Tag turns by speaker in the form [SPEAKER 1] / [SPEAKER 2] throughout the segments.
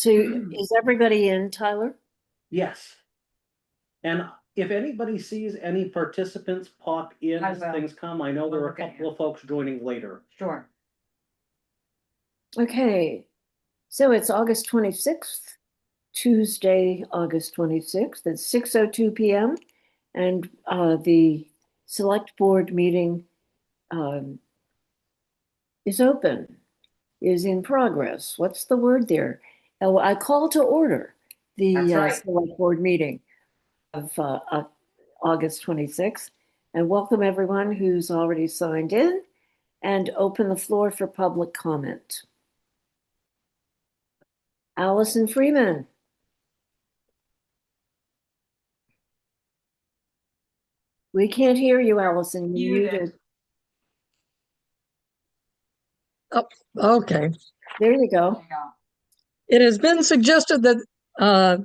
[SPEAKER 1] So is everybody in, Tyler?
[SPEAKER 2] Yes. And if anybody sees any participants pop in
[SPEAKER 3] I
[SPEAKER 2] as
[SPEAKER 3] will.
[SPEAKER 2] things come, I know there are a
[SPEAKER 3] Look at
[SPEAKER 2] couple of folks joining later.
[SPEAKER 3] Sure.
[SPEAKER 1] Okay, so it's August 26th, Tuesday, August 26th at 6:02 p.m. And the select board meeting is open, is in progress. What's the word there? Oh, I call to order the
[SPEAKER 3] That's right.
[SPEAKER 1] select board meeting of August 26th, and welcome everyone who's already signed in, and open the floor for public comment. Allison Freeman. We can't hear you, Allison. You're muted.
[SPEAKER 4] Oh, okay.
[SPEAKER 1] There you go.
[SPEAKER 3] There you go.
[SPEAKER 4] It has been suggested that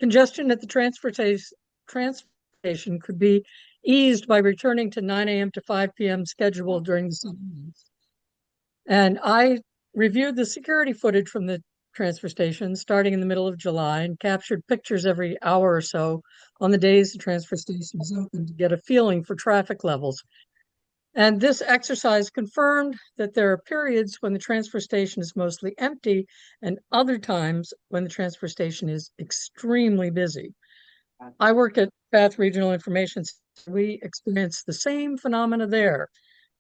[SPEAKER 4] congestion at the transfer station could be eased by returning to 9 a.m. to 5 p.m. schedule during the summer months. And I reviewed the security footage from the transfer station starting in the middle of July and captured pictures every hour or so on the days the transfer station is open to get a feeling for traffic levels. And this exercise confirmed that there are periods when the transfer station is mostly empty and other times when the transfer station is extremely busy. I work at Bath Regional Information Center. We experience the same phenomena there.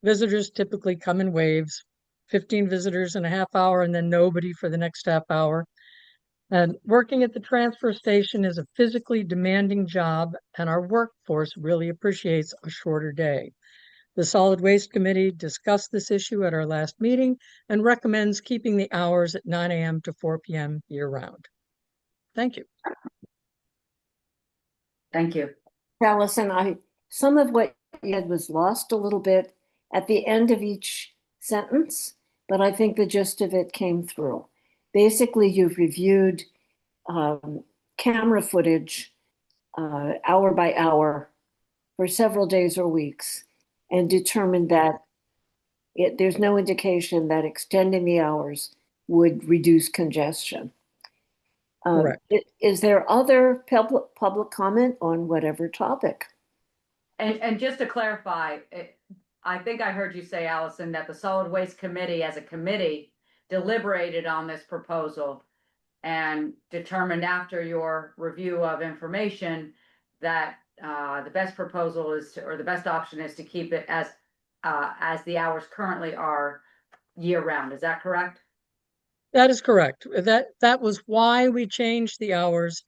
[SPEAKER 4] Visitors typically come in waves, 15 visitors in a half hour and then nobody for the next half hour. And working at the transfer station is a physically demanding job, and our workforce really appreciates a shorter day. The Solid Waste Committee discussed this issue at our last meeting and recommends keeping the hours at 9 a.m. to 4 p.m. year-round. Thank you.
[SPEAKER 3] Thank you.
[SPEAKER 1] Allison, some of what you had was lost a little bit at the end of each sentence, but I think the gist of it came through. Basically, you've reviewed camera footage hour by hour for several days or weeks and determined that there's no indication that extending the hours would reduce congestion.
[SPEAKER 4] Correct.
[SPEAKER 1] Is there other public comment on whatever topic?
[SPEAKER 3] And just to clarify, I think I heard you say, Allison, that the Solid Waste Committee as a committee deliberated on this proposal and determined after your review of information that the best proposal is to, or the best option is to keep it as the hours currently are year round. Is that correct?
[SPEAKER 4] That is correct. That was why we changed the hours,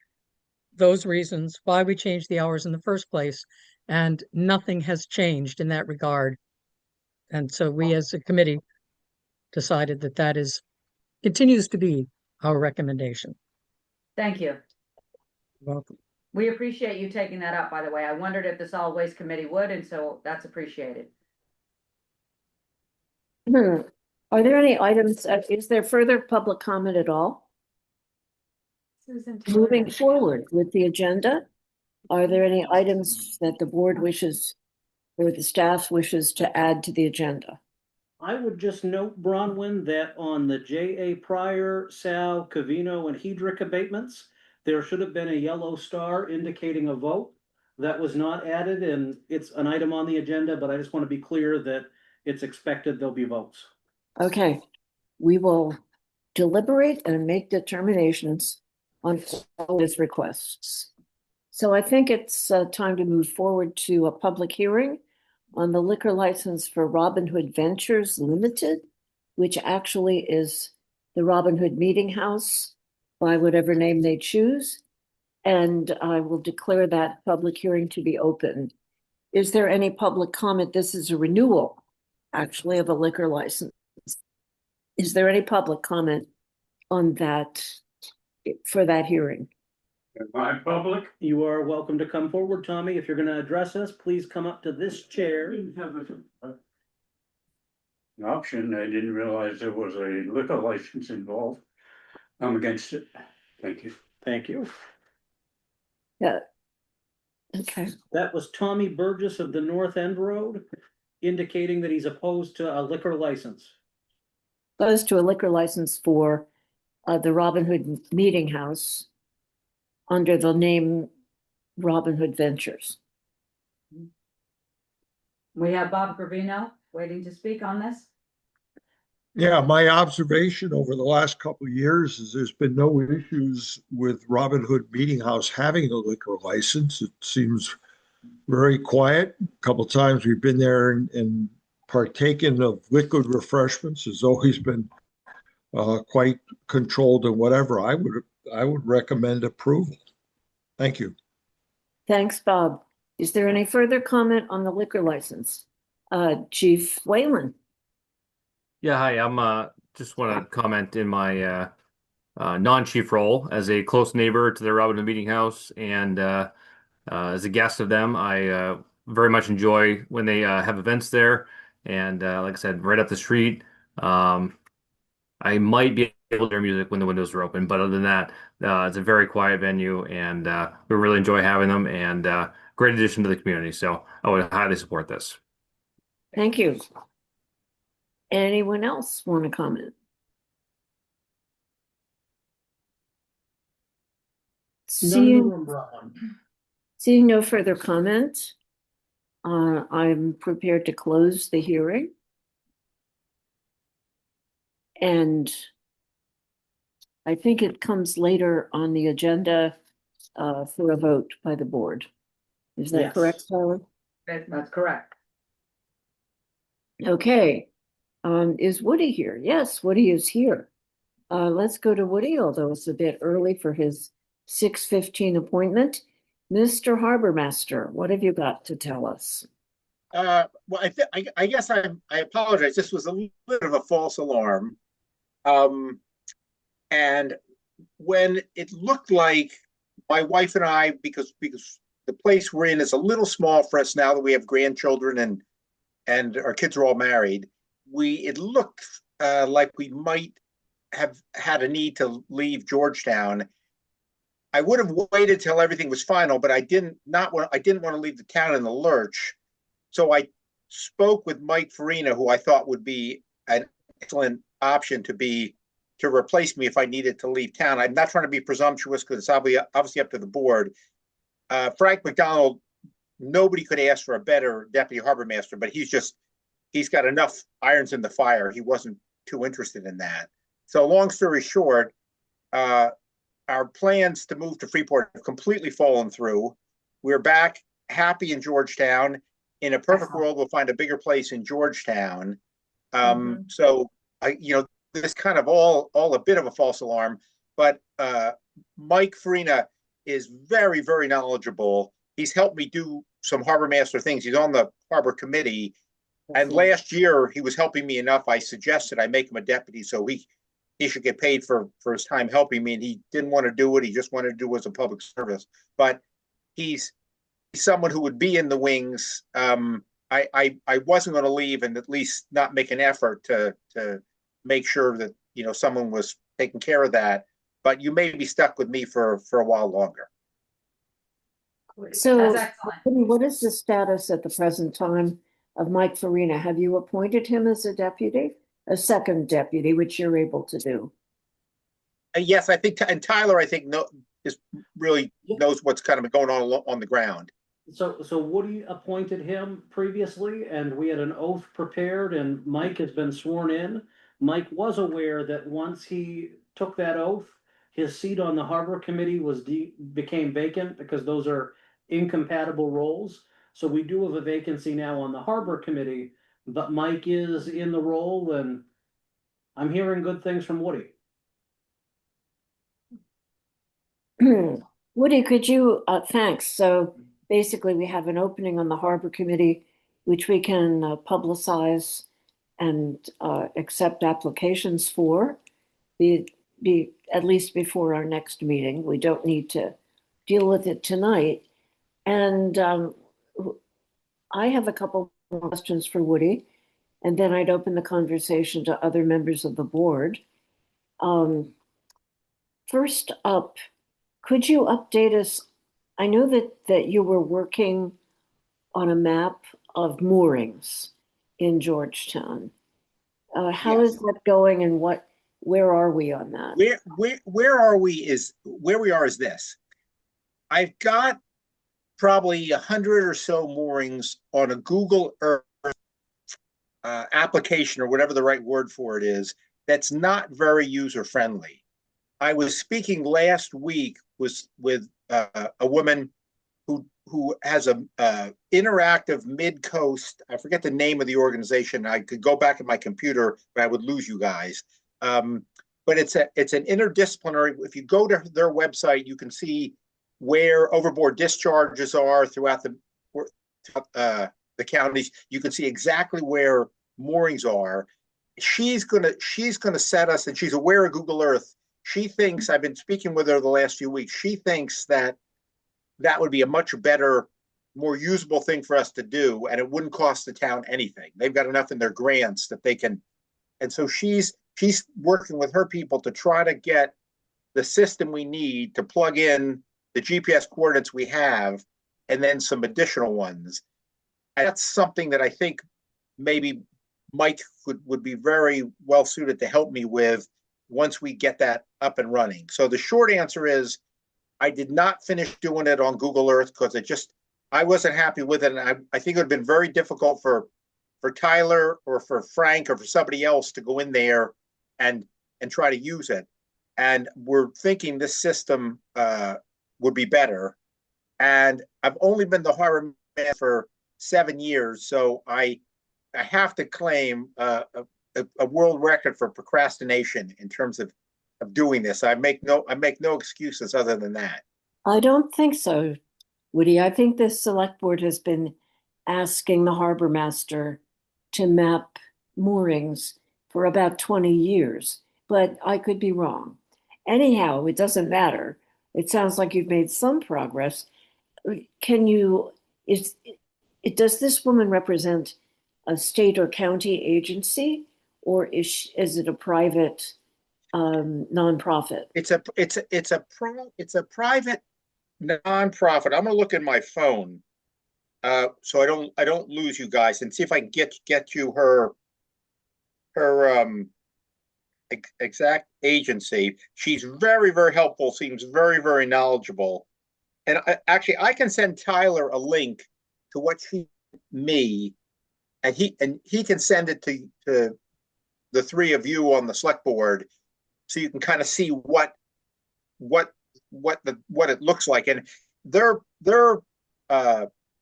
[SPEAKER 4] those reasons why we changed the hours in the first place. And nothing has changed in that regard. And so we as a committee decided that continues to be our recommendation.
[SPEAKER 3] Thank you.
[SPEAKER 4] You're welcome.
[SPEAKER 3] We appreciate you taking that up, by the way. I wondered if the Solid Waste Committee would, and so that's appreciated.
[SPEAKER 1] Are there any items, is there further public comment at all?
[SPEAKER 3] Susan,
[SPEAKER 1] Moving forward with the agenda, are there any items that the board wishes or the staff wishes to add to the agenda?
[SPEAKER 2] I would just note, Bronwyn, that on the J.A. Pryor, Sal, Covino, and Hedrick abatements, there should have been a yellow star indicating a vote. That was not added, and it's an item on the agenda, but I just want to be clear that it's expected there'll be votes.
[SPEAKER 1] Okay, we will deliberate and make determinations on all these requests. So I think it's time to move forward to a public hearing on the liquor license for Robin Hood Ventures Limited, which actually is the Robin Hood Meeting House by whatever name they choose. And I will declare that public hearing to be open. Is there any public comment? This is a renewal, actually, of a liquor license. Is there any public comment on that for that hearing?
[SPEAKER 5] Am I public?
[SPEAKER 2] You are welcome to come forward, Tommy. If you're going to address us, please come up to this chair.
[SPEAKER 5] An option. I didn't realize there was a liquor license involved. I'm against it. Thank you.
[SPEAKER 2] Thank you.
[SPEAKER 1] Yeah. Okay.
[SPEAKER 2] That was Tommy Burgess of the North End Road, indicating that he's opposed to a liquor license.
[SPEAKER 1] Opposed to a liquor license for the Robin Hood Meeting House under the name Robin Hood Ventures.
[SPEAKER 3] We have Bob Gravino waiting to speak on this.
[SPEAKER 6] Yeah, my observation over the last couple of years is there's been no issues with Robin Hood Meeting House having a liquor license. It seems very quiet. A couple of times we've been there and partaken of liquid refreshments. Has always been quite controlled and whatever. I would recommend approval. Thank you.
[SPEAKER 1] Thanks, Bob. Is there any further comment on the liquor license? Chief Whalen?
[SPEAKER 7] Yeah, hi. I'm just want to comment in my non-chief role as a close neighbor to the Robin Hood Meeting House, and as a guest of them. I very much enjoy when they have events there, and like I said, right up the street. I might be able to hear music when the windows are open, but other than that, it's a very quiet venue, and we really enjoy having them, and great addition to the community. So I would highly support this.
[SPEAKER 1] Thank you. Anyone else want to comment?
[SPEAKER 2] None in the room, Bronwyn.
[SPEAKER 1] Seeing no further comment, I'm prepared to close the hearing. And I think it comes later on the agenda for a vote by the board. Is that
[SPEAKER 2] Yes.
[SPEAKER 1] correct, Tyler?
[SPEAKER 3] That's correct.
[SPEAKER 1] Okay. Is Woody here? Yes, Woody is here. Let's go to Woody, although it's a bit early for his 6:15 appointment. Mr. Harbor Master, what have you got to tell us?
[SPEAKER 8] Well, I guess I apologize. This was a little bit of a false alarm. And when it looked like my wife and I, because the place we're in is a little small for us now that we have grandchildren and our kids are all married, it looked like we might have had a need to leave Georgetown. I would have waited till everything was final, but I didn't want to leave the town in the lurch. So I spoke with Mike Farina, who I thought would be an excellent option to replace me if I needed to leave town. I'm not trying to be presumptuous because it's obviously up to the board. Frank McDonald, nobody could ask for a better deputy harbor master, but he's got enough irons in the fire. He wasn't too interested in that. So long story short, our plans to move to Freeport have completely fallen through. We're back happy in Georgetown. In a perfect world, we'll find a bigger place in Georgetown. So this kind of all a bit of a false alarm, but Mike Farina is very, very knowledgeable. He's helped me do some harbor master things. He's on the harbor committee. And last year he was helping me enough. I suggested I make him a deputy so he should get paid for his time helping me. And he didn't want to do it. He just wanted to do it as a public service. But he's someone who would be in the wings. I wasn't going to leave and at least not make an effort to make sure that someone was taking care of that. But you may be stuck with me for a while longer.
[SPEAKER 1] So,
[SPEAKER 3] That's excellent.
[SPEAKER 1] what is the status at the present time of Mike Farina? Have you appointed him as a deputy, a second deputy, which you're able to do?
[SPEAKER 8] Yes, I think, and Tyler, I think, really knows what's kind of going on the ground.
[SPEAKER 2] So Woody appointed him previously, and we had an oath prepared, and Mike has been sworn in. Mike was aware that once he took that oath, his seat on the harbor committee became vacant because those are incompatible roles. So we do have a vacancy now on the harbor committee, but Mike is in the role, and I'm hearing good things from Woody.
[SPEAKER 1] Woody, could you, thanks. So basically we have an opening on the harbor committee, which we can publicize and accept applications for, be at least before our next meeting. We don't need to deal with it tonight. And I have a couple more questions for Woody, and then I'd open the conversation to other members of the board. First up, could you update us? I know that you were working on a map of moorings in Georgetown. How is that going, and what where are we on that?
[SPEAKER 8] Where we are is this. I've got probably 100 or so moorings on a Google Earth application, or whatever the right word for it is, that's not very user friendly. I was speaking last week with a woman who has a interactive mid-coast. I forget the name of the organization. I could go back in my computer, but I would lose you guys. But it's an interdisciplinary. If you go to their website, you can see where overboard discharges are throughout the counties. You can see exactly where moorings are. She's gonna set us, and she's aware of Google Earth. She thinks, I've been speaking with her the last few weeks, she thinks that would be a much better, more usable thing for us to do, and it wouldn't cost the town anything. They've got enough in their grants that they can. And so she's working with her people to try to get the system we need to plug in the GPS coordinates we have, and then some additional ones. And that's something that I think maybe Mike would be very well suited to help me with once we get that up and running. So the short answer is, I did not finish doing it on Google Earth because I wasn't happy with it. And I think it would have been very difficult for Tyler or for Frank or for somebody else to go in there and try to use it. And we're thinking this system would be better. And I've only been the harbor man for 7 years, so I have to claim a world record for procrastination in terms of doing this. I make no excuses other than that.
[SPEAKER 1] I don't think so, Woody. I think the select board has been asking the harbor master to map moorings for about 20 years, but I could be wrong. Anyhow, it doesn't matter. It sounds like you've made some progress. Does this woman represent a state or county agency, or is it a private nonprofit?
[SPEAKER 8] It's a private nonprofit. I'm gonna look in my phone, so I don't lose you guys, and see if I can get you her exact agency. She's very, very helpful. Seems very, very knowledgeable. And I can send Tyler a link to what she me, and he can send it to the three of you on the select board, so you can kind of see what it looks like. And their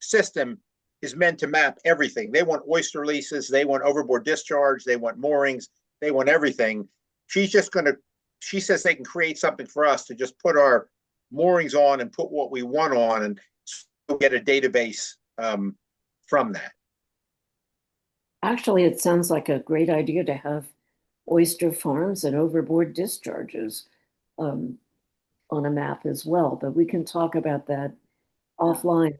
[SPEAKER 8] system is meant to map everything. They want oyster leases, they want overboard discharge, they want moorings, they want everything. She says they can create something for us to just put our moorings on and put what we want on, and get a database from that.
[SPEAKER 1] Actually, it sounds like a great idea to have oyster farms and overboard discharges on a map as well, but we can talk about that offline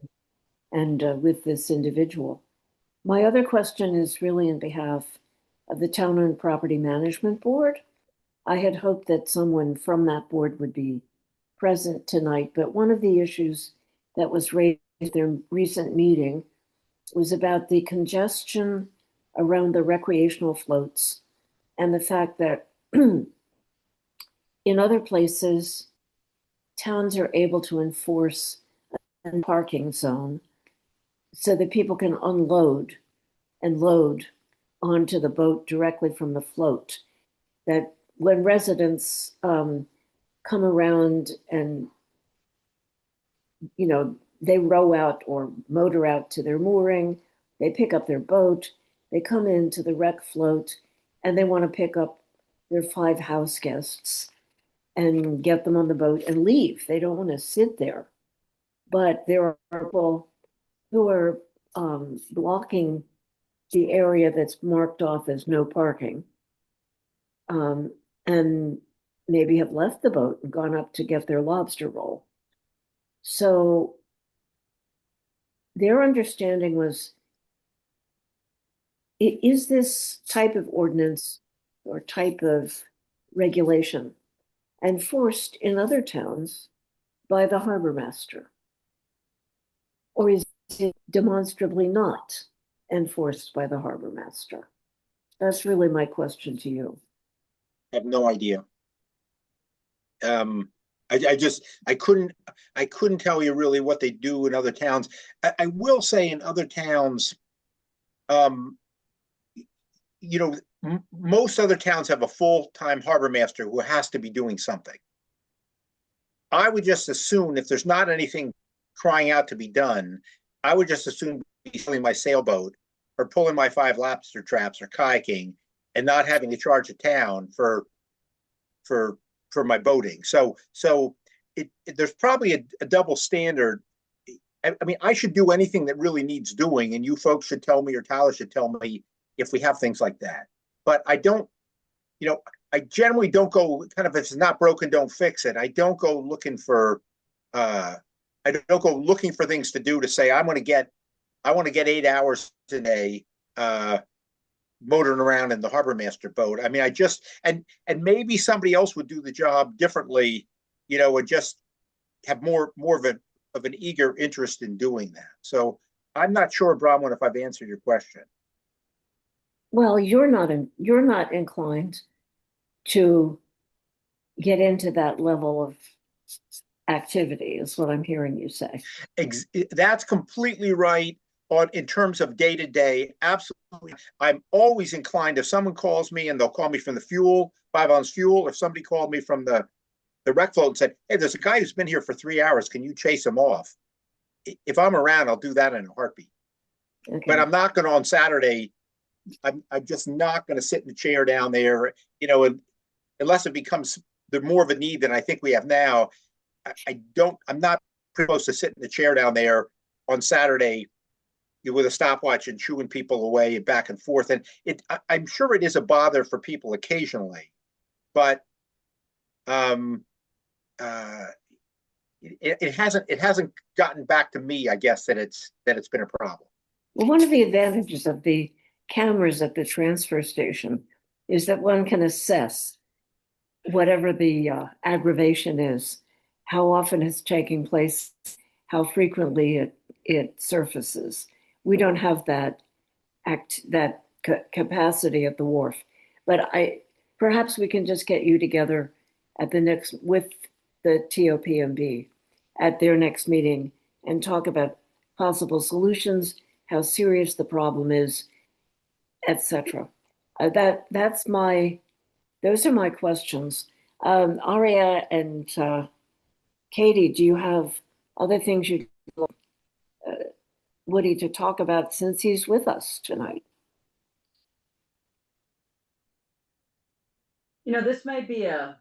[SPEAKER 1] and with this individual. My other question is really in behalf of the Town-Owned Property Management Board. I had hoped that someone from that board would be present tonight, but one of the issues that was raised at their recent meeting was about the congestion around the recreational floats, and the fact that in other places, towns are able to enforce a parking zone so that people can unload and load onto the boat directly from the float. That when residents come around and, they row out or motor out to their mooring, they pick up their boat, they come into the rec float, and they want to pick up their 5 house guests and get them on the boat and leave. They don't want to sit there. But there are people who are blocking the area that's marked off as no parking, and maybe have left the boat and gone up to get their lobster roll. So their understanding was, is this type of ordinance or type of regulation enforced in other towns by the harbor master? Or is it demonstrably not enforced by the harbor master? That's really my question to you.
[SPEAKER 8] have no idea. I couldn't tell you really what they do in other towns. I will say in other towns, you know, most other towns have a full-time harbor master who has to be doing something. I would just assume if there's not anything crying out to be done, I would just assume selling my sailboat or pulling my 5 lobster traps or kayaking and not having to charge a town for my boating. So there's probably a double standard. I mean, I should do anything that really needs doing, and you folks should tell me, or Tyler should tell me if we have things like that. But I don't, you know, I generally don't go kind of, if it's not broken, don't fix it. I don't go looking for things to do to say I want to get 8 hours today motoring around in the harbor master boat. I mean, I just and maybe somebody else would do the job differently, you know, and just have more of an eager interest in doing that. So I'm not sure, Bronwyn, if I've answered your question.
[SPEAKER 1] Well, you're not inclined to get into that level of activity, is what I'm hearing you say.
[SPEAKER 8] That's completely right. In terms of day to day, absolutely. I'm always inclined, if someone calls me, and they'll call me from the fuel, 5 ounce fuel, if somebody called me from the rec float and said, hey, there's a guy who's been here for 3 hours, can you chase him off? If I'm around, I'll do that in a heartbeat.
[SPEAKER 1] Okay.
[SPEAKER 8] But I'm not going to on Saturday. I'm just not going to sit in the chair down there, you know, and unless it becomes more of a need than I think we have now. I'm not supposed to sit in the chair down there on Saturday with a stopwatch and chewing people away and back and forth. And I'm sure it is a bother for people occasionally, but it hasn't gotten back to me, I guess, that it's been a problem.
[SPEAKER 1] Well, one of the advantages of the cameras at the transfer station is that one can assess whatever the aggravation is, how often it's taking place, how frequently it surfaces. We don't have that capacity at the wharf, but perhaps we can just get you together at with the TOPMB at their next meeting and talk about possible solutions, how serious the problem is, etc. Those are my questions. Aria and Katie, do you have other things you'd like Woody to talk about since he's with us tonight?
[SPEAKER 3] You know, this may be I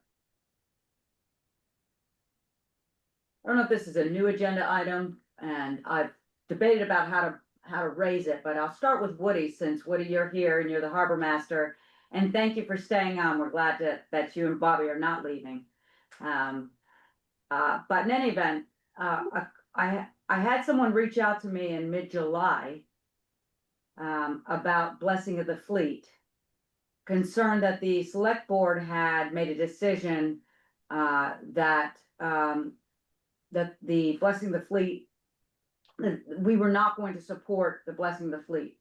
[SPEAKER 3] don't know if this is a new agenda item, and I've debated about how to raise it, but I'll start with Woody, since Woody, you're here and you're the harbor master, and thank you for staying on. We're glad that you and Bobby are not leaving. But in any event, I had someone reach out to me in mid-July about blessing of the fleet, concerned that the select board had made a decision that the blessing of the fleet, we were not going to support the blessing of the fleet.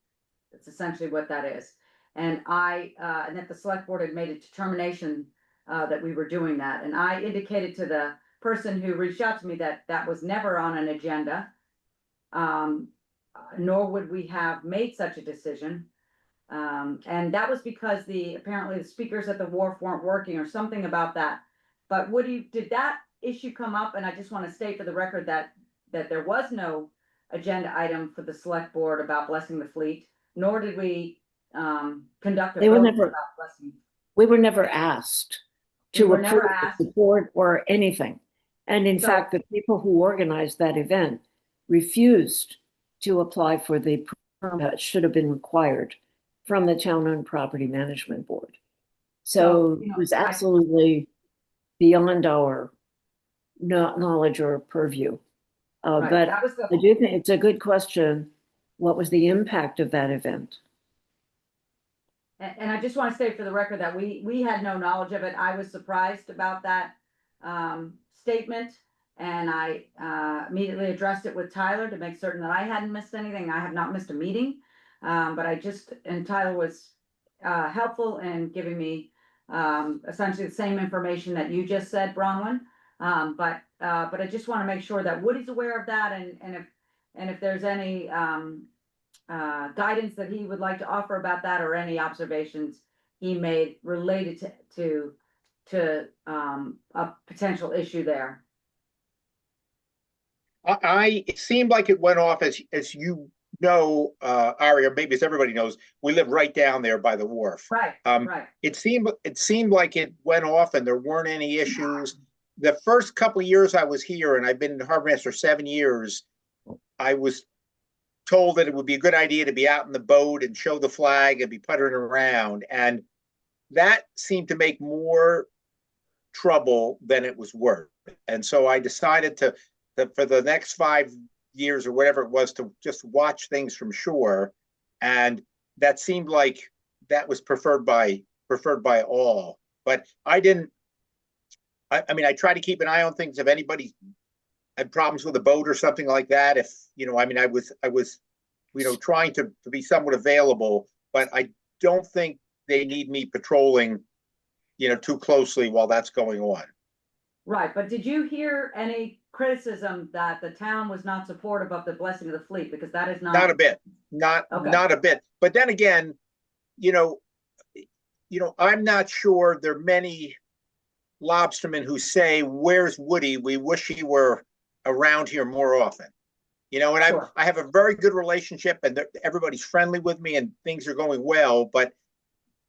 [SPEAKER 3] That's essentially what that is. And and that the select board had made a determination that we were doing that. And I indicated to the person who reached out to me that that was never on an agenda, nor would we have made such a decision. And that was because apparently the speakers at the wharf weren't working or something about that. But Woody, did that issue come up? And I just want to state for the record that there was no agenda item for the select board about blessing the fleet, nor did we conduct a vote about blessing.
[SPEAKER 1] We were never asked to approve the support or anything. And in fact, the people who organized that event refused to apply for the permit that should have been required from the town-owned property management board. So it was absolutely beyond our knowledge or purview.
[SPEAKER 3] Right,
[SPEAKER 1] but I do think it's a good question. What was the impact of that event?
[SPEAKER 3] And I just want to say for the record that we had no knowledge of it. I was surprised about that statement, and I immediately addressed it with Tyler to make certain that I hadn't missed anything. I have not missed a meeting, but and Tyler was helpful in giving me essentially the same information that you just said, Bronwyn. But I just want to make sure that Woody's aware of that, and if there's any guidance that he would like to offer about that, or any observations he made related to a potential issue there.
[SPEAKER 8] It seemed like it went off as you know, Ari, or maybe as everybody knows, we live right down there by the wharf.
[SPEAKER 3] Right, right.
[SPEAKER 8] It seemed like it went off and there weren't any issues. The first couple of years I was here, and I've been harbor master 7 years, I was told that it would be a good idea to be out in the boat and show the flag and be puttering around. And that seemed to make more trouble than it was worth. And so I decided for the next 5 years or whatever it was, to just watch things from shore. And that seemed like that was preferred by all. But I didn't, I mean, I try to keep an eye on things. If anybody had problems with a boat or something like that, if, I mean, I was, trying to be somewhat available, but I don't think they need me patrolling, too closely while that's going on.
[SPEAKER 3] Right, but did you hear any criticism that the town was not supportive of the blessing of the fleet? Because that is not.
[SPEAKER 8] Not a bit, not a bit. But then again, I'm not sure there are many lobstermen who say, "Where's Woody? We wish he were around here more often." And
[SPEAKER 3] Sure.
[SPEAKER 8] I have a very good relationship, and everybody's friendly with me, and things are going well. But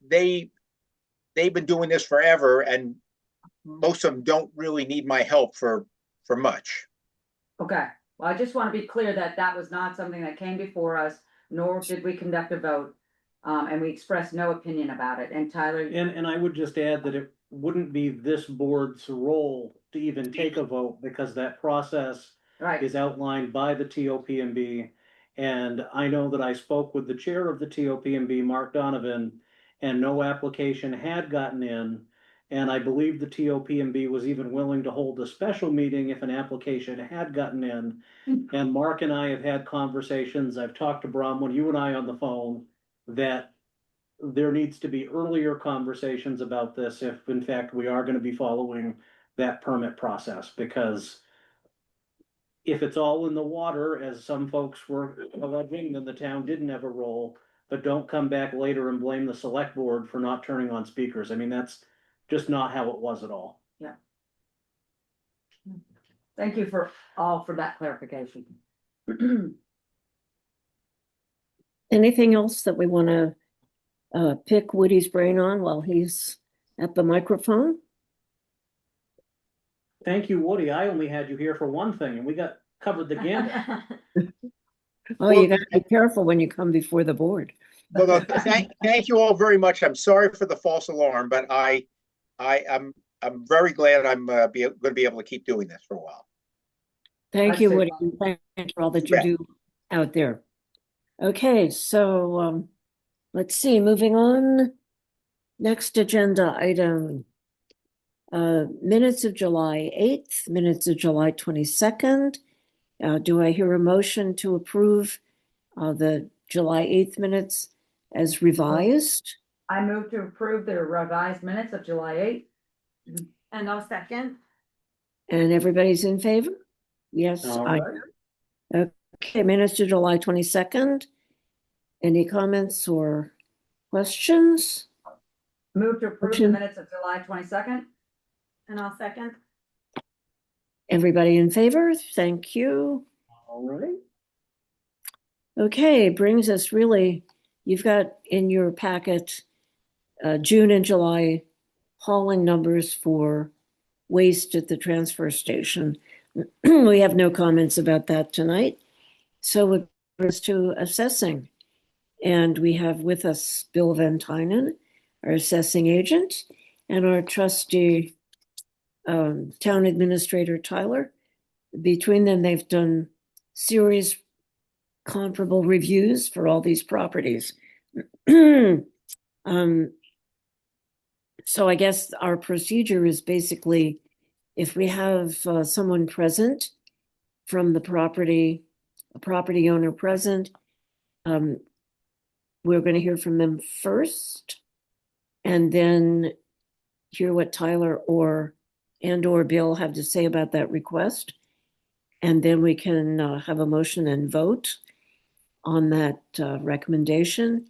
[SPEAKER 8] they've been doing this forever, and most of them don't really need my help for much.
[SPEAKER 3] Okay, well, I just want to be clear that that was not something that came before us, nor did we conduct a vote. And we expressed no opinion about it. And Tyler.
[SPEAKER 2] And I would just add that it wouldn't be this board's role to even take a vote, because that process
[SPEAKER 3] Right.
[SPEAKER 2] is outlined by the TOPMB. And I know that I spoke with the chair of the TOPMB, Mark Donovan, and no application had gotten in. And I believe the TOPMB was even willing to hold a special meeting if an application had gotten in. And Mark and I have had conversations. I've talked to Bronwyn, you and I on the phone, that there needs to be earlier conversations about this if in fact we are going to be following that permit process. Because if it's all in the water, as some folks were alleging, then the town didn't have a role. But don't come back later and blame the select board for not turning on speakers. I mean, that's just not how it was at all.
[SPEAKER 3] Yeah. Thank you for that clarification.
[SPEAKER 1] Anything else that we want to pick Woody's brain on while he's at the microphone?
[SPEAKER 2] Thank you, Woody. I only had you here for one thing, and we got covered the gamut.
[SPEAKER 1] Oh, you gotta be careful when you come before the board.
[SPEAKER 8] Well, thank you all very much. I'm sorry for the false alarm, but I'm very glad I'm going to be able to keep doing this for a while.
[SPEAKER 1] Thank you, Woody. Thank you for all that you do out there. Okay, so let's see, moving on. Next agenda item. Minutes of July 8th, minutes of July 22nd. Do I hear a motion to approve the July 8th minutes as revised?
[SPEAKER 3] I move to approve the revised minutes of July 8th.
[SPEAKER 9] And I'll second.
[SPEAKER 1] And everybody's in favor? Yes.
[SPEAKER 2] All
[SPEAKER 1] I.
[SPEAKER 2] right.
[SPEAKER 1] Okay, minutes to July 22nd. Any comments or questions?
[SPEAKER 3] Move to approve the minutes of July 22nd.
[SPEAKER 9] And I'll second.
[SPEAKER 1] Everybody in favor? Thank you.
[SPEAKER 2] All right.
[SPEAKER 1] Okay, brings us really, you've got in your packet June and July hauling numbers for waste at the transfer station. We have no comments about that tonight. So it brings to assessing. And we have with us Bill Van Tynen, our assessing agent, and our trustee, town administrator Tyler. Between them, they've done series comparable reviews for all these properties. So I guess our procedure is basically, if we have someone present from the property, a property owner present, we're going to hear from them first. And then hear what Tyler or Bill have to say about that request. And then we can have a motion and vote on that recommendation.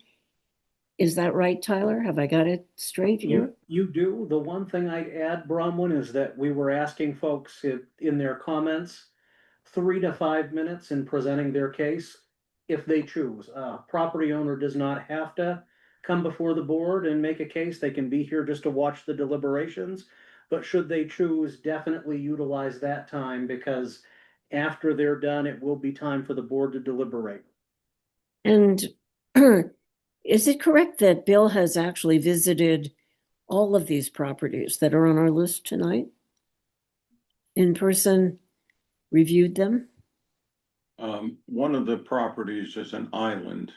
[SPEAKER 1] Is that right, Tyler? Have I got it straight here?
[SPEAKER 2] You do. The one thing I'd add, Bronwyn, is that we were asking folks in their comments 3 to 5 minutes in presenting their case, if they choose. Property owner does not have to come before the board and make a case. They can be here just to watch the deliberations. But should they choose, definitely utilize that time, because after they're done, it will be time for the board to deliberate.
[SPEAKER 1] And is it correct that Bill has actually visited all of these properties that are on our list tonight? In person, reviewed them?
[SPEAKER 5] One of the properties is an island.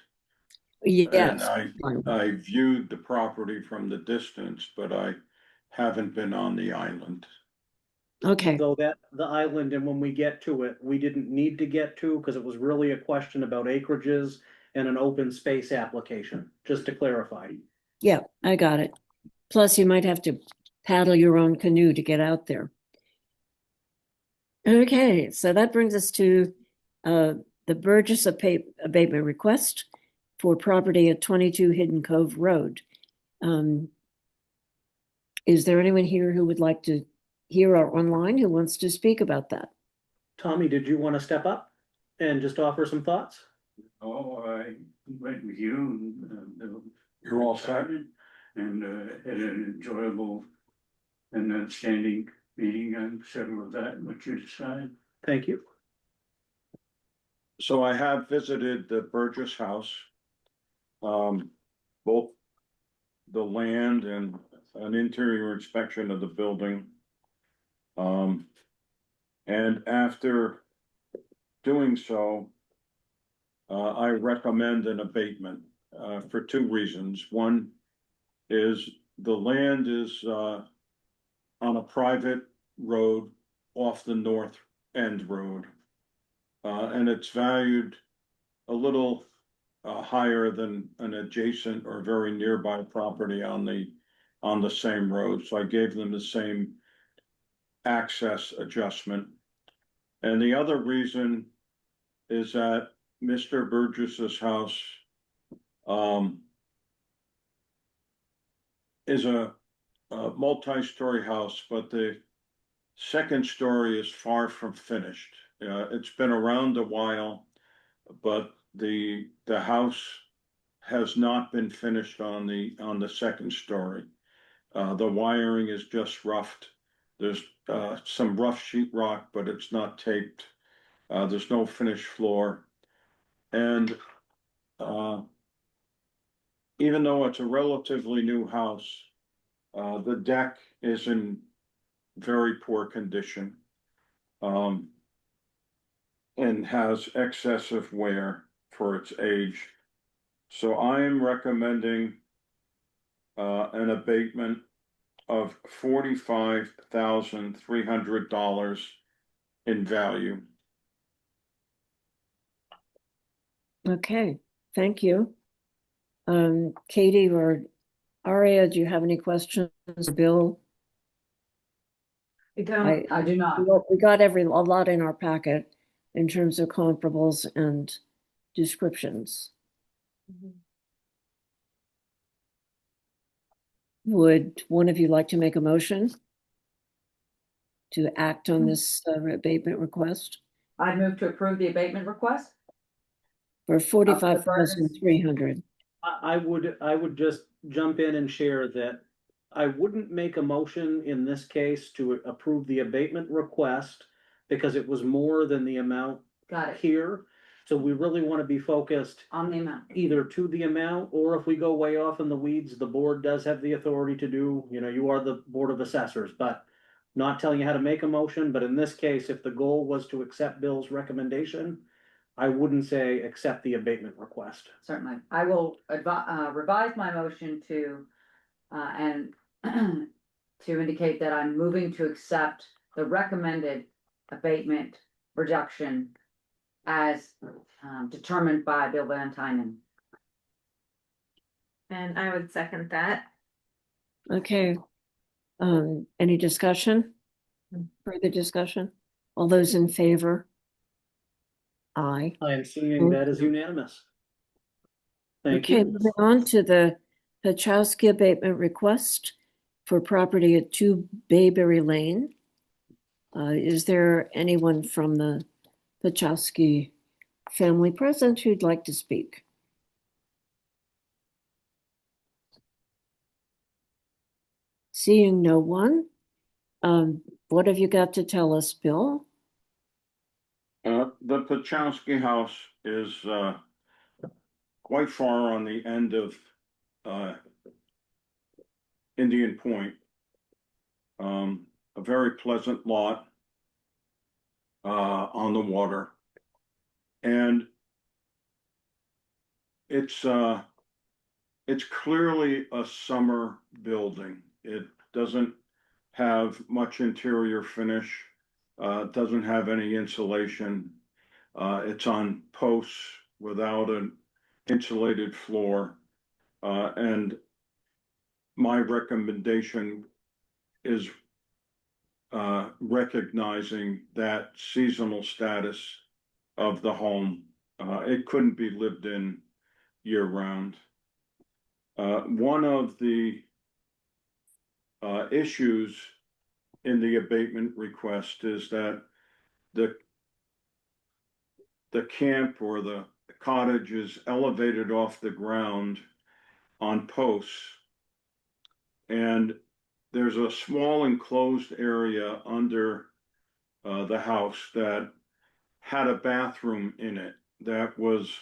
[SPEAKER 1] Yes.
[SPEAKER 5] And I viewed the property from the distance, but I haven't been on the island.
[SPEAKER 1] Okay,
[SPEAKER 2] So that the island, and when we get to it, we didn't need to get to, because it was really a question about acreages and an open space application, just to clarify.
[SPEAKER 1] yeah, I got it. Plus, you might have to paddle your own canoe to get out there. Okay, so that brings us to the Burgess abatement request for property at 22 Hidden Cove Road. Is there anyone here who would like to hear or online who wants to speak about that?
[SPEAKER 2] Tommy, did you want to step up and just offer some thoughts?
[SPEAKER 5] Oh, I went with you. You're all set. And had an enjoyable and outstanding meeting. I'm settled with that, what you decide.
[SPEAKER 2] Thank you.
[SPEAKER 5] So I have visited the Burgess house. Both the land and an interior inspection of the building. And after doing so, I recommend an abatement for 2 reasons. One is the land is on a private road off the North End Road. And it's valued a little higher than an adjacent or very nearby property on the same road. So I gave them the same access adjustment. And the other reason is that Mr. Burgess's house is a multi-story house, but the second story is far from finished. It's been around a while, but the house has not been finished on the second story. The wiring is just roughed. There's some rough sheetrock, but it's not taped. There's no finished floor. And even though it's a relatively new house, the deck is in very poor condition. And has excessive wear for its age. So I am recommending an abatement of $45,300 in value.
[SPEAKER 1] Okay, thank you. Katie or Aria, do you have any questions? Bill?
[SPEAKER 3] I do not.
[SPEAKER 1] We got a lot in our packet in terms of comparables and descriptions. Would one of you like to make a motion to act on this abatement request
[SPEAKER 3] I move to approve the abatement request.
[SPEAKER 1] for 45,300?
[SPEAKER 2] I would just jump in and share that I wouldn't make a motion in this case to approve the abatement request, because it was more than the amount
[SPEAKER 3] Got it.
[SPEAKER 2] here. So we really want to be focused
[SPEAKER 3] On the amount.
[SPEAKER 2] either to the amount, or if we go way off in the weeds, the board does have the authority to do, you are the Board of Assessors, but not telling you how to make a motion. But in this case, if the goal was to accept Bill's recommendation, I wouldn't say accept the abatement request.
[SPEAKER 3] Certainly. I will revise my motion to, and to indicate that I'm moving to accept the recommended abatement reduction as determined by Bill Van Tynen.
[SPEAKER 9] And I would second that.
[SPEAKER 1] Okay. Any discussion? Further discussion? All those in favor? Aye.
[SPEAKER 2] I am seeing that as unanimous. Thank
[SPEAKER 1] Okay,
[SPEAKER 2] you.
[SPEAKER 1] moving on to the Pachowski abatement request for property at 2 Bayberry Lane. Is there anyone from the Pachowski family present who'd like to speak? Seeing no one, what have you got to tell us, Bill?
[SPEAKER 5] The Pachowski house is, quite far on the end of, Indian Point. A very pleasant lot, on the water. And it's clearly a summer building. It doesn't have much interior finish. Doesn't have any insulation. It's on posts without an insulated floor. And my recommendation is recognizing that seasonal status of the home. It couldn't be lived in year round. One of the issues in the abatement request is that the camp or the cottage is elevated off the ground on posts. And there's a small enclosed area under the house that had a bathroom in it that was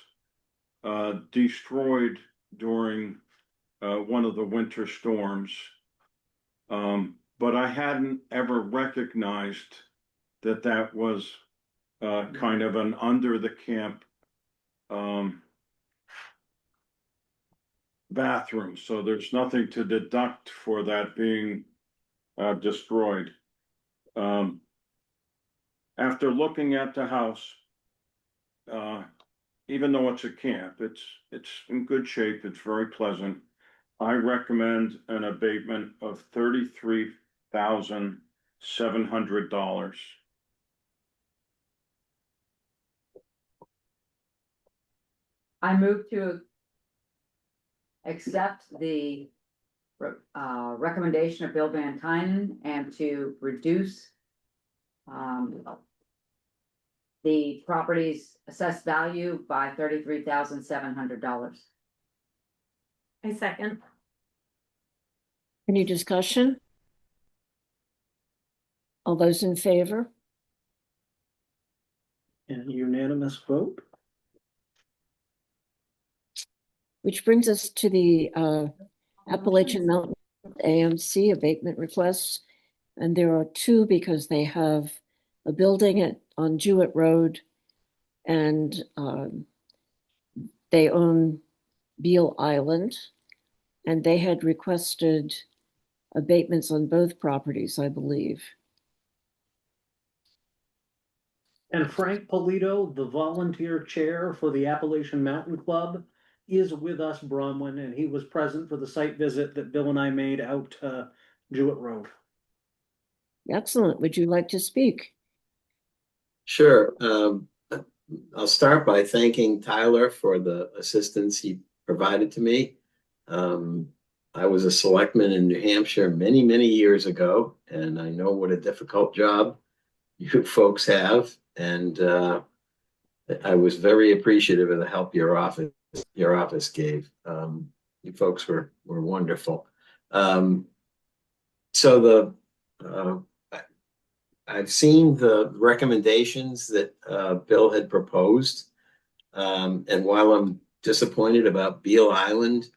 [SPEAKER 5] destroyed during one of the winter storms. But I hadn't ever recognized that that was kind of an under the camp bathroom. So there's nothing to deduct for that being destroyed. After looking at the house, even though it's a camp, it's in good shape, it's very pleasant. I recommend an abatement of $33,700.
[SPEAKER 3] I move to accept the recommendation of Bill Van Tynen and to reduce the property's assessed value by $33,700.
[SPEAKER 9] I second.
[SPEAKER 1] Any discussion? All those in favor?
[SPEAKER 2] And unanimous vote.
[SPEAKER 1] Which brings us to the Appalachian Mountain AMC abatement requests. And there are 2 because they have a building on Jewett Road and they own Beale Island. And they had requested abatements on both properties, I believe.
[SPEAKER 2] And Frank Polito, the volunteer chair for the Appalachian Mountain Club, is with us, Bronwyn, and he was present for the site visit that Bill and I made out Jewett Road.
[SPEAKER 1] Excellent. Would you like to speak?
[SPEAKER 10] Sure. I'll start by thanking Tyler for the assistance he provided to me. I was a selectman in New Hampshire many, many years ago, and I know what a difficult job you folks have. And I was very appreciative of the help your office gave. You folks were wonderful. So I've seen the recommendations that Bill had proposed. And while I'm disappointed about Beale Island,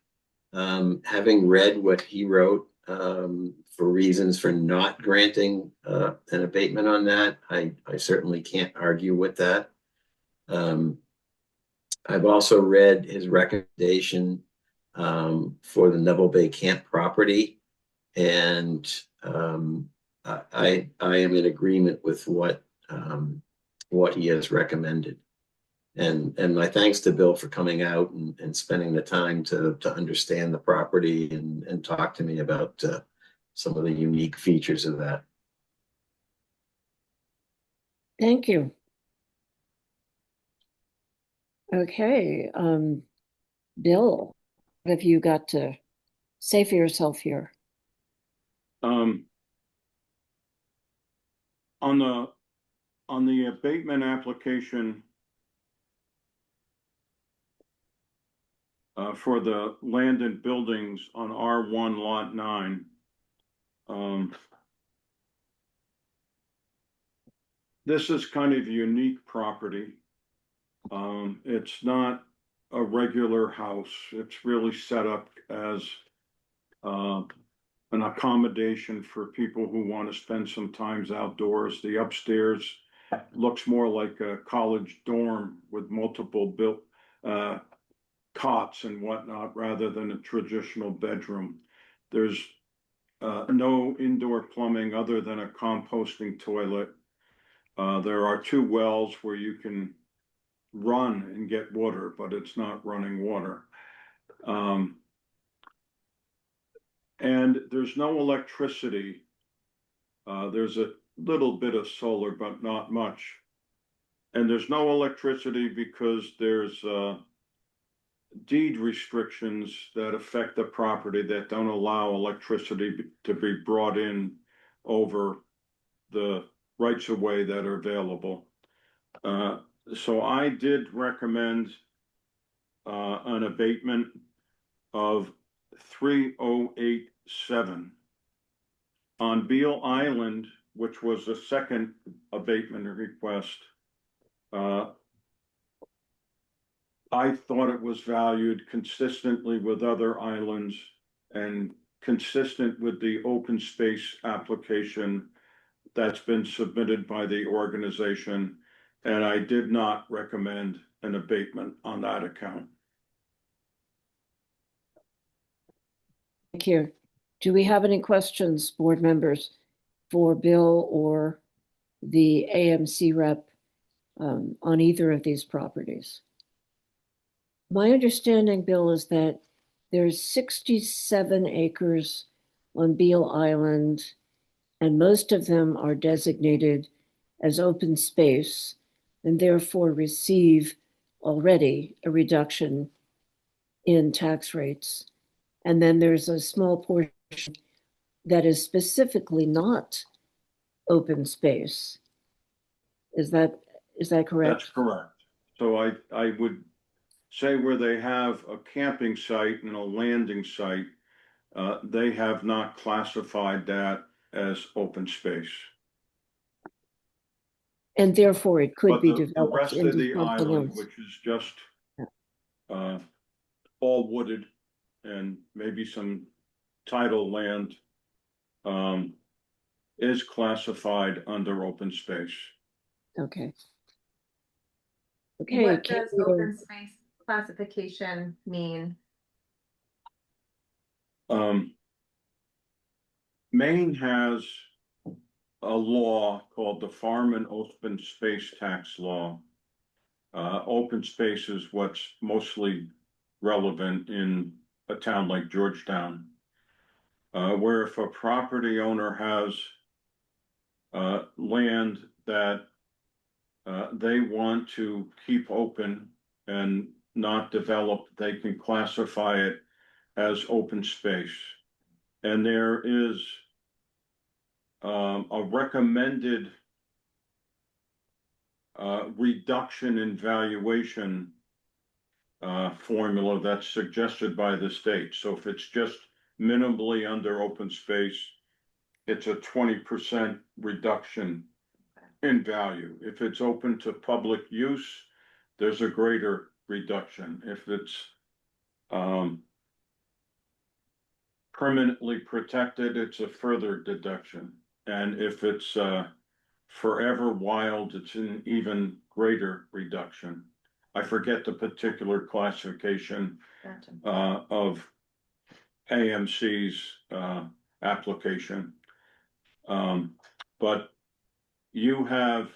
[SPEAKER 10] having read what he wrote for reasons for not granting an abatement on that, I certainly can't argue with that. I've also read his recommendation for the Neville Bay Camp property, and I am in agreement with what he has recommended. And my thanks to Bill for coming out and spending the time to understand the property and talk to me about some of the unique features of that.
[SPEAKER 1] Thank you. Okay, Bill, what have you got to say for yourself here?
[SPEAKER 5] On the abatement application for the land and buildings on R1 Lot 9, this is kind of a unique property. It's not a regular house. It's really set up as an accommodation for people who want to spend some times outdoors. The upstairs looks more like a college dorm with multiple built cots and whatnot, rather than a traditional bedroom. There's no indoor plumbing other than a composting toilet. There are 2 wells where you can run and get water, but it's not running water. And there's no electricity. There's a little bit of solar, but not much. And there's no electricity because there's deed restrictions that affect the property that don't allow electricity to be brought in over the rights of way that are available. So I did recommend an abatement of 3087 on Beale Island, which was the second abatement request. I thought it was valued consistently with other islands and consistent with the open space application that's been submitted by the organization. And I did not recommend an abatement on that account.
[SPEAKER 1] Thank you. Do we have any questions, board members, for Bill or the AMC rep on either of these properties? My understanding, Bill, is that there's 67 acres on Beale Island, and most of them are designated as open space and therefore receive already a reduction in tax rates. And then there's a small portion that is specifically not open space. Is that correct?
[SPEAKER 5] That's correct. So I would say where they have a camping site and a landing site, they have not classified that as open space.
[SPEAKER 1] And therefore it could
[SPEAKER 5] But
[SPEAKER 1] be
[SPEAKER 5] the
[SPEAKER 1] developed
[SPEAKER 5] rest of
[SPEAKER 1] into
[SPEAKER 5] the
[SPEAKER 1] something
[SPEAKER 5] island,
[SPEAKER 1] else.
[SPEAKER 5] which is just all wooded and maybe some tidal land, is classified under open space.
[SPEAKER 1] Okay. Okay.
[SPEAKER 9] What does open space classification mean?
[SPEAKER 5] Maine has a law called the Farm and Open Space Tax Law. Open space is what's mostly relevant in a town like Georgetown, where if a property owner has land that they want to keep open and not develop, they can classify it as open space. And there is a recommended reduction in valuation formula that's suggested by the state. So if it's just minimally under open space, it's a 20% reduction in value. If it's open to public use, there's a greater reduction. If it's permanently protected, it's a further deduction. And if it's forever wild, it's an even greater reduction. I forget the particular classification of AMC's application. But you have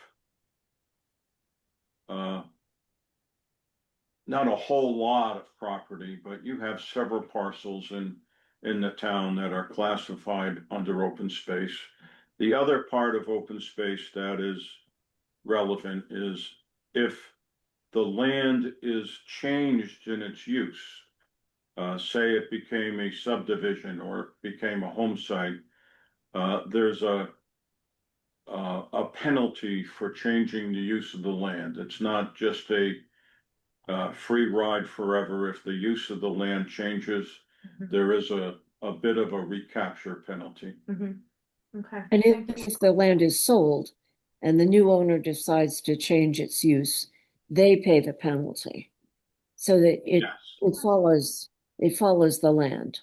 [SPEAKER 5] not a whole lot of property, but you have several parcels, and in the town that are classified under open space. The other part of open space that is relevant is if the land is changed in its use. Say it became a subdivision or became a home site, there's a penalty for changing the use of the land. It's not just a free ride forever. If the use of the land changes, there is a bit of a recapture penalty.
[SPEAKER 9] Okay.
[SPEAKER 1] And if the land is sold and the new owner decides to change its use, they pay the penalty. So that it
[SPEAKER 5] Yes.
[SPEAKER 1] it follows the land.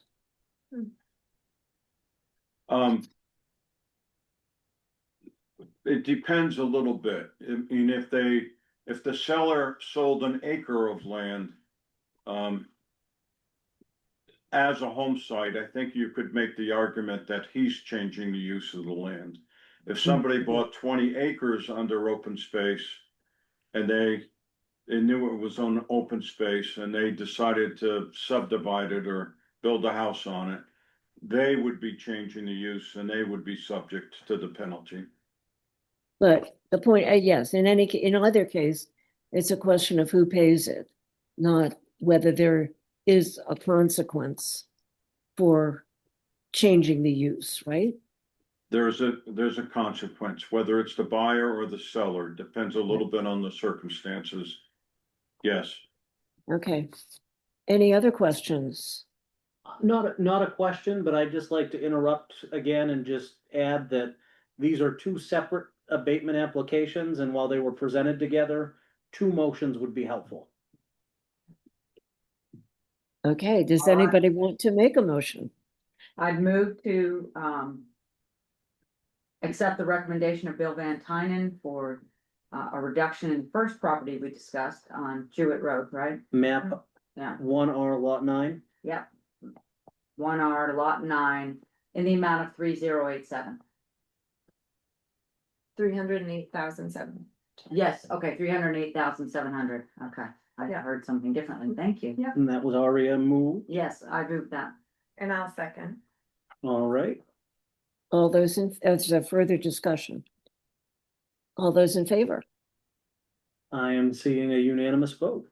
[SPEAKER 5] It depends a little bit. I mean, if the seller sold an acre of land, as a home site, I think you could make the argument that he's changing the use of the land. If somebody bought 20 acres under open space and they knew it was on open space and they decided to subdivide it or build a house on it, they would be changing the use and they would be subject to the penalty.
[SPEAKER 1] But the point, yes, in either case, it's a question of who pays it, not whether there is a consequence for changing the use, right?
[SPEAKER 5] There's a consequence, whether it's the buyer or the seller, depends a little bit on the circumstances. Yes.
[SPEAKER 1] Okay. Any other questions?
[SPEAKER 2] Not a question, but I'd just like to interrupt again and just add that these are two separate abatement applications, and while they were presented together, two motions would be helpful.
[SPEAKER 1] Okay, does
[SPEAKER 3] All right.
[SPEAKER 1] anybody want to make a motion?
[SPEAKER 3] I'd move to, accept the recommendation of Bill Van Tynen for, a reduction in the first property we discussed on Jewett Road, right?
[SPEAKER 2] Map
[SPEAKER 3] Yeah,
[SPEAKER 2] 1R Lot 9.
[SPEAKER 3] yep. 1R lot 9 in the amount of 3087.
[SPEAKER 9] 308,007.
[SPEAKER 3] Yes, okay, 308,700. Okay, I
[SPEAKER 9] Yeah.
[SPEAKER 3] heard something differently. Thank you.
[SPEAKER 9] Yeah.
[SPEAKER 2] And that was Aria moved.
[SPEAKER 3] Yes, I moved that.
[SPEAKER 9] And I'll second.
[SPEAKER 2] All right.
[SPEAKER 1] All those is there further discussion? All those in favor?
[SPEAKER 2] I am seeing a unanimous vote.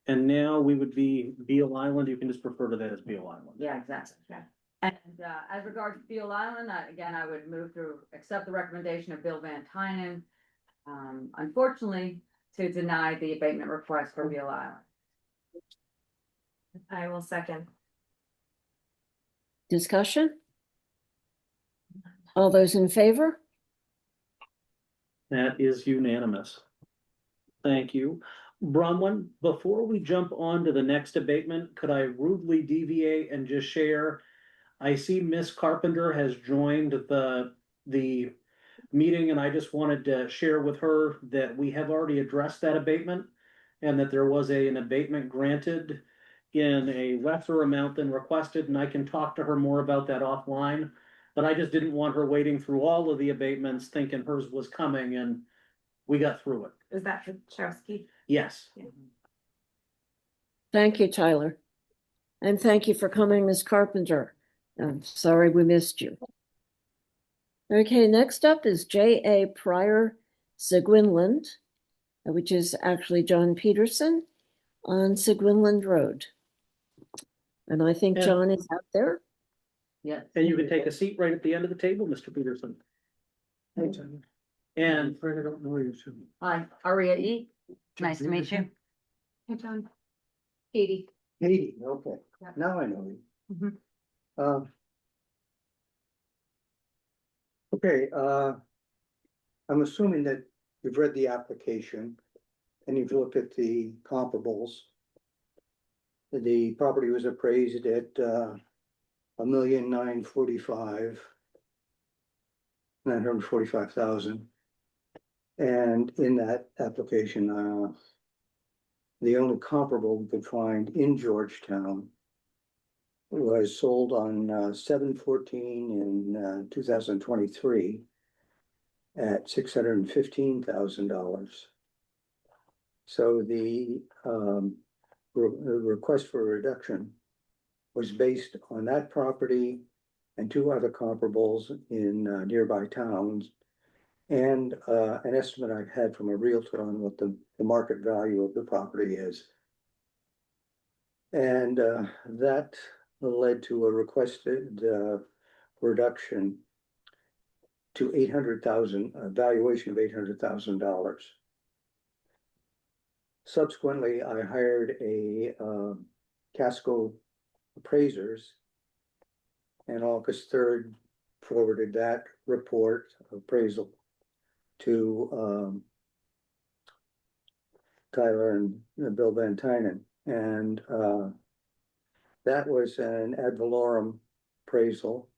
[SPEAKER 2] And now we would be Beale Island. You can just refer to that as Beale Island.
[SPEAKER 3] Yeah, exactly.
[SPEAKER 9] Yeah.
[SPEAKER 3] And as regards to Beale Island, again, I would move to accept the recommendation of Bill Van Tynen. Unfortunately, to deny the abatement request for Beale Island.
[SPEAKER 9] I will second.
[SPEAKER 1] Discussion? All those in favor?
[SPEAKER 2] That is unanimous. Thank you. Bronwyn, before we jump on to the next abatement, could I rudely deviate and just share? I see Miss Carpenter has joined the meeting, and I just wanted to share with her that we have already addressed that abatement and that there was an abatement granted in a lesser amount than requested, and I can talk to her more about that offline. But I just didn't want her waiting through all of the abatements thinking hers was coming, and we got through it.
[SPEAKER 9] Is that for Chowski?
[SPEAKER 2] Yes.
[SPEAKER 1] Thank you, Tyler. And thank you for coming, Ms. Carpenter. I'm sorry we missed you. Okay, next up is J.A. Pryor Seguinland, which is actually John Peterson on Seguinland Road. And I think
[SPEAKER 2] And-
[SPEAKER 1] John is out there.
[SPEAKER 3] Yes.
[SPEAKER 2] And you can take a seat right at the end of the table, Mr. Peterson. And
[SPEAKER 3] Hi, Aria E. Nice to meet you.
[SPEAKER 9] Hey, John. Katie.
[SPEAKER 11] Katie, okay,
[SPEAKER 9] Yeah.
[SPEAKER 11] now I know you.
[SPEAKER 9] Mhm.
[SPEAKER 11] Okay, I'm assuming that you've read the application and you've looked at the comparables. The property was appraised at $1,945,000. And in that application, the only comparable we could find in Georgetown was sold on 7/14 in 2023 at $615,000. So the request for a reduction was based on that property and two other comparables in nearby towns. And an estimate I had from a realtor on what the market value of the property is. And that led to a requested reduction to 800,000, a valuation of $800,000. Subsequently, I hired a Casco appraisers, and August 3rd forwarded that report appraisal to Tyler and Bill Van Tynen. And that was an ad valorem appraisal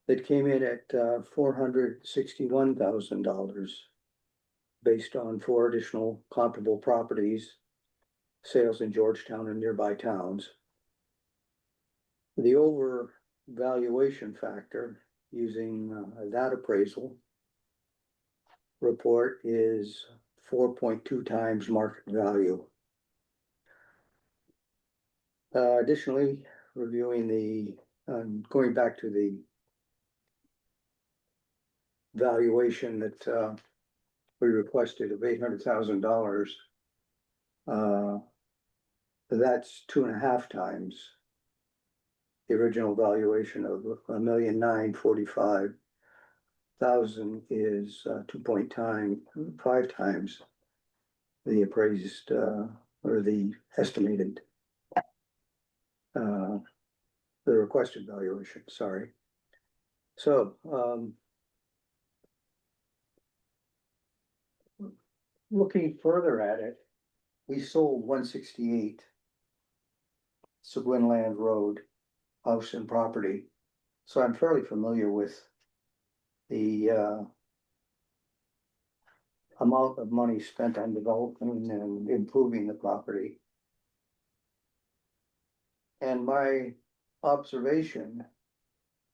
[SPEAKER 11] that came in at $461,000 based on 4 additional comparable properties, sales in Georgetown and nearby towns. The overvaluation factor using that appraisal report is 4.2 times market value. Additionally, reviewing the, going back to the valuation that we requested of $800,000, that's 2.5 times the original valuation of $1,945,000 is 2.5 times the appraised or the estimated the requested valuation, sorry. So looking further at it, we sold 168 Seguin Land Road house and property. So I'm fairly familiar with the amount of money spent on development and improving the property. And my observation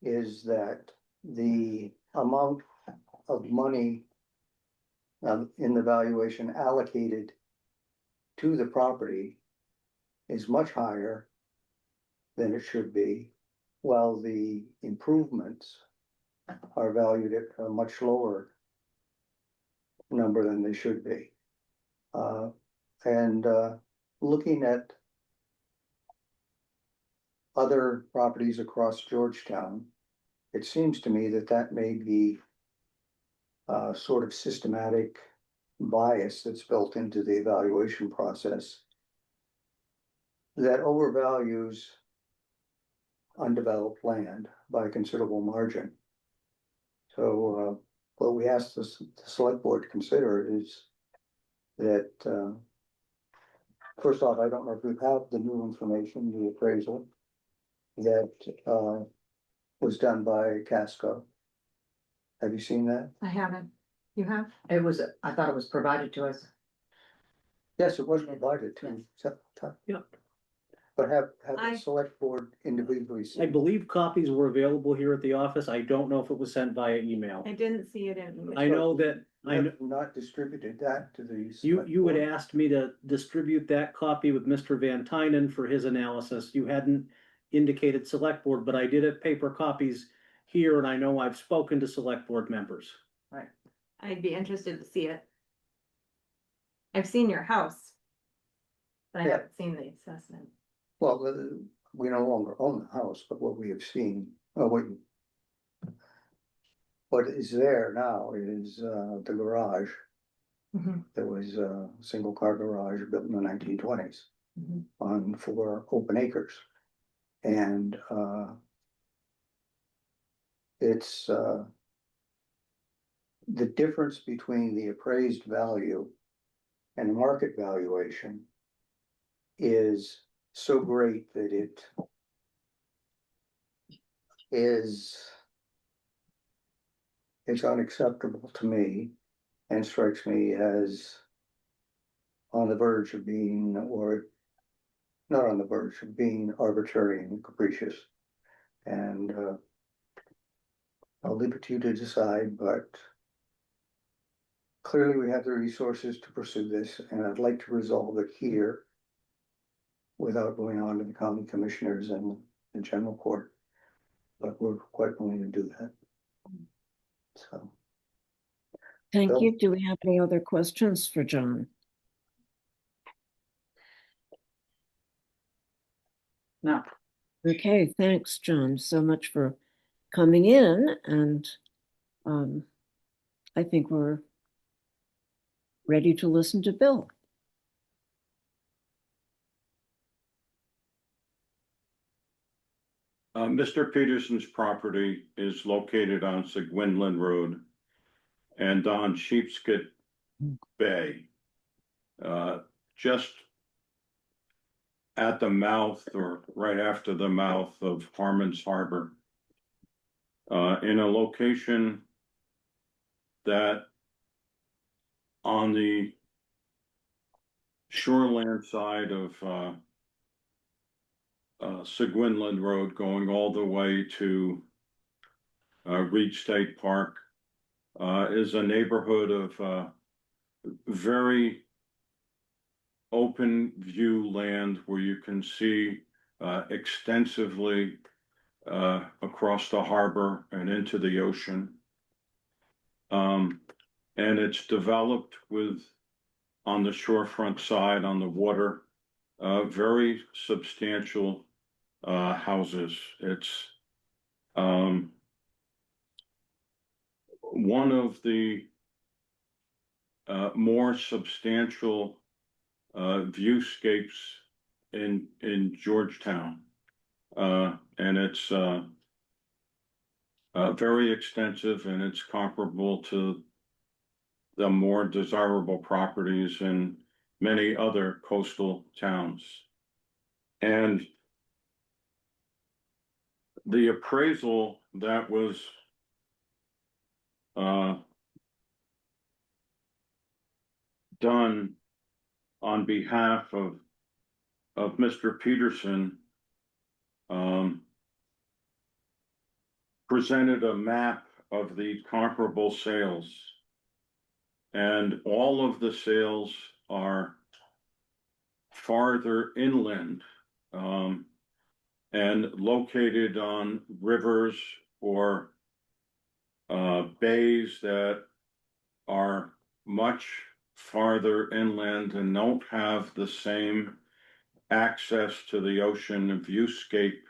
[SPEAKER 11] is that the amount of money in the valuation allocated to the property is much higher than it should be, while the improvements are valued at a much lower number than they should be. Looking at other properties across Georgetown, it seems to me that that may be a sort of systematic bias that's built into the evaluation process that overvalues undeveloped land by a considerable margin. So what we asked the select board to consider is that first off, I don't know if you have the new information, the appraisal that was done by Casco. Have you seen that?
[SPEAKER 9] I haven't. You have?
[SPEAKER 3] It was, I thought it was provided to us.
[SPEAKER 11] Yes, it was provided to.
[SPEAKER 2] Yeah.
[SPEAKER 11] But have
[SPEAKER 9] I-
[SPEAKER 11] the select board individually
[SPEAKER 2] I
[SPEAKER 11] seen?
[SPEAKER 2] believe copies were available here at the office. I don't know if it was sent via email.
[SPEAKER 9] I didn't see it in.
[SPEAKER 2] I know that, I know,
[SPEAKER 11] Have not distributed that to the.
[SPEAKER 2] you
[SPEAKER 11] select
[SPEAKER 2] had
[SPEAKER 11] board?
[SPEAKER 2] asked me to distribute that copy with Mr. Van Tynen for his analysis. You hadn't indicated select board, but I did have paper copies here, and I know I've spoken to select board members.
[SPEAKER 9] I'd be interested to see it. I've seen your house. But I
[SPEAKER 11] Yeah.
[SPEAKER 9] haven't seen the assessment.
[SPEAKER 11] Well, we no longer own the house, but what we have seen, what is there now is the garage.
[SPEAKER 9] Mhm.
[SPEAKER 11] There was a single car garage built in the 1920s
[SPEAKER 9] Mhm.
[SPEAKER 11] on 4 open acres. And it's the difference between the appraised value and the market valuation is so great that it is, it's unacceptable to me and strikes me as on the verge of being, or not on the verge of being arbitrary and capricious. And I'll leave it to you to decide, but clearly we have the resources to pursue this, and I'd like to resolve it here without going on to the county commissioners and the general court. But we're quite willing to do that. So,
[SPEAKER 1] Thank
[SPEAKER 11] Bill?
[SPEAKER 1] you. Do we have any other questions for John?
[SPEAKER 3] No.
[SPEAKER 1] Okay, thanks, John, so much for coming in, and I think we're ready to listen to Bill.
[SPEAKER 5] Mr. Peterson's property is located on Seguinland Road and on Sheepscot Bay. Just at the mouth or right after the mouth of Harmon's Harbor. In a location that on the shoreland side of Seguinland Road going all the way to Reed State Park is a neighborhood of very open view land where you can see extensively across the harbor and into the ocean. And it's developed with, on the shorefront side, on the water, very substantial houses. It's one of the more substantial viewscapes in Georgetown. And it's very extensive, and it's comparable to the more desirable properties in many other coastal towns. And the appraisal that was done on behalf of Mr. Peterson presented a map of the comparable sales, and all of the sales are farther inland and located on rivers or bays that are much farther inland and don't have the same access to the ocean viewscape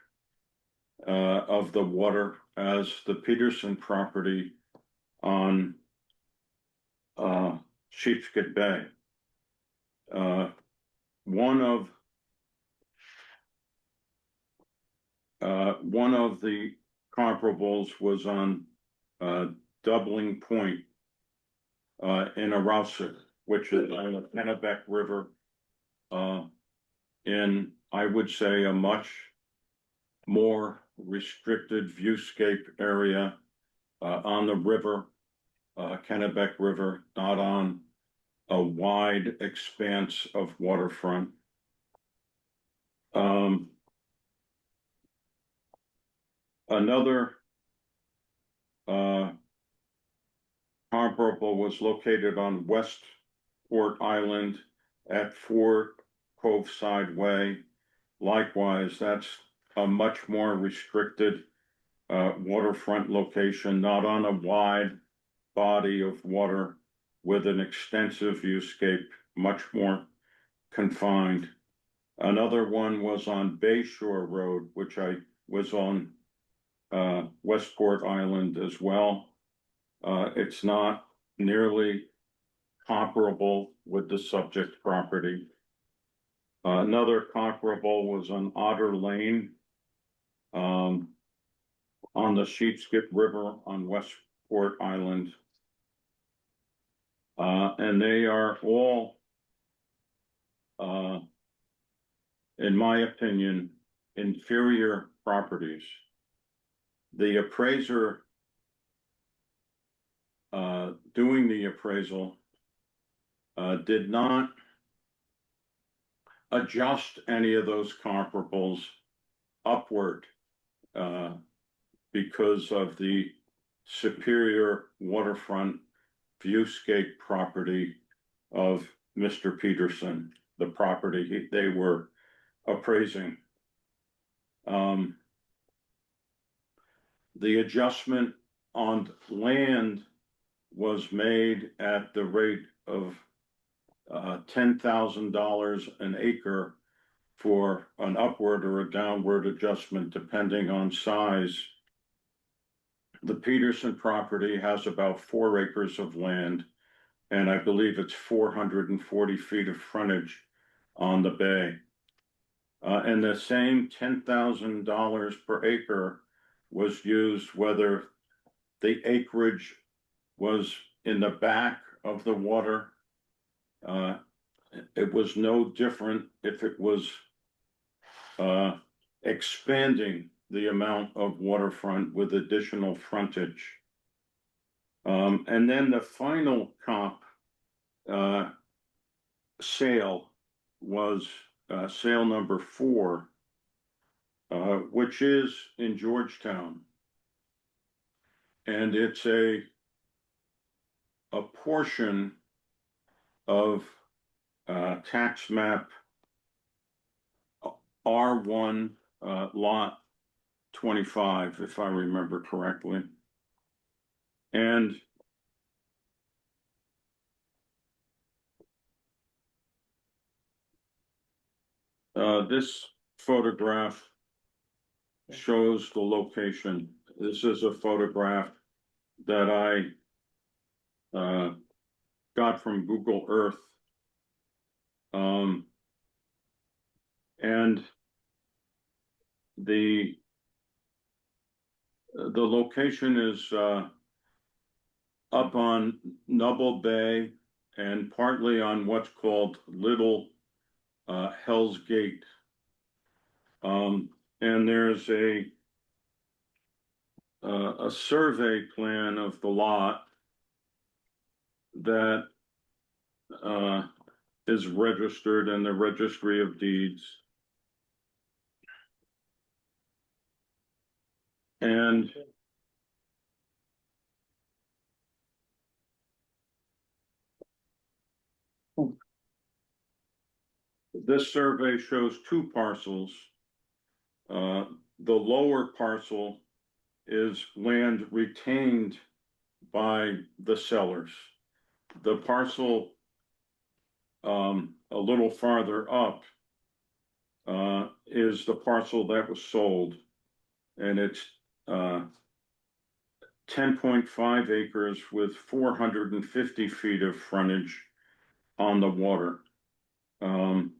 [SPEAKER 5] of the water as the Peterson property on Sheepscot Bay. One of the comparables was on Doubling Point in Arousa, which is on the Kennebec River, in, I would say, a much more restricted viewscape area on the river, Kennebec River, not on a wide expanse of waterfront. Another comparable was located on Westport Island at Fort Cove Sideway. Likewise, that's a much more restricted waterfront location, not on a wide body of water with an extensive viewscape, much more confined. Another one was on Bayshore Road, which I was on Westport Island as well. It's not nearly comparable with the subject property. Another comparable was on Otter Lane on the Sheepscot River on Westport Island. And they are all, in my opinion, inferior properties. The appraiser doing the appraisal did not adjust any of those comparables upward because of the superior waterfront viewscape property of Mr. Peterson, the property they were appraising. The adjustment on land was made at the rate of $10,000 an acre for an upward or a downward adjustment depending on size. The Peterson property has about 4 acres of land, and I believe it's 440 feet of frontage on the bay. And the same $10,000 per acre was used whether the acreage was in the back of the water. It was no different if it was expanding the amount of waterfront with additional frontage. And then the final comp sale was sale number 4, which is in Georgetown. And it's a portion of tax map R1 lot 25, if I remember correctly. And this photograph shows the location. This is a photograph that I got from Google Earth. And the location is up on Nubble Bay and partly on what's called Little Hell's Gate. And there's a survey plan of the lot that is registered in the Registry of Deeds. And this survey shows 2 parcels. The lower parcel is land retained by the sellers. The parcel a little farther up is the parcel that was sold, and it's 10.5 acres with 450 feet of frontage on the water. And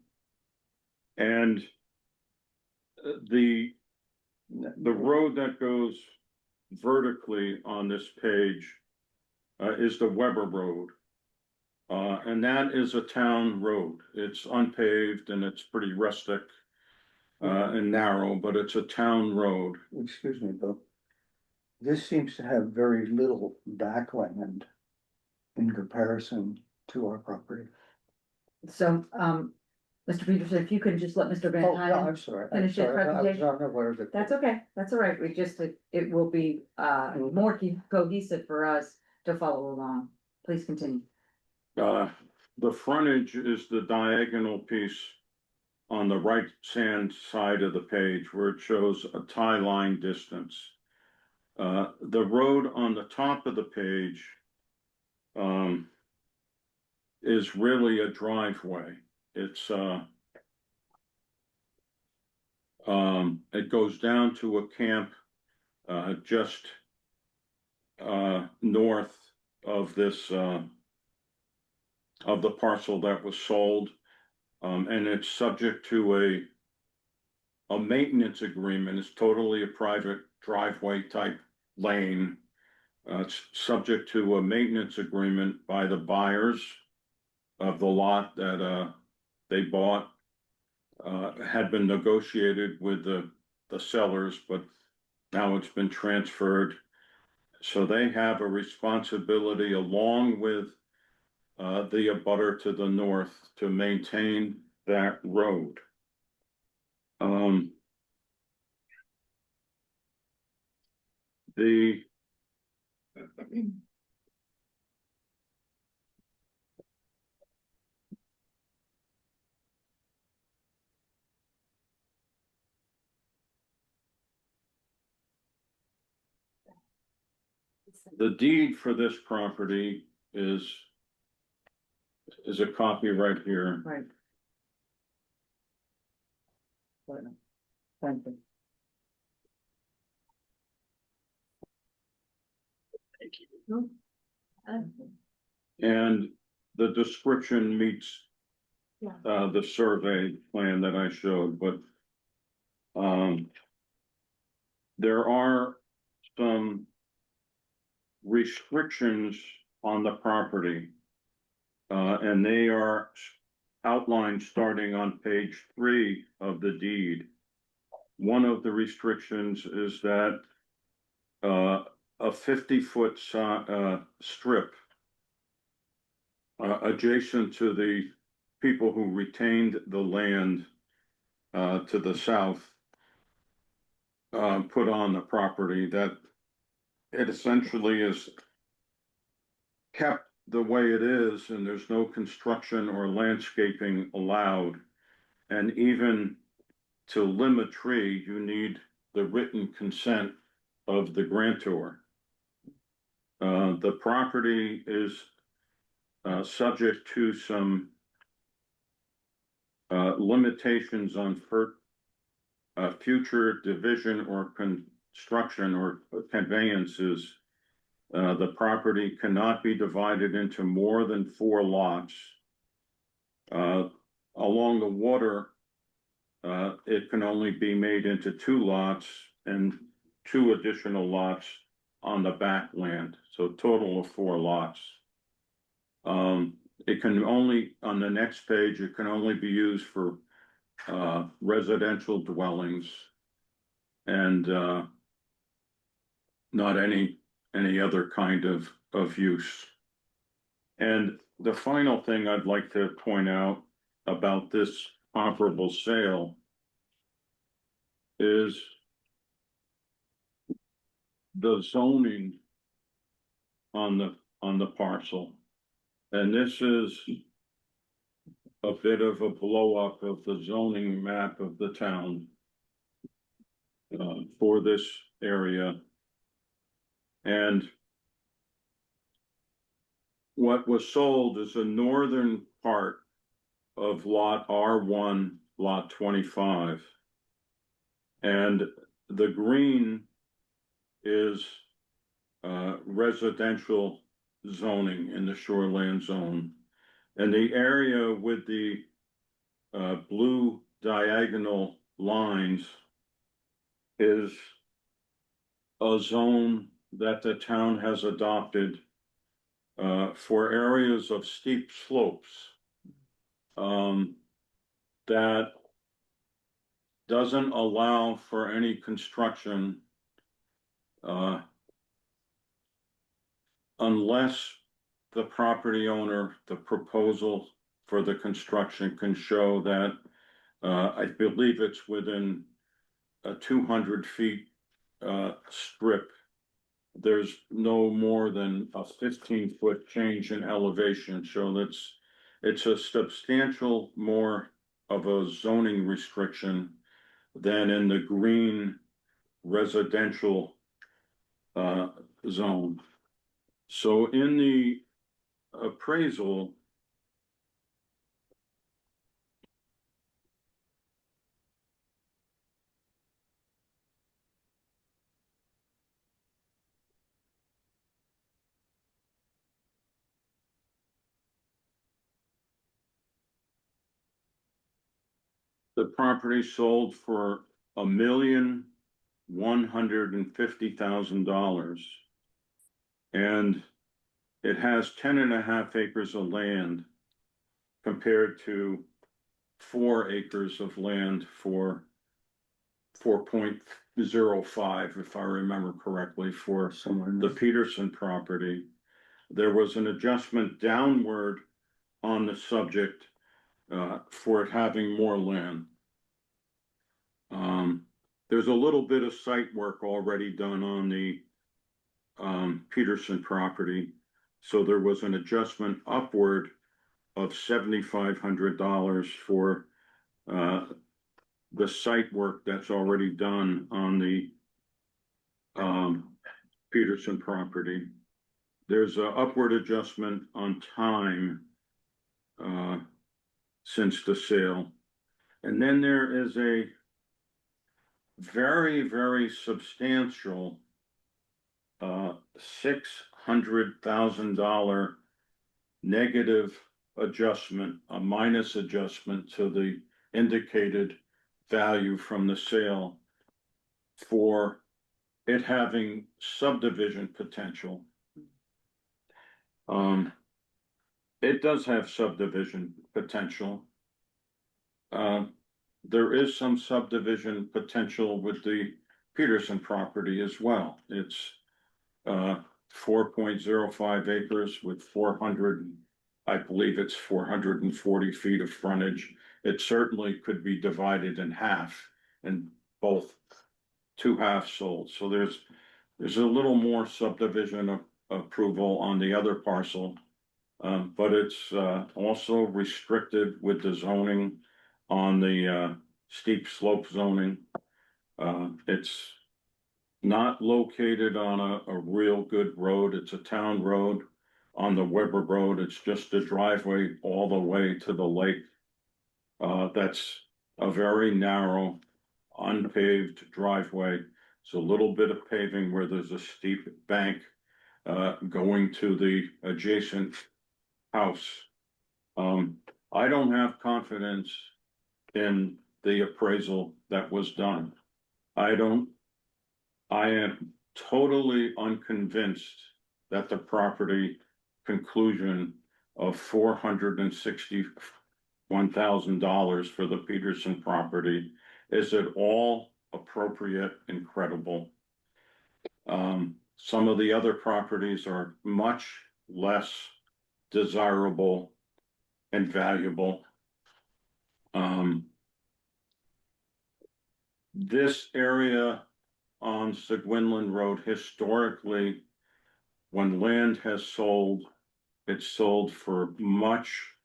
[SPEAKER 5] the road that goes vertically on this page is the Weber Road. And that is a town road. It's unpaved and it's pretty rustic and narrow, but it's a town road.
[SPEAKER 11] Excuse me, Bill. This seems to have very little backland in comparison to our property.
[SPEAKER 3] So, Mr. Peterson, if you could just let Mr. Van
[SPEAKER 11] Oh, no,
[SPEAKER 3] Hyden
[SPEAKER 11] I'm sorry.
[SPEAKER 3] finish his presentation.
[SPEAKER 11] I was unaware that.
[SPEAKER 3] That's okay, that's all right, it will be more cohesive for us to follow along. Please continue.
[SPEAKER 5] The frontage is the diagonal piece on the right-hand side of the page where it shows a tie line distance. The road on the top of the page is really a driveway. It's it goes down to a camp just north of this of the parcel that was sold, and it's subject to a maintenance agreement. It's totally a private driveway type lane. It's subject to a maintenance agreement by the buyers of the lot that they bought. Had been negotiated with the sellers, but now it's been transferred. So they have a responsibility along with the abutter to the north to maintain that road. the deed for this property is a copy right here.
[SPEAKER 3] Right. Thank you.
[SPEAKER 5] And the description meets
[SPEAKER 9] Yeah.
[SPEAKER 5] the survey plan that I showed, but there are some restrictions on the property. And they are outlined starting on page 3 of the deed. One of the restrictions is that a 50-foot strip adjacent to the people who retained the land to the south put on the property, that it essentially is kept the way it is, and there's no construction or landscaping allowed. And even to limb a tree, you need the written consent of the grantor. The property is subject to some limitations on future division or construction or conveyances. The property cannot be divided into more than 4 lots. Along the water, it can only be made into 2 lots and 2 additional lots on the back land, so a total of 4 lots. It can only, on the next page, it can only be used for residential dwellings and not any other kind of use. And the final thing I'd like to point out about this comparable sale is the zoning on the parcel. And this is a bit of a blow up of the zoning map of the town for this area. And what was sold is the northern part of lot R1, lot 25. And the green is residential zoning in the shoreland zone. And the area with the blue diagonal lines is a zone that the town has adopted for areas of steep slopes that doesn't allow for any construction unless the property owner, the proposal for the construction can show that I believe it's within a 200 feet strip. There's no more than a 15-foot change in elevation, so it's a substantial more of a zoning restriction than in the green residential zone. So in the appraisal, the property sold for $1,150,000. And it has 10.5 acres of land compared to 4 acres of land for 4.05, if I remember correctly, for the Peterson property. There was an adjustment downward on the subject for it having more land. There's a little bit of site work already done on the Peterson property. So there was an adjustment upward of $7,500 for the site work that's already done on the Peterson property. There's a upward adjustment on time since the sale. And then there is a very, very substantial $600,000 negative adjustment, a minus adjustment to the indicated value from the sale for it having subdivision potential. It does have subdivision potential. There is some subdivision potential with the Peterson property as well. It's 4.05 acres with 400, I believe it's 440 feet of frontage. It certainly could be divided in half and both two halves sold. So there's a little more subdivision approval on the other parcel. But it's also restricted with the zoning on the steep slope zoning. It's not located on a real good road. It's a town road on the Weber Road. It's just a driveway all the way to the lake. That's a very narrow, unpaved driveway. It's a little bit of paving where there's a steep bank going to the adjacent house. I don't have confidence in the appraisal that was done. I am totally unconvinced that the property conclusion of $461,000 for the Peterson property is at all appropriate and credible. Some of the other properties are much less desirable and valuable. This area on Seguinland Road, historically, when land has sold, it's sold for much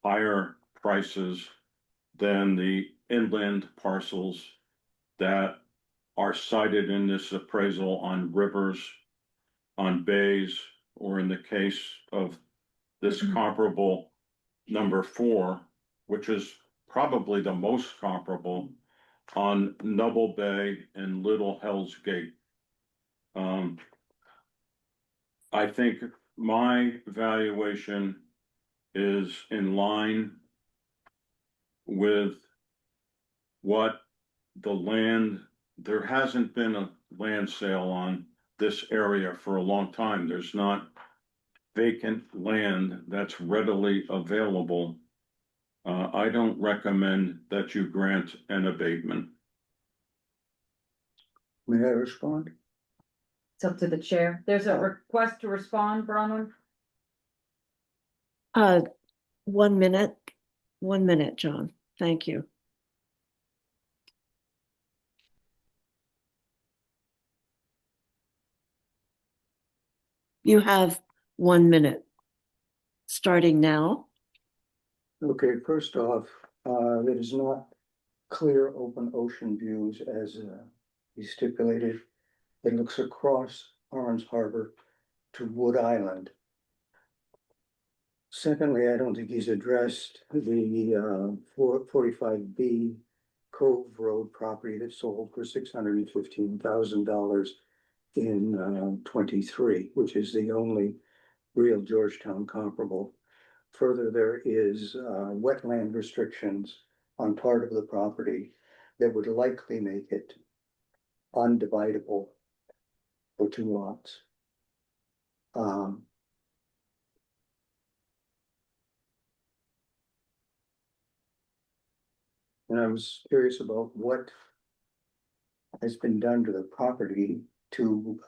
[SPEAKER 5] higher prices than the inland parcels that are cited in this appraisal on rivers, on bays, or in the case of this comparable number 4, which is probably the most comparable, on Noble Bay and Little Hell's Gate. I think my valuation is in line with what the land, there hasn't been a land sale on this area for a long time. There's not vacant land that's readily available. I don't recommend that you grant an abatement.
[SPEAKER 11] May I respond?
[SPEAKER 3] It's up to the chair. There's a request to respond, Bronwyn.
[SPEAKER 1] 1 minute, 1 minute, John. Thank you. You have 1 minute, starting now.
[SPEAKER 11] Okay, first off, it is not clear open ocean views as he stipulated. It looks across Orange Harbor to Wood Island. Secondly, I don't think he's addressed the 445B Cove Road property that sold for $615,000 in 23, which is the only real Georgetown comparable. Further, there is wetland restrictions on part of the property that would likely make it undividable for 2 lots. And I was curious about what has been done to the property to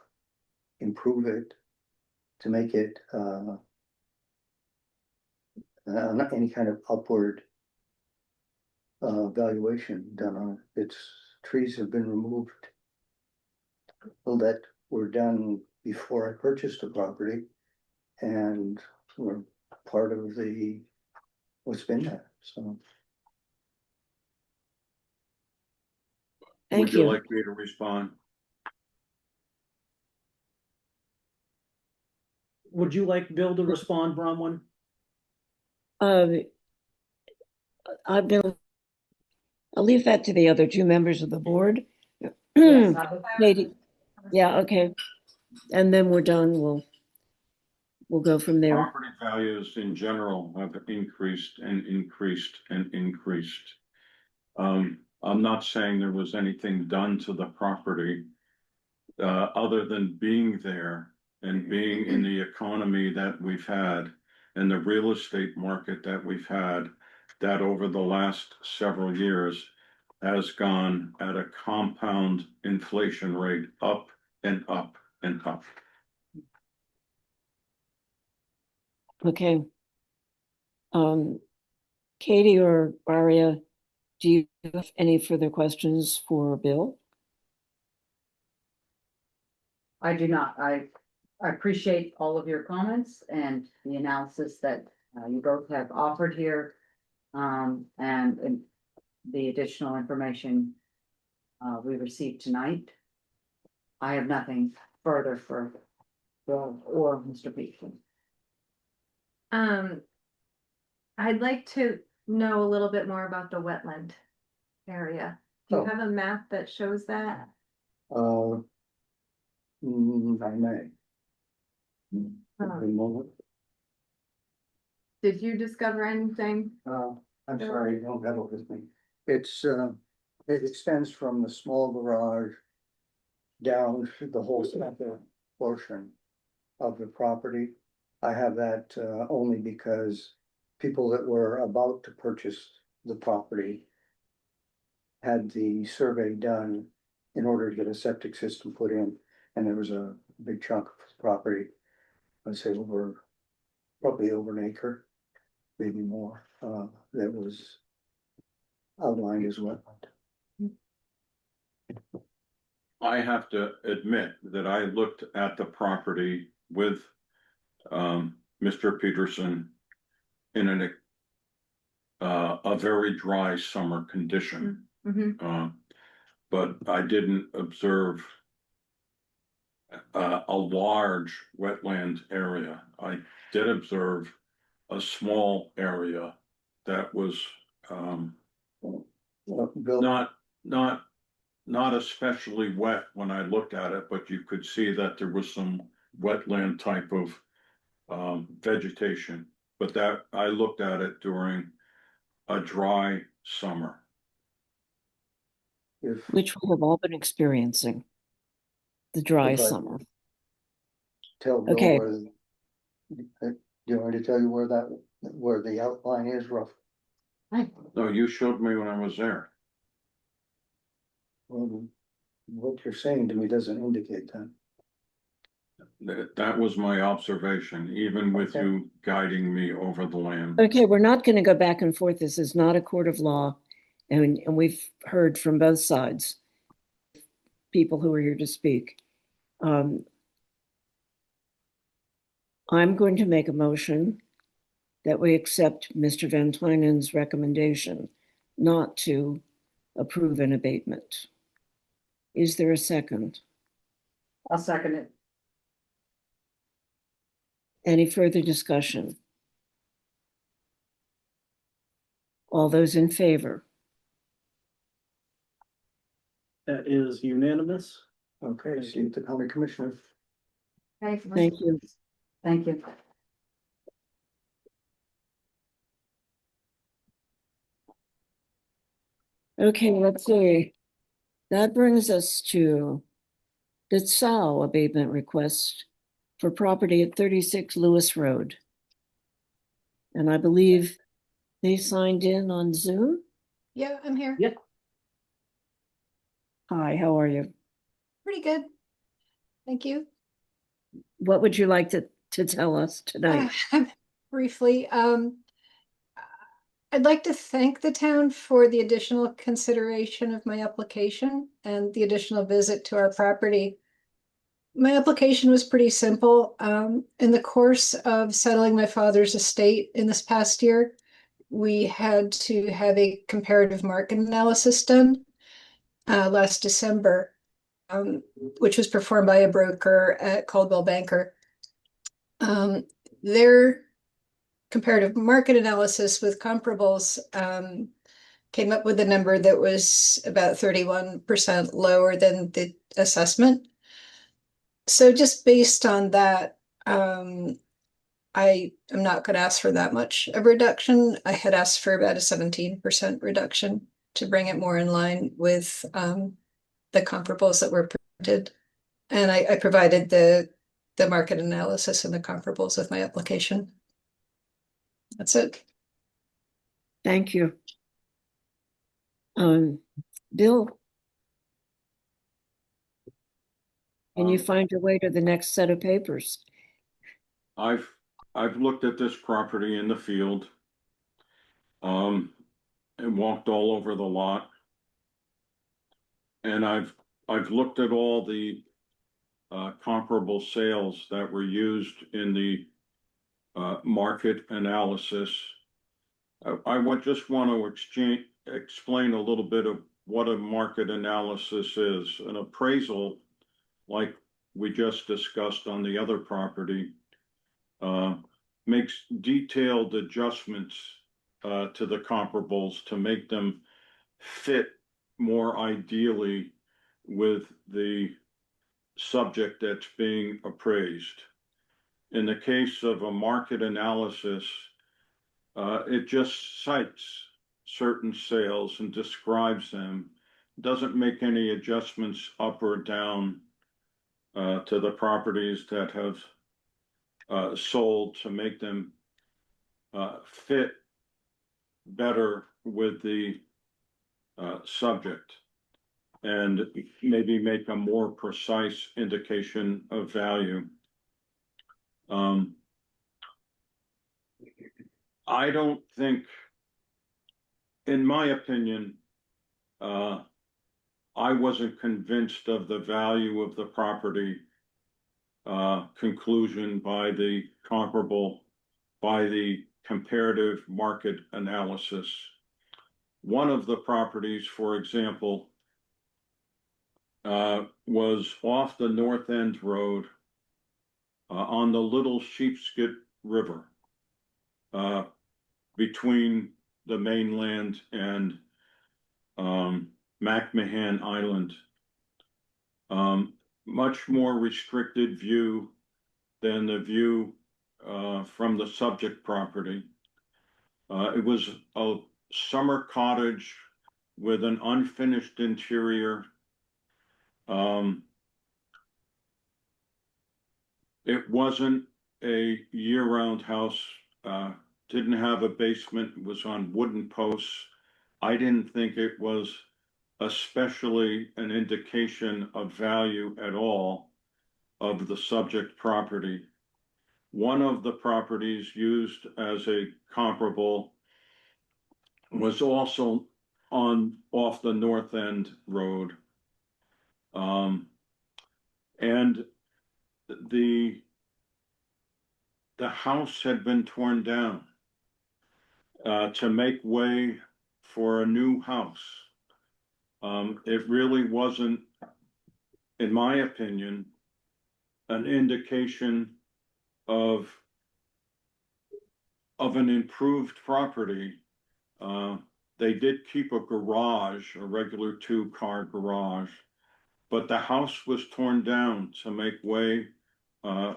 [SPEAKER 11] improve it, to make it not any kind of upward valuation done on it. Its trees have been removed. Well, that were done before I purchased the property and were part of the what's been there. So
[SPEAKER 1] Thank
[SPEAKER 5] Would you
[SPEAKER 1] you.
[SPEAKER 5] like me to respond?
[SPEAKER 2] Would you like Bill to respond, Bronwyn?
[SPEAKER 1] I'll leave that to the other two members of the board.
[SPEAKER 3] Yes, I would-
[SPEAKER 1] Katie, yeah, okay. And then we're done. We'll go from there.
[SPEAKER 5] Property values in general have increased and increased and increased. I'm not saying there was anything done to the property, other than being there and being in the economy that we've had and the real estate market that we've had, that over the last several years has gone at a compound inflation rate up and up and up.
[SPEAKER 1] Okay. Katie or Aria, do you have any further questions for Bill?
[SPEAKER 3] I do not. I appreciate all of your comments and the analysis that you both have offered here. And the additional information we received tonight. I have nothing further for Bill or Mr. Peterson.
[SPEAKER 9] I'd like to know a little bit more about the wetland area. Do you
[SPEAKER 11] Oh.
[SPEAKER 9] have a map that shows that?
[SPEAKER 11] I may. One moment.
[SPEAKER 9] Did you discover anything?
[SPEAKER 11] I'm sorry, I don't have it with me. It extends from the small garage down to the whole center portion of the property. I have that only because people that were about to purchase the property had the survey done in order to get a septic system put in, and there was a big chunk of property, I'd say probably over an acre, maybe more, that was outlined as wetland.
[SPEAKER 5] I have to admit that I looked at the property with Mr. Peterson in a very dry summer condition. But I didn't observe a large wetland area. I did observe a small area that was
[SPEAKER 11] Bill,
[SPEAKER 5] not especially wet when I looked at it, but you could see that there was some wetland type of vegetation. But that I looked at it during a dry summer.
[SPEAKER 11] if,
[SPEAKER 1] Which we have all been experiencing. The dry
[SPEAKER 11] If I-
[SPEAKER 1] summer.
[SPEAKER 11] tell Bill
[SPEAKER 1] Okay.
[SPEAKER 11] where, do you want me to tell you where the outline is rough?
[SPEAKER 5] No, you showed me when I was there.
[SPEAKER 11] Well, what you're saying to me doesn't indicate that.
[SPEAKER 5] That was my observation, even with
[SPEAKER 11] Okay.
[SPEAKER 5] you guiding me over the land.
[SPEAKER 1] Okay, we're not going to go back and forth. This is not a court of law. And we've heard from both sides, people who are here to speak. I'm going to make a motion that we accept Mr. Van Tynen's recommendation not to approve an abatement. Is there a second?
[SPEAKER 3] I'll second it.
[SPEAKER 1] Any further discussion? All those in favor?
[SPEAKER 2] That is unanimous.
[SPEAKER 11] Okay, see you at the county commissioner.
[SPEAKER 1] Thank you.
[SPEAKER 3] Thank you.
[SPEAKER 1] Okay, let's see. That brings us to the Tsao abatement request for property at 36 Lewis Road. And I believe they signed in on Zoom.
[SPEAKER 12] Yeah, I'm here.
[SPEAKER 2] Yeah.
[SPEAKER 1] Hi, how are you?
[SPEAKER 12] Pretty good. Thank you.
[SPEAKER 1] What would you like to tell us tonight?
[SPEAKER 12] Briefly, I'd like to thank the town for the additional consideration of my application and the additional visit to our property. My application was pretty simple. In the course of settling my father's estate in this past year, we had to have a comparative market analysis done last December, which was performed by a broker at Coldwell Banker. Their comparative market analysis with comparables came up with a number that was about 31% lower than the assessment. So just based on that, I am not going to ask for that much of a reduction. I had asked for about a 17% reduction to bring it more in line with the comparables that were printed. And I provided the market analysis and the comparables with my application. That's it.
[SPEAKER 1] Thank you. Bill, can you find your way to the next set of papers?
[SPEAKER 5] I've looked at this property in the field. And walked all over the lot. And I've looked at all the comparable sales that were used in the market analysis. I would just want to explain a little bit of what a market analysis is. An appraisal, like we just discussed on the other property, makes detailed adjustments to the comparables to make them fit more ideally with the subject that's being appraised. In the case of a market analysis, it just cites certain sales and describes them, doesn't make any adjustments up or down to the properties that have sold to make them fit better with the subject and maybe make a more precise indication of value. I don't think, in my opinion, I wasn't convinced of the value of the property conclusion by the comparative market analysis. One of the properties, for example, was off the North End Road on the Little Sheepscot River between the mainland and McMahon Island. Much more restricted view than the view from the subject property. It was a summer cottage with an unfinished interior. It wasn't a year-round house, didn't have a basement, it was on wooden posts. I didn't think it was especially an indication of value at all of the subject property. One of the properties used as a comparable was also off the North End Road. And the house had been torn down to make way for a new house. It really wasn't, in my opinion, an indication of an improved property. They did keep a garage, a regular 2-car garage, but the house was torn down to make way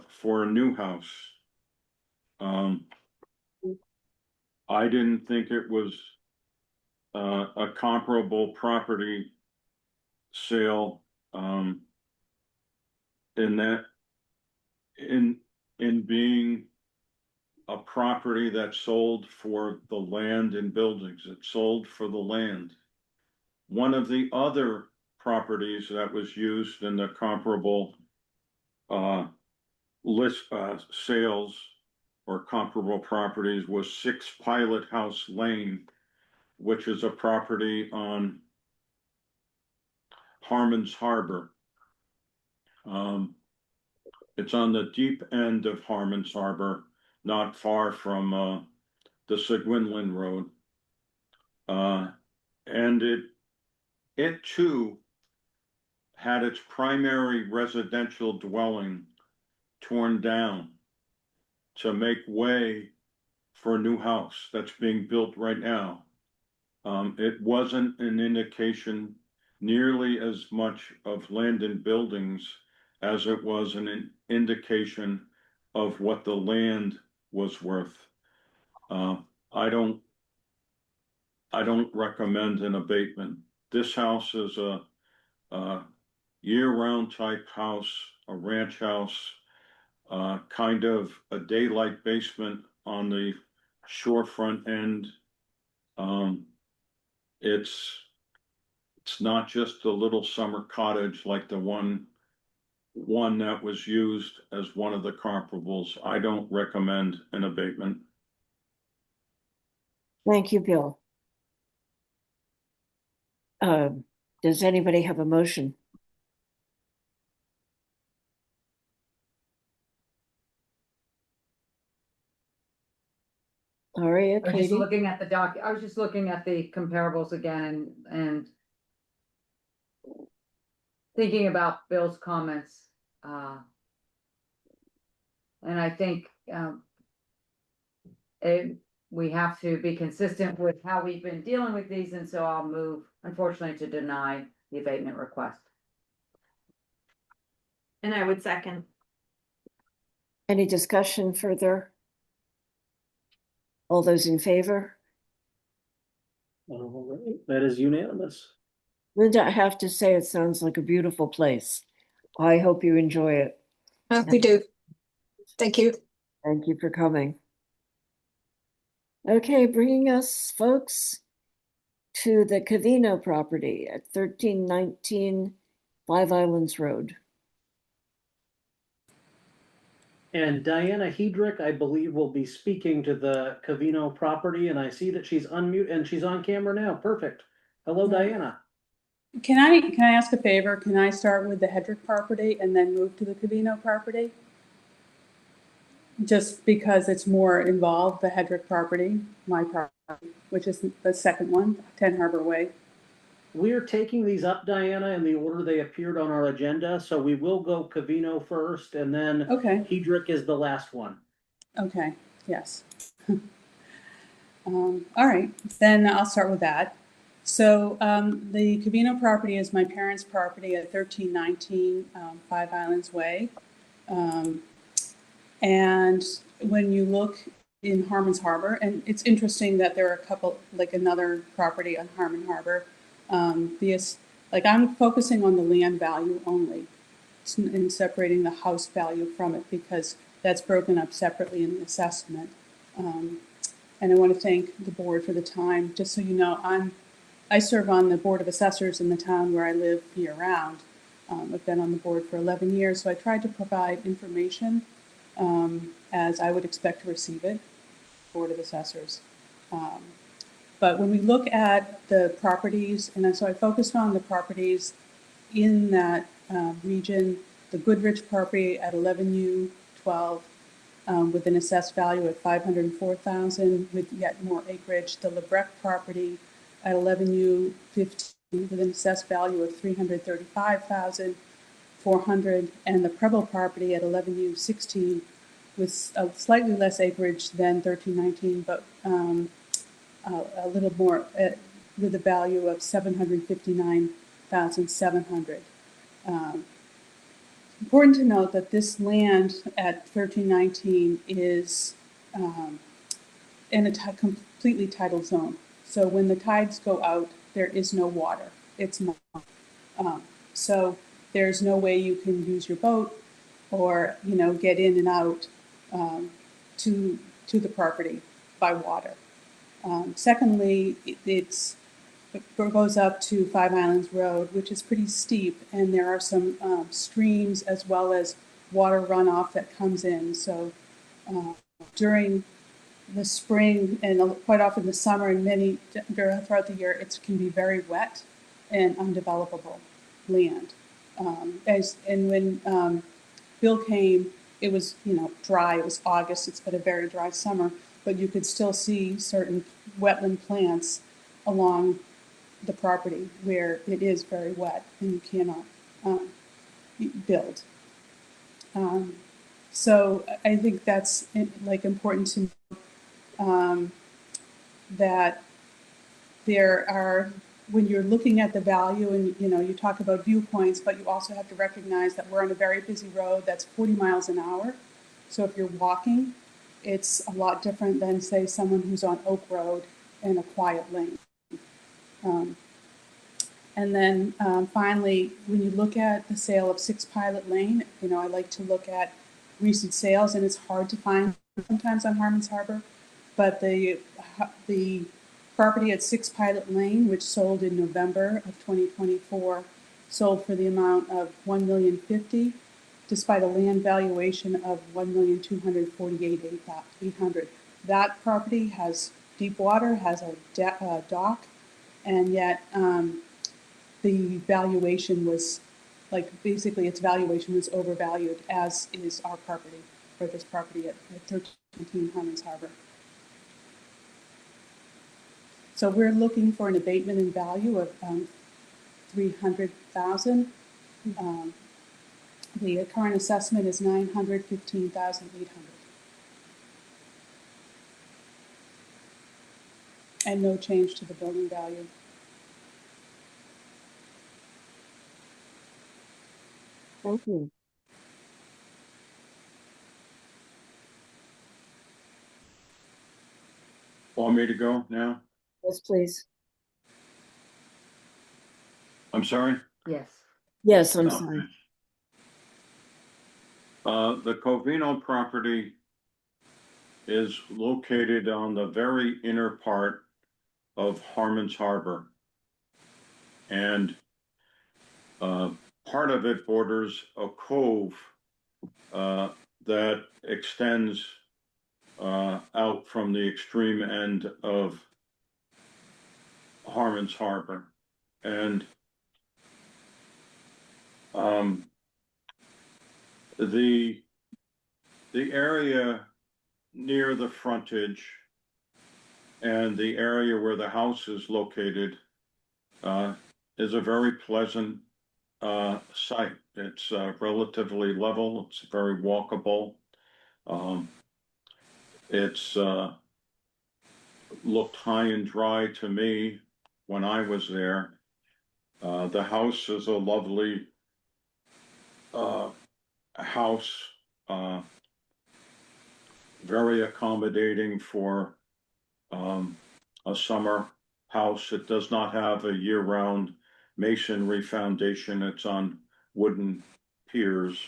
[SPEAKER 5] for a new house. I didn't think it was a comparable property sale in being a property that sold for the land and buildings. It sold for the land. One of the other properties that was used in the comparable sales or comparable properties was 6 Pilot House Lane, which is a property on Harmon's Harbor. It's on the deep end of Harmon's Harbor, not far from the Seguinland Road. And it too had its primary residential dwelling torn down to make way for a new house that's being built right now. It wasn't an indication nearly as much of land and buildings as it was an indication of what the land was worth. I don't recommend an abatement. This house is a year-round type house, a ranch house, kind of a daylight basement on the shorefront end. It's not just a little summer cottage like the one that was used as one of the comparables. I don't recommend an abatement.
[SPEAKER 1] Thank you, Bill. Does anybody have a motion? Gloria,
[SPEAKER 3] I was just
[SPEAKER 1] Katie?
[SPEAKER 3] looking at I was just looking at the comparables again and thinking about Bill's comments. And I think we have to be consistent with how we've been dealing with these, and so I'll move, unfortunately, to deny the abatement request.
[SPEAKER 9] And I would second.
[SPEAKER 1] Any discussion further? All those in favor?
[SPEAKER 2] All right, that is unanimous.
[SPEAKER 1] Linda, I have to say, it sounds like a beautiful place. I hope you enjoy it.
[SPEAKER 12] We do. Thank you.
[SPEAKER 1] Thank you for coming. Okay, bringing us, folks, to the Covino property at 1319 Five Islands Road.
[SPEAKER 2] And Diana Hedrick, I believe, will be speaking to the Covino property, and I see that she's unmute and she's on camera now. Perfect. Hello, Diana.
[SPEAKER 13] Can I ask a favor? Can I start with the Hedrick property and then move to the Covino property? Just because it's more involved, the Hedrick property, my property, which is the second one, 10 Harbor Way.
[SPEAKER 2] We're taking these up, Diana, in the order they appeared on our agenda. So we will go Covino first, and then Hedrick is the last one.
[SPEAKER 13] Okay, yes. All right, then I'll start with that. So the Covino property is my parents' property at 1319 Five Islands Way. And when you look in Harmon's Harbor, and it's interesting that there are a couple, like another property on Harmon Harbor, like I'm focusing on the land value only and separating the house value from it because that's broken up separately in the assessment. And I want to thank the board for the time. Just so you know, I serve on the Board of Assessors in the town where I live year-round. I've been on the board for 11 years, so I tried to provide information as I would expect to receive it, Board of Assessors. But when we look at the properties, and so I focused on the properties in that region, the Goodrich property at 11U12 with an assessed value of $504,000 with yet more acreage, the Lebrecht property at 11U15 with an assessed value of $335,400, and the Preble property at 11U16 with a slightly less acreage than 1319, but a little more with a value of $759,700. Important to note that this land at 1319 is in a completely tidal zone. So when the tides go out, there is no water. It's not. So there's no way you can use your boat or get in and out to the property by water. Secondly, it goes up to Five Islands Road, which is pretty steep, and there are some streams as well as water runoff that comes in. So during the spring and quite often the summer and throughout the year, it can be very wet and undevelopable land. And when Bill came, it was dry. It was August. It's been a very dry summer, but you could still see certain wetland plants along the property where it is very wet and you cannot build. So I think that's like important to that there are, when you're looking at the value and, you know, you talk about viewpoints, but you also have to recognize that we're on a very busy road that's 40 miles an hour. So if you're walking, it's a lot different than, say, someone who's on Oak Road in a quiet lane. And then finally, when you look at the sale of 6 Pilot Lane, you know, I like to look at recent sales, and it's hard to find sometimes on Harmons Harbor, but the property at 6 Pilot Lane, which sold in November of 2024, sold for the amount of $1,050,000, despite a land valuation of $1,248,800. That property has deep water, has a dock, and yet the valuation was, like, basically its valuation was overvalued, as is our property, for this property at 1319 Harmons Harbor. So we're looking for an abatement in value of $300,000. The current assessment is $915,800. And no change to the building value.
[SPEAKER 1] Thank you.
[SPEAKER 5] Want me to go now?
[SPEAKER 1] Yes, please.
[SPEAKER 5] I'm sorry?
[SPEAKER 3] Yes.
[SPEAKER 1] Yes, I'm
[SPEAKER 5] Okay.
[SPEAKER 1] sorry.
[SPEAKER 5] The Covino property is located on the very inner part of Harmons Harbor. And part of it borders a cove that extends out from the extreme end of Harmons Harbor. And the area near the frontage and the area where the house is located is a very pleasant site. It's relatively level. It's very walkable. It's looked high and dry to me when I was there. The house is a lovely house, very accommodating for a summer house. It does not have a year-round masonry foundation. It's on wooden piers.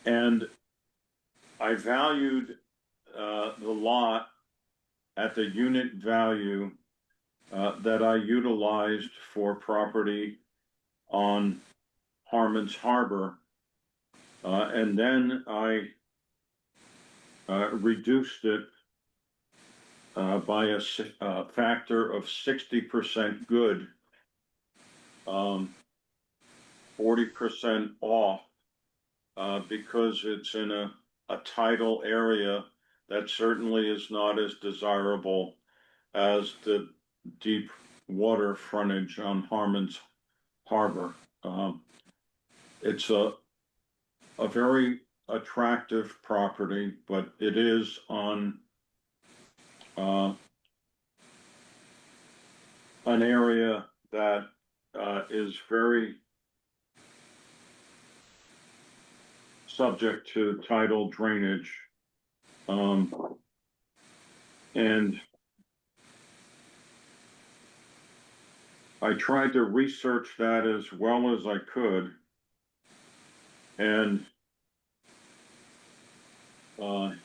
[SPEAKER 5] And I valued the lot at the unit value that I utilized for property on Harmons Harbor. And then I reduced it by a factor of 60% good, 40% off, because it's in a tidal area that certainly is not as desirable as the deep water frontage on Harmons Harbor. It's a very attractive property, but it is on an area that is very subject to tidal drainage. And I tried to research that as well as I could. And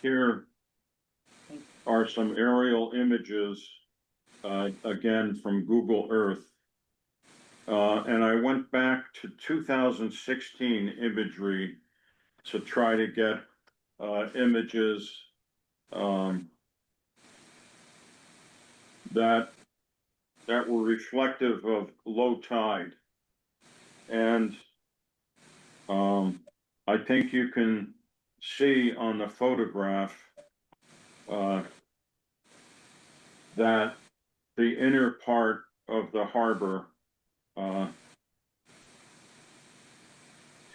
[SPEAKER 5] here are some aerial images, again, from Google Earth. And I went back to 2016 imagery to try to get images that were reflective of low tide. And I think you can see on the photograph that the inner part of the harbor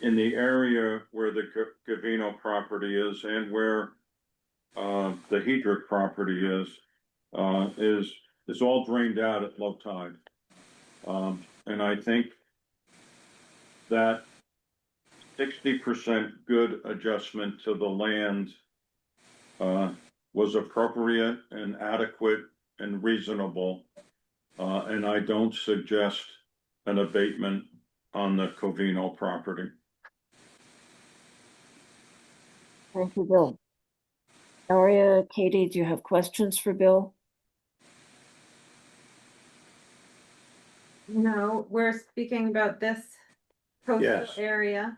[SPEAKER 5] in the area where the Covino property is and where the Hedrick property is all drained out at low tide. And I think that 60% good adjustment to the land was appropriate and adequate and reasonable. And I don't suggest an abatement on the Covino property.
[SPEAKER 1] Thank you, Bill. Daria, Katie, do you have questions for Bill?
[SPEAKER 9] No, we're speaking about this coastal
[SPEAKER 5] Yes.
[SPEAKER 9] area.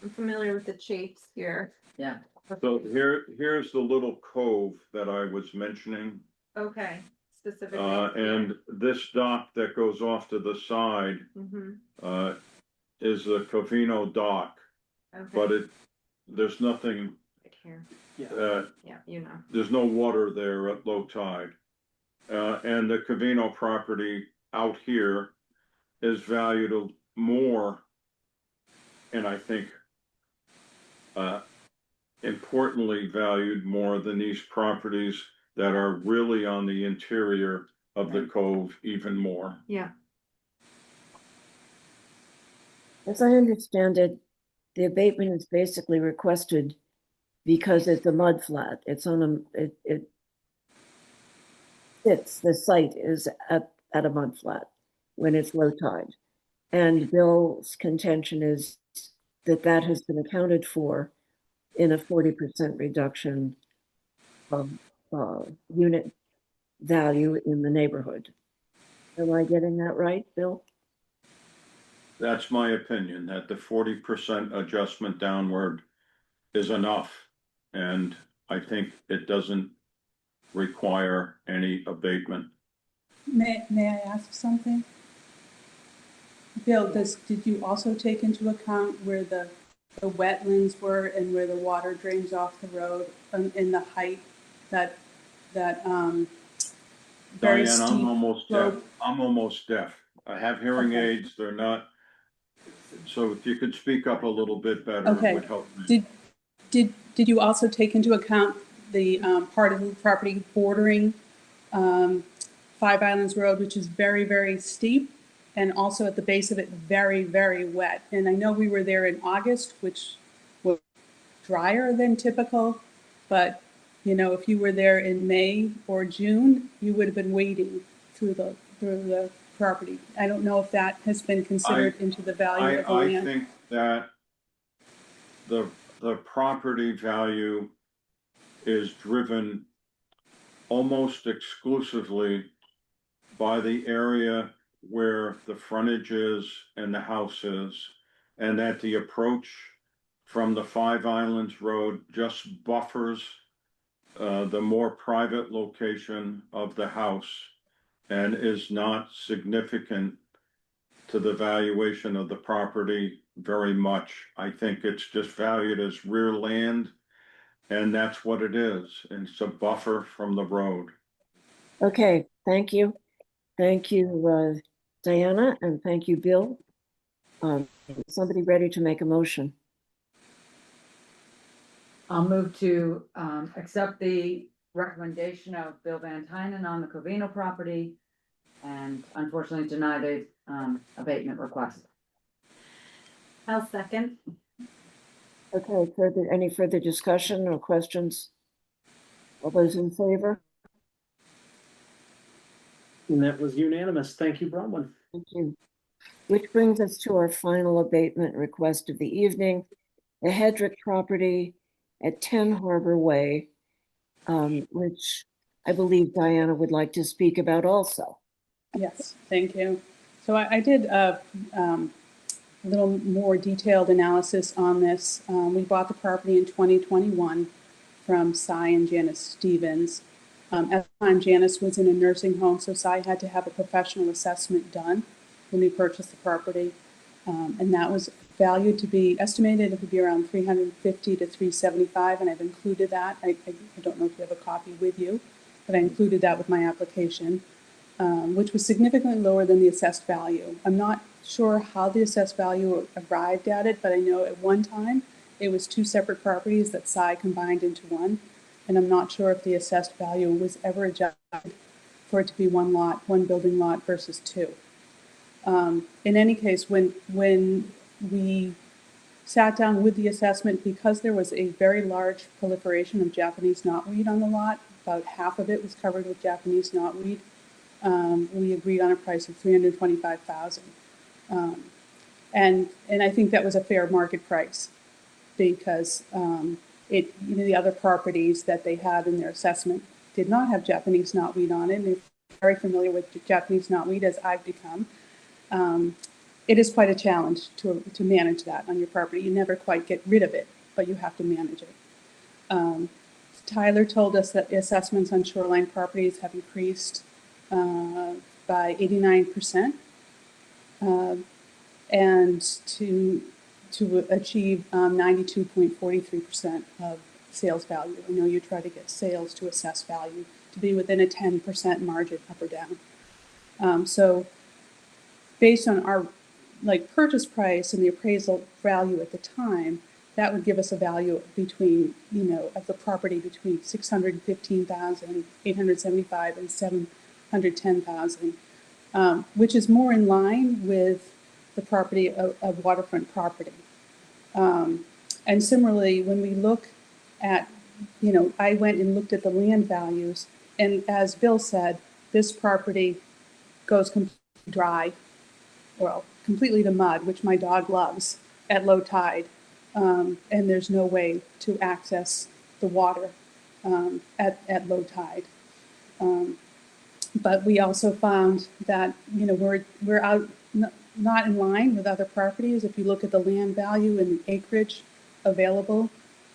[SPEAKER 9] I'm familiar with the shapes here.
[SPEAKER 3] Yeah.
[SPEAKER 5] So here's the little cove that I was mentioning.
[SPEAKER 9] Okay, specifically.
[SPEAKER 5] And this dock that goes off to the side is the Covino dock, but there's nothing,
[SPEAKER 9] Right here.
[SPEAKER 2] Yeah.
[SPEAKER 9] Yeah,
[SPEAKER 5] there's no water there at low tide. And the Covino property out here is valued more, and I think importantly valued more than these properties that are really on the interior of the cove even more.
[SPEAKER 9] Yeah.
[SPEAKER 1] As I understand it, the abatement is basically requested because it's a mud flat. It's on the site is at a mud flat when it's low tide. And Bill's contention is that has been accounted for in a 40% reduction of unit value in the neighborhood. Am I getting that right, Bill?
[SPEAKER 5] That's my opinion, that the 40% adjustment downward is enough. And I think it doesn't require any abatement.
[SPEAKER 13] May I ask something? Bill, did you also take into account where the wetlands were and where the water drains off the road in the height that very
[SPEAKER 5] Diane,
[SPEAKER 13] steep
[SPEAKER 5] I'm almost deaf.
[SPEAKER 13] slope?
[SPEAKER 5] I'm almost deaf. I have hearing
[SPEAKER 13] Okay.
[SPEAKER 5] aids. They're not. So if you could speak up a little bit better,
[SPEAKER 13] Okay.
[SPEAKER 5] it would help me.
[SPEAKER 13] Did you also take into account the part of the property bordering Five Islands Road, which is very, very steep, and also at the base of it, very, very wet? And I know we were there in August, which was drier than typical, but if you were there in May or June, you would have been wading through the property. I don't know if that has been considered into the value of the land.
[SPEAKER 5] I think that the property value is driven almost exclusively by the area where the frontage is and the house is, and that the approach from the Five Islands Road just buffers the more private location of the house and is not significant to the valuation of the property very much. I think it's just valued as rear land, and that's what it is. And it's a buffer from the road.
[SPEAKER 1] Okay, thank you. Thank you, Diana, and thank you, Bill. Somebody ready to make a motion?
[SPEAKER 3] I'll move to accept the recommendation of Bill Van Tynen on the Covino property and unfortunately deny the abatement request.
[SPEAKER 9] I'll second.
[SPEAKER 1] Okay, any further discussion or questions? All those in favor?
[SPEAKER 2] And that was unanimous. Thank you, Bronwyn.
[SPEAKER 1] Thank you. Which brings us to our final abatement request of the evening, the Hedrick property at 10 Harbor Way, which I believe Diana would like to speak about also.
[SPEAKER 13] Yes, thank you. So I did a little more detailed analysis on this. We bought the property in 2021 from Cy and Janice Stevens. At the time, Janice was in a nursing home, so Cy had to have a professional assessment done when we purchased the property. And that was valued to be estimated it would be around $350 to $375, and I've included that. I don't know if you have a copy with you, but I included that with my application, which was significantly lower than the assessed value. I'm not sure how the assessed value arrived at it, but I know at one time it was two separate properties that Cy combined into one. And I'm not sure if the assessed value was ever adjusted for it to be one lot, one building lot versus two. In any case, when we sat down with the assessment, because there was a very large proliferation of Japanese knotweed on the lot, about half of it was covered with Japanese knotweed. We agreed on a price of $325,000, and I think that was a fair market price, because the other properties that they had in their assessment did not have Japanese knotweed on it. And if you're very familiar with Japanese knotweed, as I've become, it is quite a challenge to manage that on your property. You never quite get rid of it, but you have to manage it. Tyler told us that the assessments on shoreline properties have increased by 89%, and to achieve 92.43% of sales value. I know you try to get sales to assess value to be within a 10% margin up or down. So based on our purchase price and the appraisal value at the time, that would give us a value between, of the property between $615,875 and $710,000, which is more in line with the property of waterfront property. And similarly, when we look at, I went and looked at the land values, and as Bill said, this property goes completely dry, well, completely to mud, which my dog loves, at low tide. And there's no way to access the water at low tide. But we also found that, we're out not in line with other properties. If you look at the land value and the acreage available,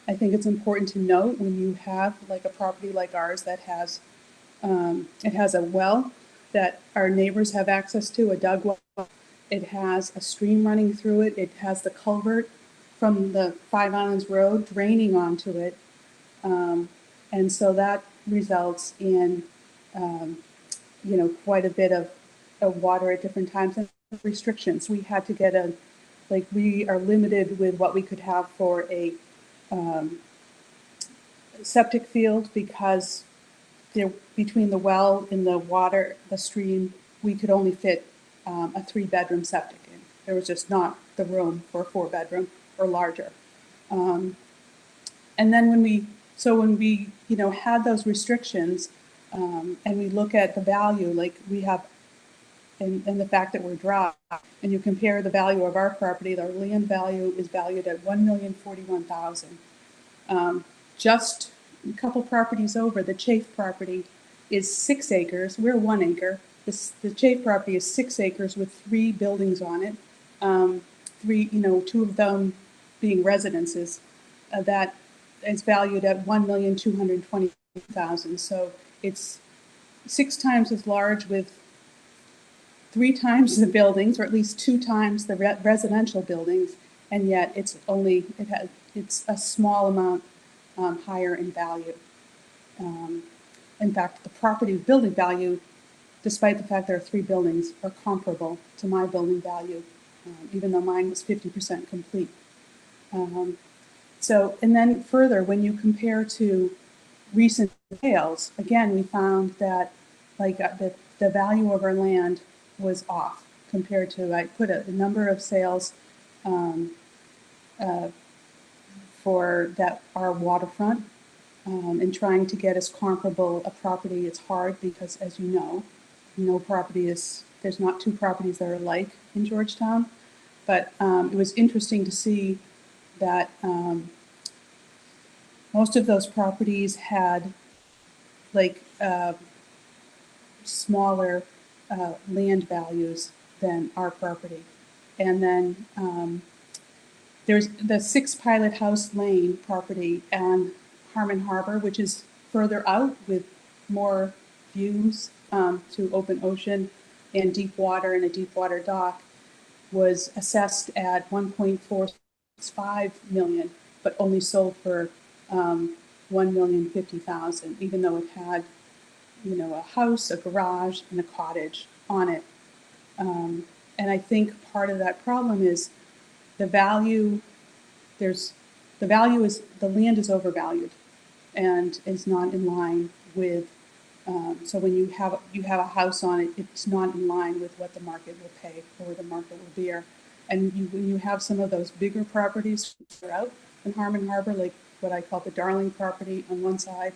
[SPEAKER 13] I think it's important to note when you have a property like ours that has, it has a well that our neighbors have access to, a dug well. It has a stream running through it. It has the culvert from the Five Islands Road draining onto it. And so that results in, quite a bit of water at different times and restrictions. We had to get we are limited with what we could have for a septic field, because between the well and the water, the stream, we could only fit a 3-bedroom septic in. There was just not the room for a 4-bedroom or larger. And then when we had those restrictions, and we look at the value, we have, and the fact that we're dry, and you compare the value of our property, our land value is valued at $1,041,000. Just a couple properties over, the Chafe property is 6 acres. We're 1 acre. The Chafe property is 6 acres with 3 buildings on it. 2 of them being residences. That is valued at $1,220,000. So it's 6 times as large with 3 times the buildings, or at least 2 times the residential buildings, and yet it's a small amount higher in value. In fact, the property building value, despite the fact there are 3 buildings, are comparable to my building value, even though mine was 50% complete. And then further, when you compare to recent sales, again, we found that the value of our land was off compared to, I put a number of sales for that are waterfront, and trying to get as comparable a property. It's hard because, as you know, there's not 2 properties that are alike in Georgetown, but it was interesting to see that most of those properties had smaller land values than our property. And then there's the 6 Pilot House Lane property and Harmon Harbor, which is further out with more views to open ocean and deep water and a deep water dock, was assessed at $1.465 million, but only sold for $1,050,000, even though it had, a house, a garage, and a cottage on it. And I think part of that problem is the value, the land is overvalued and is not in line with, so when you have a house on it, it's not in line with what the market will pay or the market will bear. And when you have some of those bigger properties that are out in Harmon Harbor, like what I call the Darling property on one side,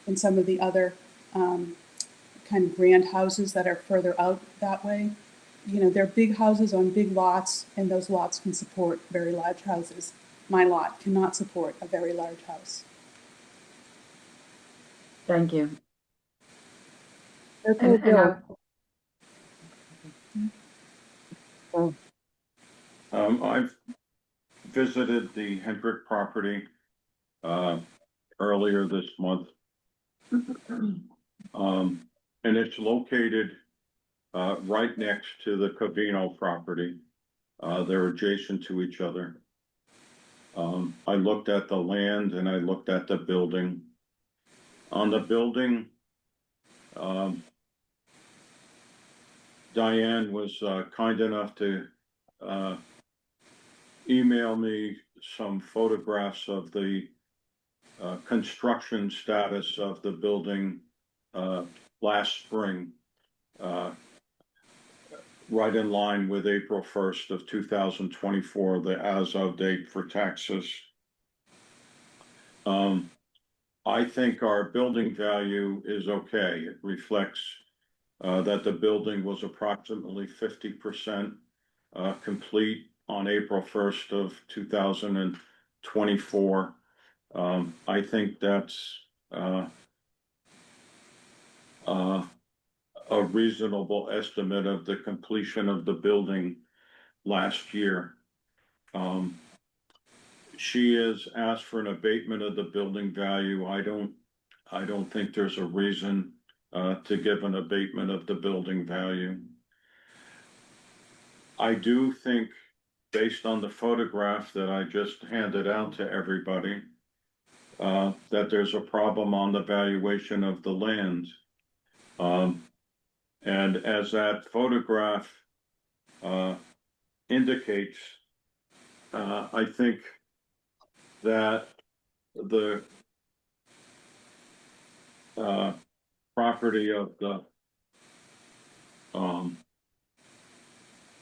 [SPEAKER 13] and some of the other kind of grand houses that are further out that way, they're big houses on big lots, and those lots can support very large houses. My lot cannot support a very large house.
[SPEAKER 3] Thank you.
[SPEAKER 1] Okay,
[SPEAKER 3] And
[SPEAKER 1] Bill.
[SPEAKER 5] I've visited the Hendrick property, earlier this month. And it's located, right next to the Covino property. They're adjacent to each other. I looked at the land and I looked at the building. On the building, Diane was kind enough to email me some photographs of the construction status of the building last spring, right in line with April 1st of 2024, the as-of date for taxes. I think our building value is okay. It reflects that the building was approximately 50% complete on April 1st of 2024. I think that's a reasonable estimate of the completion of the building last year. She has asked for an abatement of the building value. I don't think there's a reason to give an abatement of the building value. I do think, based on the photograph that I just handed out to everybody, that there's a problem on the valuation of the land. And as that photograph indicates, I think that the property of the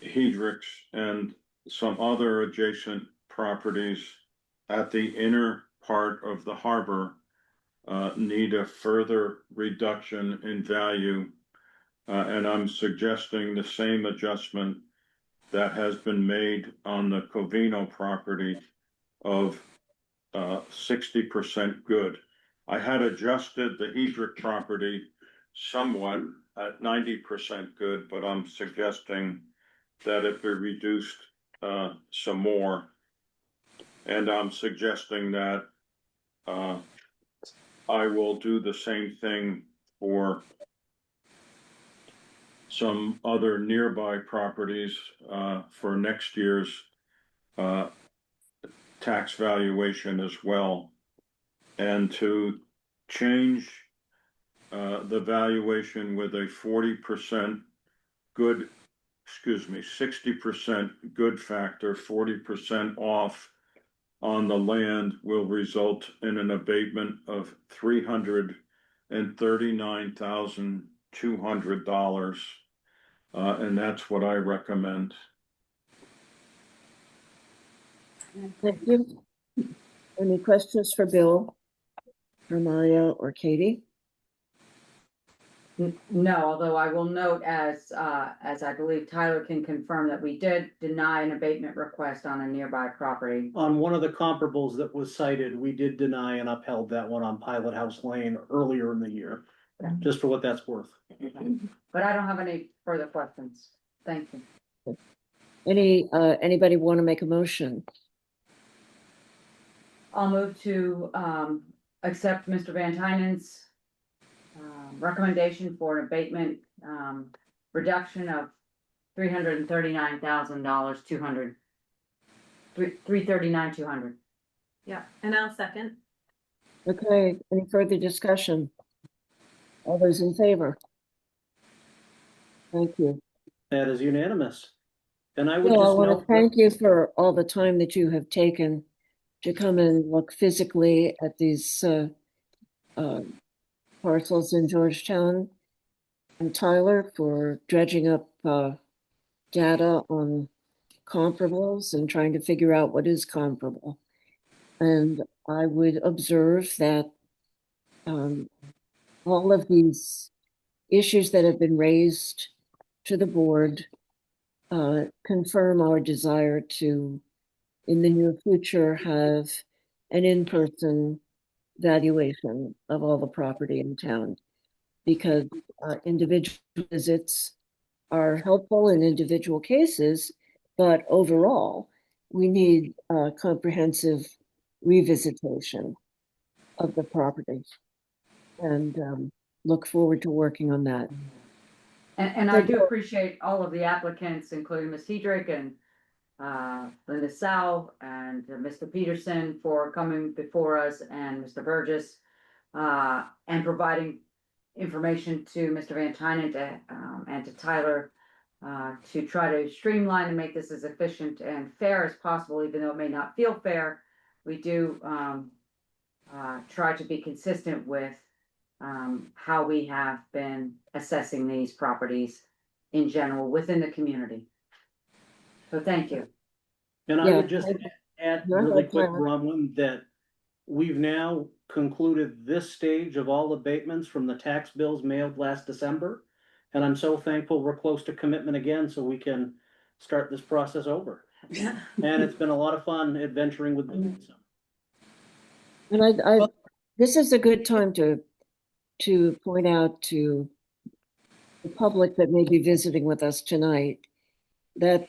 [SPEAKER 5] Hedricks and some other adjacent properties at the inner part of the harbor need a further reduction in value. And I'm suggesting the same adjustment that has been made on the Covino property of 60% good. I had adjusted the Hedrick property somewhat at 90% good, but I'm suggesting that it be reduced some more. And I'm suggesting that I will do the same thing for some other nearby properties for next year's tax valuation as well, and to change the valuation with a 40% good, 60% good factor, 40% off on the land will result in an abatement of $339,200. And that's what I recommend.
[SPEAKER 1] Thank you. Any questions for Bill, or Mario, or Katie?
[SPEAKER 3] No, although I will note, as I believe Tyler can confirm, that we did deny an abatement request on a nearby property.
[SPEAKER 2] On one of the comparables that was cited, we did deny and upheld that one on Pilot House Lane earlier in the year, just for what that's worth.
[SPEAKER 3] But I don't have any further questions. Thank you.
[SPEAKER 1] Anybody want to make a motion?
[SPEAKER 3] I'll move to accept Mr. Van Tynen's recommendation for an abatement reduction of $339,200. $339,200.
[SPEAKER 9] Yeah, and I'll second.
[SPEAKER 1] Okay, any further discussion? All those in favor? Thank you.
[SPEAKER 2] That is unanimous. And I would
[SPEAKER 1] Bill, I
[SPEAKER 2] just
[SPEAKER 1] want to
[SPEAKER 2] note
[SPEAKER 1] thank
[SPEAKER 2] that,
[SPEAKER 1] you for all the time that you have taken to come and look physically at these parcels in Georgetown. And Tyler for dredging up data on comparables and trying to figure out what is comparable. And I would observe that all of these issues that have been raised to the board confirm our desire to, in the near future, have an in-person valuation of all the property in town. Because individual visits are helpful in individual cases, but overall, we need a comprehensive revisitation of the property. And look forward to working on that.
[SPEAKER 3] And I do appreciate all of the applicants, including Ms. Hedrick and Linda Sau and Mr. Peterson for coming before us, and Mr. Burgess, and providing information to Mr. Van Tynen and to Tyler to try to streamline and make this as efficient and fair as possible, even though it may not feel fair. We do try to be consistent with how we have been assessing these properties in general within the community. So thank you.
[SPEAKER 2] and I would just add
[SPEAKER 1] Go
[SPEAKER 2] really
[SPEAKER 1] ahead,
[SPEAKER 2] quick,
[SPEAKER 1] Tyler.
[SPEAKER 2] Bronwyn, that we've now concluded this stage of all abatements from the tax bills mailed last December. And I'm so thankful we're close to commitment again, so we can start this process over. And it's been a lot of fun adventuring with them. So.
[SPEAKER 1] And this is a good time to point out to the public that may be visiting with us tonight that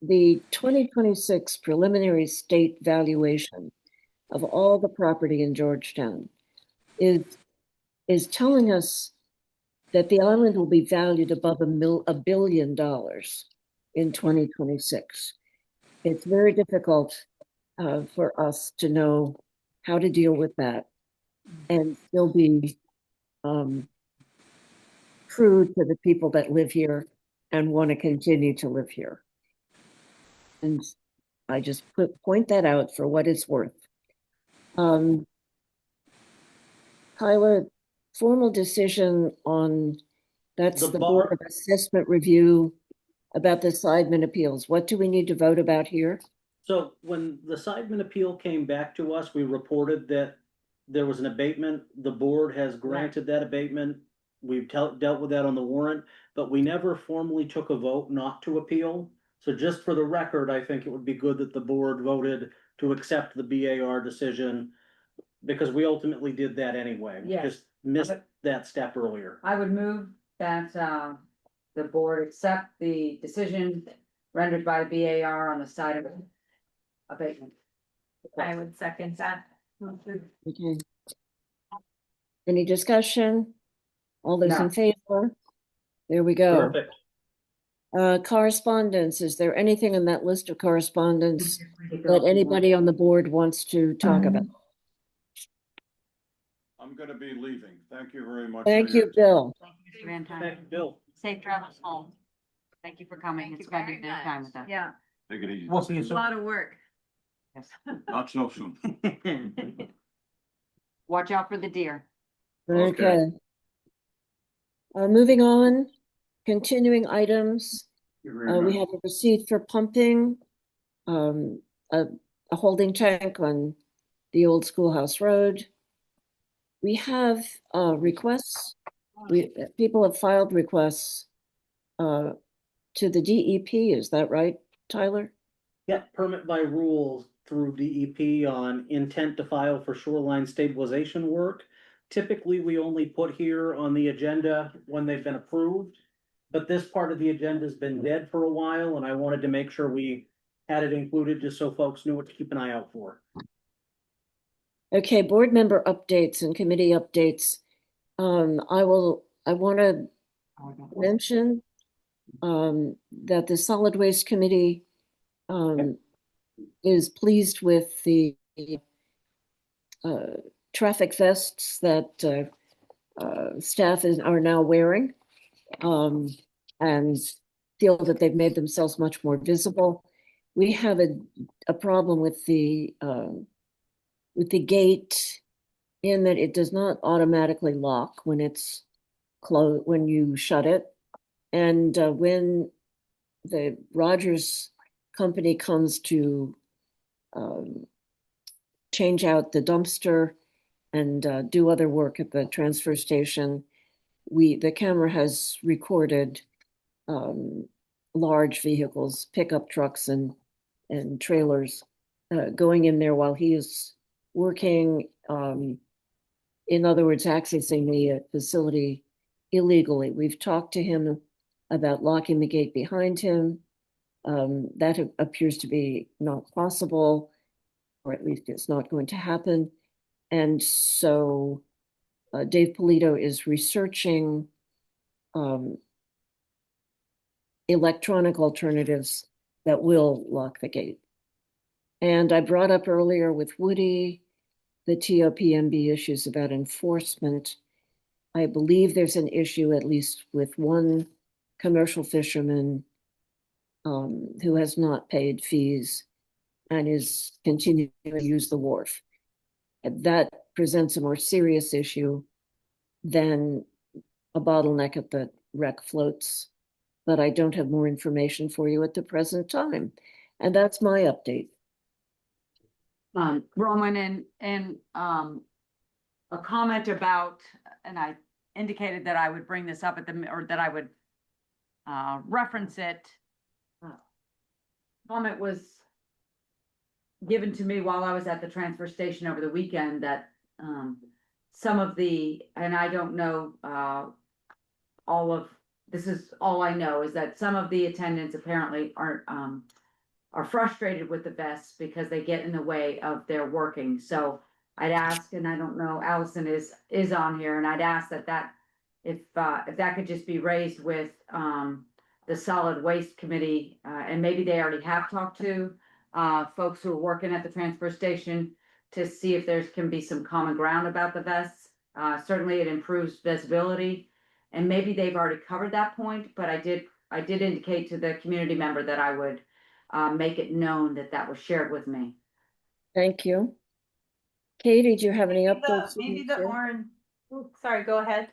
[SPEAKER 1] the 2026 preliminary state valuation of all the property in Georgetown is telling us that the island will be valued above $1 billion in 2026. It's very difficult for us to know how to deal with that and still be true to the people that live here and want to continue to live here. And I just point that out for what it's worth. Tyler, formal decision on, that's the Board of Assessment Review about the Seidman appeals. What do we need to vote about here?
[SPEAKER 2] So when the Seidman appeal came back to us, we reported that there was an abatement. The board has granted that abatement. We've dealt with that on the warrant, but we never formally took a vote not to appeal. So just for the record, I think it would be good that the board voted to accept the BAR decision, because we ultimately did that anyway. We
[SPEAKER 3] Yes.
[SPEAKER 2] just missed that step earlier.
[SPEAKER 3] I would move that the board accept the decision rendered by BAR on the side of abatement.
[SPEAKER 9] I would second that.
[SPEAKER 1] Okay. Any discussion? All those
[SPEAKER 3] No.
[SPEAKER 1] in favor? There we go.
[SPEAKER 2] Perfect.
[SPEAKER 1] Correspondence, is there anything in that list of correspondence that anybody on the board wants to talk about?
[SPEAKER 5] I'm gonna be leaving. Thank you very much.
[SPEAKER 1] Thank
[SPEAKER 5] for your
[SPEAKER 1] you, Bill.
[SPEAKER 3] Thank you, Mr. Van
[SPEAKER 2] Thank
[SPEAKER 3] Tynen.
[SPEAKER 2] you, Bill.
[SPEAKER 3] Safe travels home. Thank you for coming and spending this time with us.
[SPEAKER 9] Yeah,
[SPEAKER 5] Take it easy.
[SPEAKER 2] We'll see you
[SPEAKER 9] a
[SPEAKER 2] soon.
[SPEAKER 9] lot of work.
[SPEAKER 3] Yes.
[SPEAKER 5] Not so soon.
[SPEAKER 3] Watch out for the deer.
[SPEAKER 1] Okay. Moving on, continuing items. We have a receipt for pumping, a holding tank on the old schoolhouse road. We have requests. People have filed requests to the DEP. Is that right, Tyler?
[SPEAKER 2] Yeah, permit by rules through DEP on intent to file for shoreline stabilization work. Typically, we only put here on the agenda when they've been approved. But this part of the agenda has been dead for a while, and I wanted to make sure we had it included just so folks knew what to keep an eye out for.
[SPEAKER 1] Okay, board member updates and committee updates. I want to mention that the Solid Waste Committee is pleased with the traffic vests that staff are now wearing. And feel that they've made themselves much more visible. We have a problem with the gate in that it does not automatically lock when it's closed, when you shut it. And when the Rogers company comes to change out the dumpster and do other work at the transfer station, the camera has recorded large vehicles, pickup trucks and trailers going in there while he is working. In other words, accessing the facility illegally. We've talked to him about locking the gate behind him. That appears to be not possible, or at least it's not going to happen. And so Dave Polito is researching electronic alternatives that will lock the gate. And I brought up earlier with Woody the TOPMB issues about enforcement. I believe there's an issue at least with one commercial fisherman who has not paid fees and is continuing to use the wharf. That presents a more serious issue than a bottleneck at the wreck floats, but I don't have more information for you at the present time. And that's my update.
[SPEAKER 3] Roman, and a comment about, and I indicated that I would bring this up or that I would reference it. Comment was given to me while I was at the transfer station over the weekend that some of the, and I don't know this is all I know, is that some of the attendants apparently are frustrated with the vests because they get in the way of their working. So I'd ask, and I don't know, Allison is on here, and I'd ask that if that could just be raised with the Solid Waste Committee, and maybe they already have talked to folks who are working at the transfer station to see if there can be some common ground about the vests. Certainly it improves visibility, and maybe they've already covered that point, but I did indicate to the community member that I would make it known that was shared with me.
[SPEAKER 1] Thank you. Katie, do you have any updates?
[SPEAKER 9] Maybe the orange, sorry, go ahead.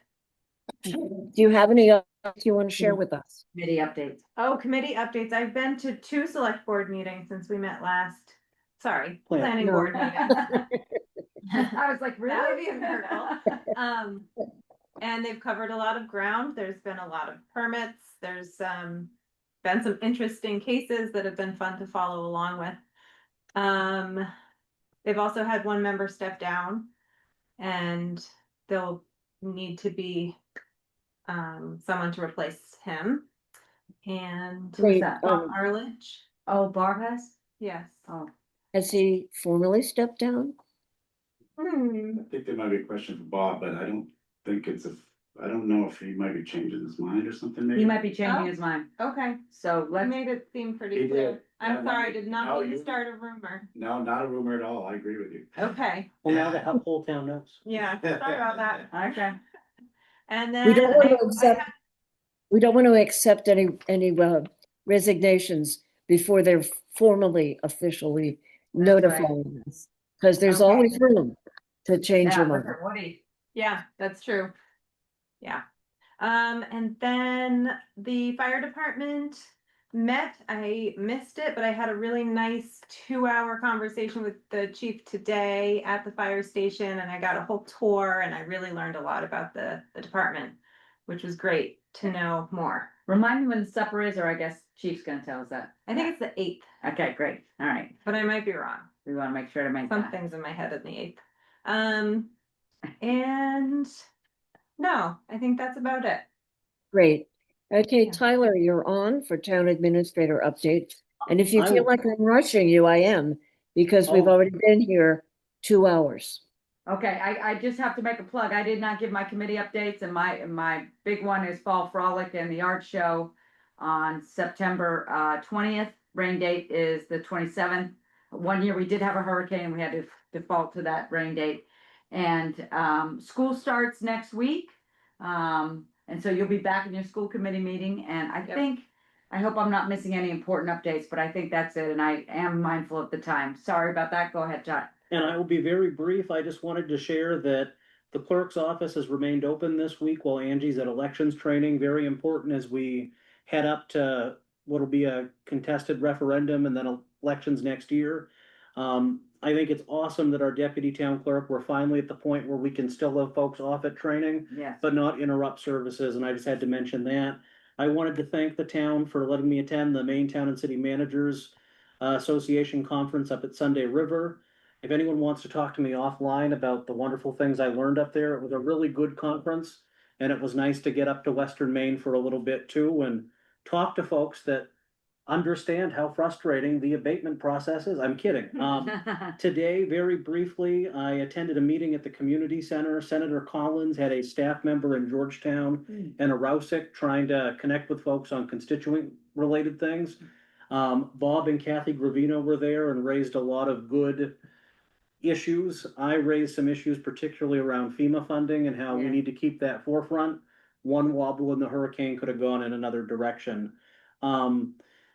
[SPEAKER 1] Do you have any updates you want to share with us?
[SPEAKER 3] Committee updates.
[SPEAKER 9] Oh, committee updates. I've been to 2 select board meetings since we met last. Sorry, planning board meeting.
[SPEAKER 3] I was like,
[SPEAKER 9] That would
[SPEAKER 3] really?
[SPEAKER 9] be a miracle. And they've covered a lot of ground. There's been a lot of permits. There's been some interesting cases that have been fun to follow along with. They've also had one member step down, and they'll need to be someone to replace him. And
[SPEAKER 1] Wait,
[SPEAKER 9] Bob Arledge.
[SPEAKER 3] Oh, Barb has?
[SPEAKER 9] Yes.
[SPEAKER 3] Oh,
[SPEAKER 1] has he formally stepped down?
[SPEAKER 14] I think there might be a question for Bob, but I don't think I don't know if he might be changing his mind or something maybe.
[SPEAKER 3] he might be changing his mind.
[SPEAKER 9] Okay.
[SPEAKER 3] So
[SPEAKER 9] You
[SPEAKER 3] let's,
[SPEAKER 9] made it seem pretty
[SPEAKER 14] He
[SPEAKER 9] clear.
[SPEAKER 14] did.
[SPEAKER 9] I'm
[SPEAKER 14] Yeah,
[SPEAKER 9] sorry, I did not
[SPEAKER 14] no,
[SPEAKER 9] mean to
[SPEAKER 14] you-
[SPEAKER 9] start a rumor.
[SPEAKER 14] No, not a rumor at all. I agree with you.
[SPEAKER 9] Okay.
[SPEAKER 2] Well, now the whole town knows.
[SPEAKER 9] Yeah, sorry about that.
[SPEAKER 3] okay.
[SPEAKER 9] And
[SPEAKER 1] We
[SPEAKER 9] then
[SPEAKER 1] don't want to
[SPEAKER 9] I
[SPEAKER 1] accept,
[SPEAKER 9] had-
[SPEAKER 1] we don't want to accept any resignations before they're formally, officially notifying us. Because there's
[SPEAKER 3] Okay.
[SPEAKER 1] always room to change
[SPEAKER 3] Yeah,
[SPEAKER 1] your
[SPEAKER 3] look
[SPEAKER 1] mind.
[SPEAKER 3] at Woody.
[SPEAKER 9] Yeah, that's true. Yeah. And then the fire department met. I missed it, but I had a really nice 2-hour conversation with the chief today at the fire station, and I got a whole tour, and I really learned a lot about the department, which was great to know more.
[SPEAKER 3] Remind me when the supper is, or I guess Chief's gonna tell us that.
[SPEAKER 9] I think it's the 8th,
[SPEAKER 3] Okay, great. All right.
[SPEAKER 9] but I might be wrong.
[SPEAKER 3] We want to make sure to make
[SPEAKER 9] Some
[SPEAKER 3] that.
[SPEAKER 9] things in my head in the 8th. And no, I think that's about it.
[SPEAKER 1] Great. Okay,
[SPEAKER 9] Yeah.
[SPEAKER 1] Tyler, you're on for town administrator update. And if you
[SPEAKER 2] I
[SPEAKER 1] feel
[SPEAKER 2] will-
[SPEAKER 1] like I'm rushing you, I am, because we've
[SPEAKER 2] Oh.
[SPEAKER 1] already been here 2 hours.
[SPEAKER 3] Okay, I just have to make a plug. I did not give my committee updates, and my big one is Fall Frolic and the art show on September 20th. Rain date is the 27th. One year we did have a hurricane, we had to default to that rain date. And school starts next week. And so you'll be back in your school committee meeting, and I
[SPEAKER 9] Yep.
[SPEAKER 3] think I hope I'm not missing any important updates, but I think that's it, and I am mindful of the time. Sorry about that. Go ahead, John.
[SPEAKER 2] And I will be very brief. I just wanted to share that the clerk's office has remained open this week while Angie's at elections training. Very important as we head up to what'll be a contested referendum and then elections next year. I think it's awesome that our deputy town clerk, we're finally at the point where we can still have folks off at training,
[SPEAKER 3] Yes.
[SPEAKER 2] but not interrupt services, and I just had to mention that. I wanted to thank the town for letting me attend the Maine Town and City Managers Association Conference up at Sunday River. If anyone wants to talk to me offline about the wonderful things I learned up there, it was a really good conference. And it was nice to get up to Western Maine for a little bit too and talk to folks that understand how frustrating the abatement process is. I'm kidding. Today, very briefly, I attended a meeting at the community center. Senator Collins had a staff member in Georgetown and a Rouseck trying to connect with folks on constituent related things. Bob and Kathy Gravino were there and raised a lot of good issues. I raised some issues, particularly around FEMA funding and how we need to keep that forefront. One wobble in the hurricane could have gone in another direction.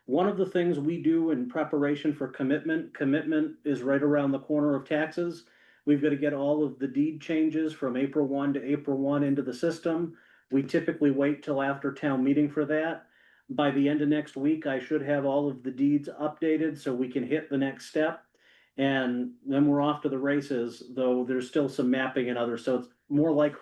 [SPEAKER 2] One of the things we do in preparation for commitment is right around the corner of taxes. We've got to get all of the deed changes from April 1 to April 1 into the system. We typically wait till after town meeting for that. By the end of next week, I should have all of the deeds updated so we can hit the next step. And then we're off to the races, though there's still some mapping and others. So it's more like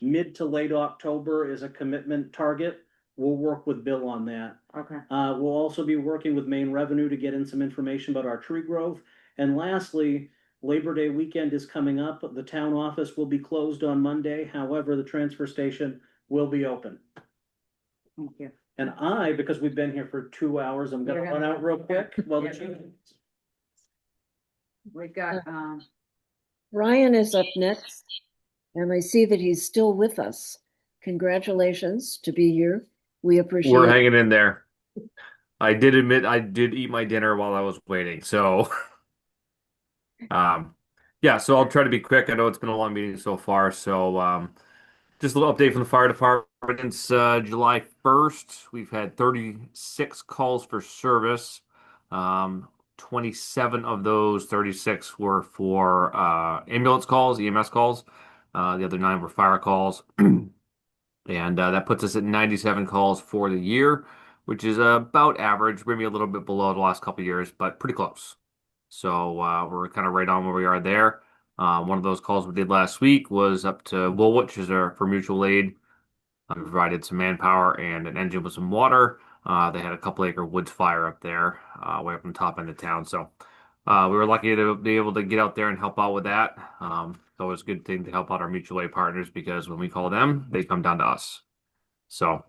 [SPEAKER 2] mid to late October is a commitment target. We'll work with Bill on that.
[SPEAKER 3] Okay.
[SPEAKER 2] We'll also be working with Maine Revenue to get in some information about our tree growth. And lastly, Labor Day weekend is coming up. The town office will be closed on Monday. However, the transfer station will be open.
[SPEAKER 3] Thank you.
[SPEAKER 2] And because we've been here for 2 hours, I'm gonna run out real quick. Well,
[SPEAKER 3] We got,
[SPEAKER 1] Ryan is up next, and I see that he's still with us. Congratulations to be here. We appreciate
[SPEAKER 7] We're hanging in there. I did admit I did eat my dinner while I was waiting. So, yeah, so I'll try to be quick. I know it's been a long meeting so far. So, just a little update from the fire department. Since July 1st, we've had 36 calls for service. 27 of those 36 were for ambulance calls, EMS calls. The other 9 were fire calls. And that puts us at 97 calls for the year, which is about average, maybe a little bit below the last couple of years, but pretty close. So we're kind of right on where we are there. One of those calls we did last week was up to Woolwich for mutual aid. We provided some manpower and an engine with some water. They had a couple acre woods fire up there, way up on the top end of town. So we were lucky to be able to get out there and help out with that. It's always a good thing to help out our mutual aid partners because when we call them, they come down to us. So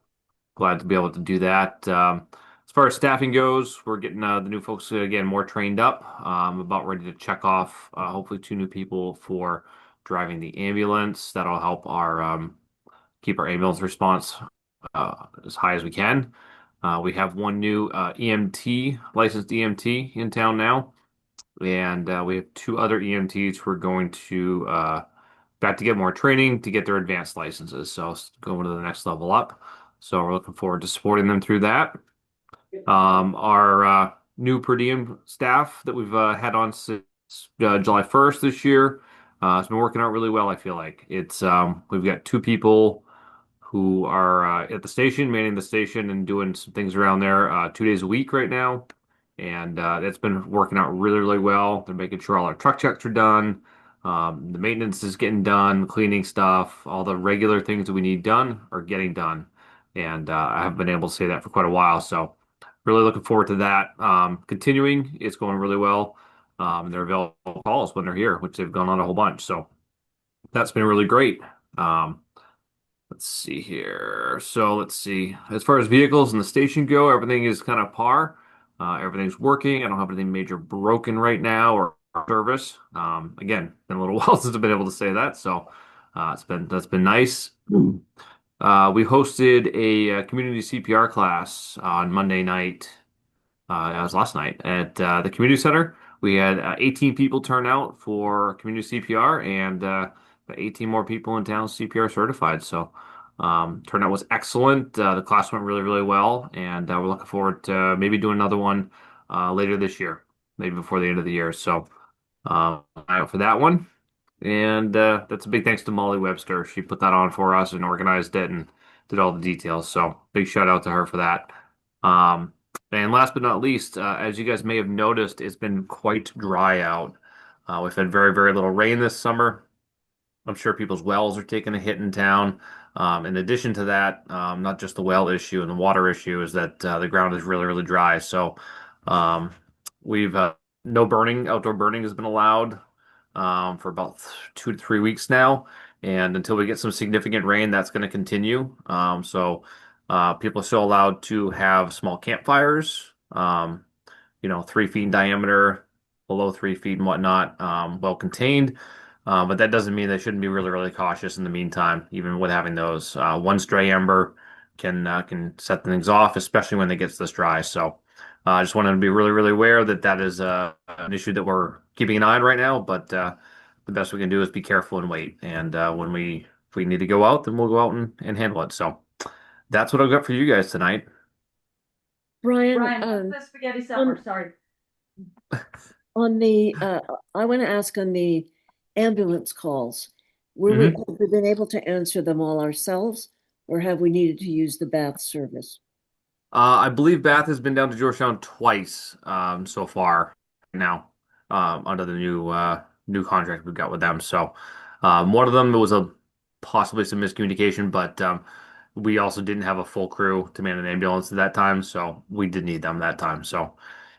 [SPEAKER 7] glad to be able to do that. As far as staffing goes, we're getting the new folks again more trained up. About ready to check off hopefully 2 new people for driving the ambulance. That'll help our keep our ambulance response as high as we can. We have 1 new EMT, licensed EMT in town now. And we have 2 other EMTs who are going to got to get more training to get their advanced licenses. So going to the next level up. So we're looking forward to supporting them through that. Our new per diem staff that we've had on since July 1st this year has been working out really well. I feel like it's we've got 2 people who are at the station, manning the station and doing some things around there 2 days a week right now. And that's been working out really, really well. They're making sure all our truck checks are done. The maintenance is getting done, cleaning stuff, all the regular things that we need done are getting done. And I haven't been able to say that for quite a while. So really looking forward to that. Continuing, it's going really well. They're available calls when they're here, which they've gone on a whole bunch. So that's been really great. Let's see here. So let's see. As far as vehicles in the station go, everything is kind of par. Everything's working. I don't have anything major broken right now or service. Again, been a little while since I've been able to say that, so that's been nice. We hosted a community CPR class on Monday night. That was last night at the community center. We had 18 people turn out for community CPR and 18 more people in town CPR certified. So Turnout was excellent. The class went really, really well, and we're looking forward to maybe doing another one later this year, maybe before the end of the year. So eye out for that one. And that's a big thanks to Molly Webster. She put that on for us and organized it and did all the details. So big shout out to her for that. And last but not least, as you guys may have noticed, it's been quite dry out. We've had very, very little rain this summer. I'm sure people's wells are taking a hit in town. In addition to that, not just the well issue and the water issue, is that the ground is really, really dry. So we've no burning, outdoor burning has been allowed for about 2 to 3 weeks now. And until we get some significant rain, that's going to continue. So people are still allowed to have small campfires, 3 feet in diameter, below 3 feet and whatnot, well contained. But that doesn't mean they shouldn't be really, really cautious in the meantime, even with having those. One stray ember can set things off, especially when it gets this dry. So I just wanted to be really, really aware that that is an issue that we're keeping an eye on right now. But the best we can do is be careful and wait. And if we need to go out, then we'll go out and handle it. So that's what I've got for you guys tonight.
[SPEAKER 1] Brian,
[SPEAKER 3] Brian, what's the spaghetti supper? Sorry.
[SPEAKER 1] On the, I want to ask on the ambulance calls, have we been able to answer them all ourselves, or have we needed to use the Bath service?
[SPEAKER 7] I believe Bath has been down to Georgetown twice so far now under the new contract we've got with them. So one of them, it was possibly some miscommunication, but we also didn't have a full crew to man an ambulance at that time, so we did need them that time. So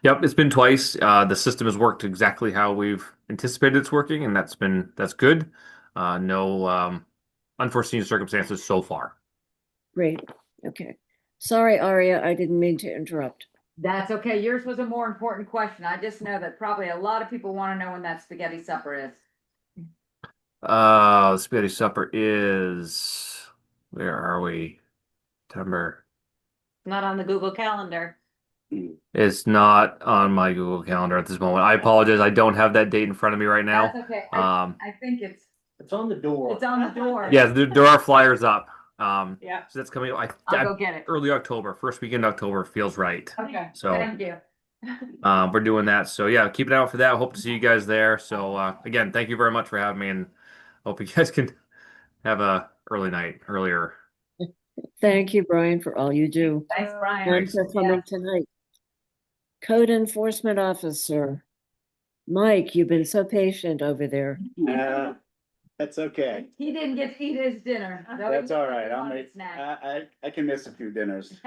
[SPEAKER 7] yep, it's been twice. The system has worked exactly how we've anticipated it's working, and that's good. No unforeseen circumstances so far.
[SPEAKER 1] Great. Okay. Sorry, Aria, I didn't mean to interrupt.
[SPEAKER 3] That's okay. Yours was a more important question. I just know that probably a lot of people want to know when that spaghetti supper is.
[SPEAKER 7] The spaghetti supper is, where are we? September.
[SPEAKER 9] Not on the Google Calendar.
[SPEAKER 7] It's not on my Google Calendar at this moment. I apologize. I don't have that date in front of me right now.
[SPEAKER 3] That's okay. I think
[SPEAKER 2] It's on the door.
[SPEAKER 3] it's on the door.
[SPEAKER 7] Yeah, there are flyers up.
[SPEAKER 9] Yeah.
[SPEAKER 7] So that's coming.
[SPEAKER 3] I'll go get it.
[SPEAKER 7] Early October, first weekend of October feels right.
[SPEAKER 3] Okay.
[SPEAKER 7] So
[SPEAKER 3] Thank you.
[SPEAKER 7] we're doing that. So yeah, keep an eye out for that. Hope to see you guys there. So again, thank you very much for having me, and hope you guys can have a earlier.
[SPEAKER 1] Thank you, Brian, for all you do.
[SPEAKER 3] Thanks, Brian.
[SPEAKER 1] And for coming tonight. Code Enforcement Officer, Mike, you've been so patient over there.
[SPEAKER 14] That's okay.
[SPEAKER 3] He didn't get to eat his dinner.
[SPEAKER 14] That's all right. I'll make,
[SPEAKER 3] snack.
[SPEAKER 14] I can miss a few dinners.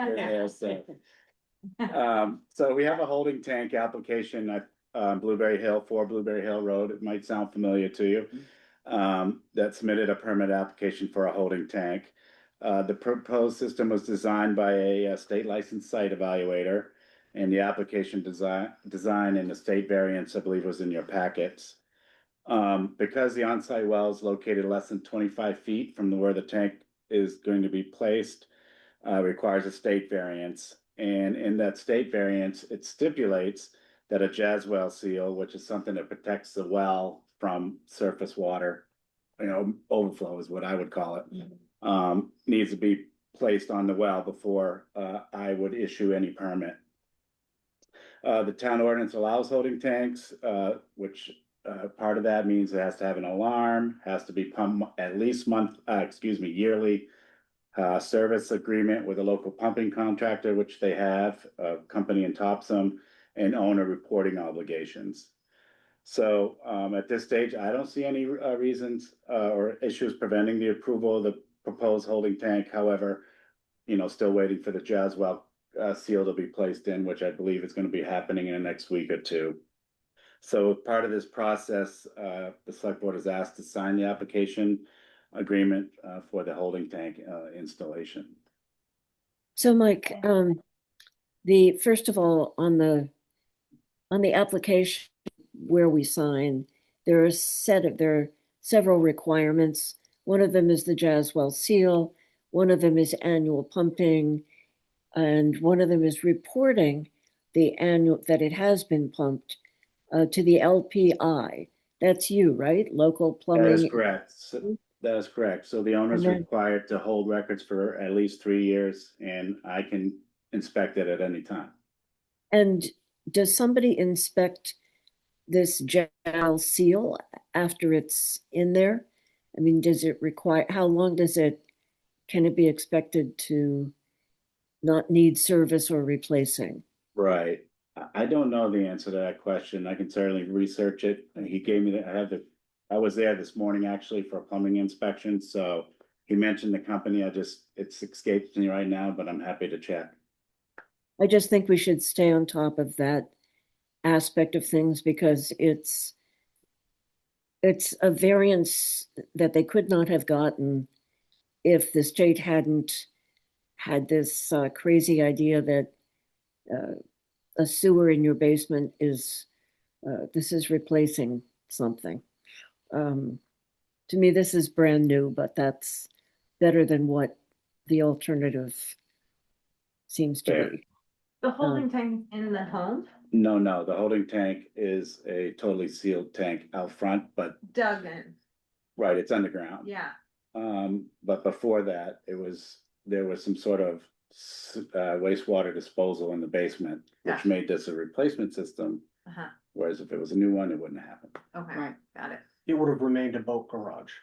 [SPEAKER 14] So we have a holding tank application at Blueberry Hill, 4 Blueberry Hill Road. It might sound familiar to you. That submitted a permit application for a holding tank. The proposed system was designed by a state licensed site evaluator, and the application design and the state variance, I believe, was in your packets. Because the on-site well is located less than 25 feet from where the tank is going to be placed, requires a state variance. And in that state variance, it stipulates that a jazz well seal, which is something that protects the well from surface water, overflow is what I would call it, needs to be placed on the well before I would issue any permit. The town ordinance allows holding tanks, which part of that means it has to have an alarm, has to be pumped at least yearly service agreement with a local pumping contractor, which they have, a company in Topsom, and owner reporting obligations. So at this stage, I don't see any reasons or issues preventing the approval of the proposed holding tank. However, still waiting for the jazz well seal to be placed in, which I believe is going to be happening in the next week or two. So part of this process, the select board is asked to sign the application agreement for the holding tank installation.
[SPEAKER 1] So Mike, first of all, on the application where we sign, there are several requirements. One of them is the jazz well seal, one of them is annual pumping, and one of them is reporting that it has been pumped to the LPI. That's you, right? Local plumbing.
[SPEAKER 14] That is correct. That is correct. So the owner is
[SPEAKER 1] And then-
[SPEAKER 14] required to hold records for at least 3 years, and I can inspect it at any time.
[SPEAKER 1] And does somebody inspect this gel seal after it's in there? I mean, does it require, how long can it be expected to not need service or replacing?
[SPEAKER 14] Right. I don't know the answer to that question. I can certainly research it. And he gave me I was there this morning actually for a plumbing inspection, so he mentioned the company. It's escaped me right now, but I'm happy to check.
[SPEAKER 1] I just think we should stay on top of that aspect of things because it's a variance that they could not have gotten if the state hadn't had this crazy idea that a sewer in your basement this is replacing something. To me, this is brand new, but that's better than what the alternative seems to
[SPEAKER 14] Fair.
[SPEAKER 1] be.
[SPEAKER 9] The holding tank in the home,
[SPEAKER 14] No, the holding tank is a totally sealed tank out front, but
[SPEAKER 9] dug in,
[SPEAKER 14] right, it's underground.
[SPEAKER 9] yeah.
[SPEAKER 14] But before that, there was some sort of wastewater disposal in the basement, which
[SPEAKER 9] Gotcha.
[SPEAKER 14] made this a replacement system.
[SPEAKER 9] Uh-huh,
[SPEAKER 14] Whereas if it was a new one, it wouldn't happen.
[SPEAKER 9] okay,
[SPEAKER 3] Right.
[SPEAKER 9] got it,
[SPEAKER 2] It would have remained a boat garage.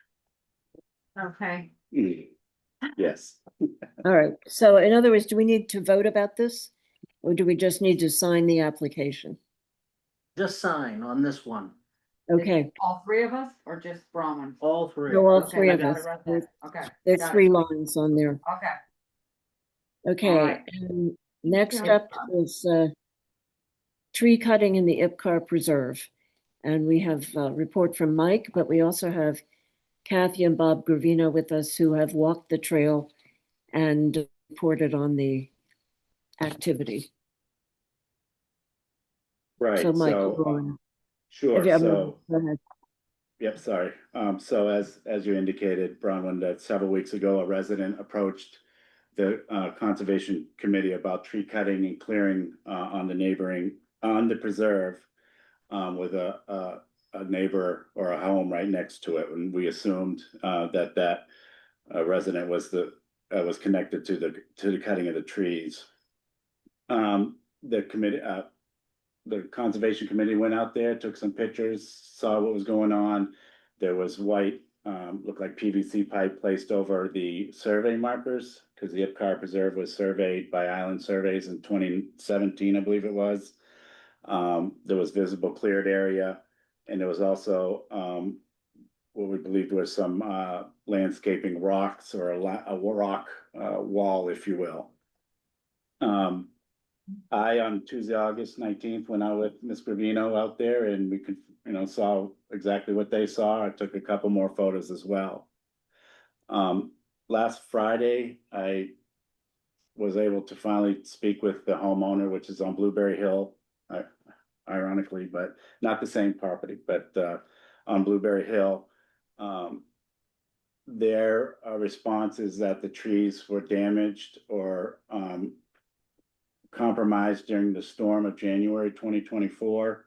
[SPEAKER 9] okay.
[SPEAKER 14] Yes.
[SPEAKER 1] All right, so in other words, do we need to vote about this? Or do we just need to sign the application?
[SPEAKER 2] Just sign on this one,
[SPEAKER 1] Okay,
[SPEAKER 3] All three of us or just Bronwyn?
[SPEAKER 2] all three.
[SPEAKER 1] no, all
[SPEAKER 3] Okay,
[SPEAKER 1] three
[SPEAKER 3] I
[SPEAKER 1] of
[SPEAKER 3] got it
[SPEAKER 1] us.
[SPEAKER 3] right there. Okay.
[SPEAKER 1] There's
[SPEAKER 3] got it.
[SPEAKER 1] 3 lines on there.
[SPEAKER 3] Okay.
[SPEAKER 1] Okay,
[SPEAKER 3] right.
[SPEAKER 1] and next
[SPEAKER 9] Yeah.
[SPEAKER 1] up is tree cutting in the Ipcar Preserve. And we have a report from Mike, but we also have Kathy and Bob Gravino with us who have walked the trail and reported on the activity.
[SPEAKER 14] Right,
[SPEAKER 1] So Mike,
[SPEAKER 14] so,
[SPEAKER 1] go on.
[SPEAKER 14] sure, so.
[SPEAKER 1] Go ahead.
[SPEAKER 14] Yep, sorry. So as you indicated, Bronwyn, that several weeks ago, a resident approached the Conservation Committee about tree cutting and clearing on the preserve with a neighbor or a home right next to it. And we assumed that resident was connected to the cutting of the trees. The Conservation Committee went out there, took some pictures, saw what was going on. There was white, looked like PVC pipe placed over the survey markers because the Ipcar Preserve was surveyed by Island Surveys in 2017, I believe it was. There was visible cleared area, and there was also what we believed was some landscaping rocks or a rock wall, if you will. I, on Tuesday, August 19th, went out with Ms. Gravino out there and we could, saw exactly what they saw. I took a couple more photos as well. Last Friday, I was able to finally speak with the homeowner, which is on Blueberry Hill, ironically, but not the same property, but on Blueberry Hill. Their response is that the trees were damaged or compromised during the storm of January 2024.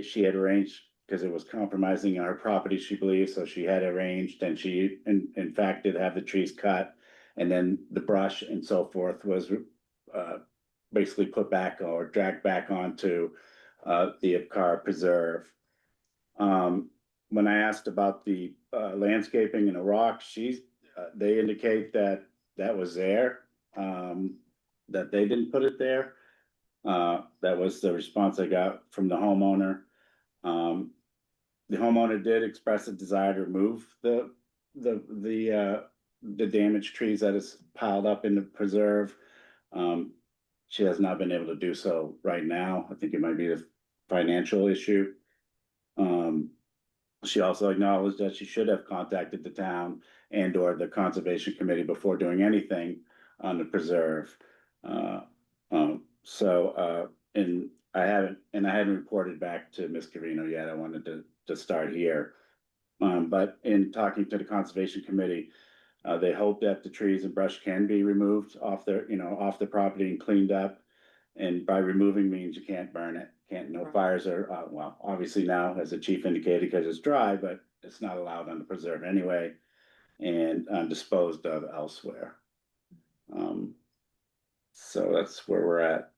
[SPEAKER 14] She had arranged, because it was compromising her property, she believes, so she had arranged, and she in fact did have the trees cut, and then the brush and so forth was basically put back or dragged back onto the Ipcar Preserve. When I asked about the landscaping and the rocks, they indicate that was there. That they didn't put it there. That was the response I got from the homeowner. The homeowner did express a desire to remove the damaged trees that is piled up in the preserve. She has not been able to do so right now. I think it might be a financial issue. She also acknowledged that she should have contacted the town and or the Conservation Committee before doing anything on the preserve. And I hadn't reported back to Ms. Carino yet. I wanted to start here. But in talking to the Conservation Committee, they hope that the trees and brush can be removed off the property and cleaned up. And by removing means you can't burn it. no
[SPEAKER 3] Right.
[SPEAKER 14] fires are, well, obviously now, as the chief indicated, because it's dry, but it's not allowed on the preserve anyway, and disposed of elsewhere. So that's where we're at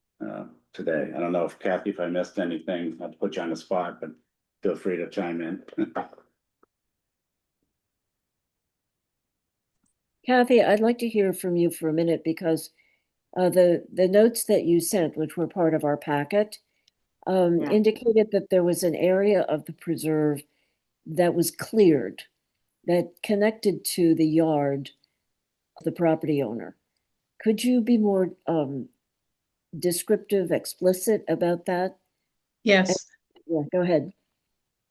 [SPEAKER 14] today. I don't know if Kathy, if I missed anything, not to put you on the spot, but feel free to chime in.
[SPEAKER 1] Kathy, I'd like to hear from you for a minute because the notes that you sent, which were part of our packet,
[SPEAKER 3] Yeah.
[SPEAKER 1] indicated that there was an area of the preserve that was cleared, that connected to the yard of the property owner. Could you be more descriptive, explicit about that?
[SPEAKER 15] Yes.
[SPEAKER 1] Yeah, go ahead.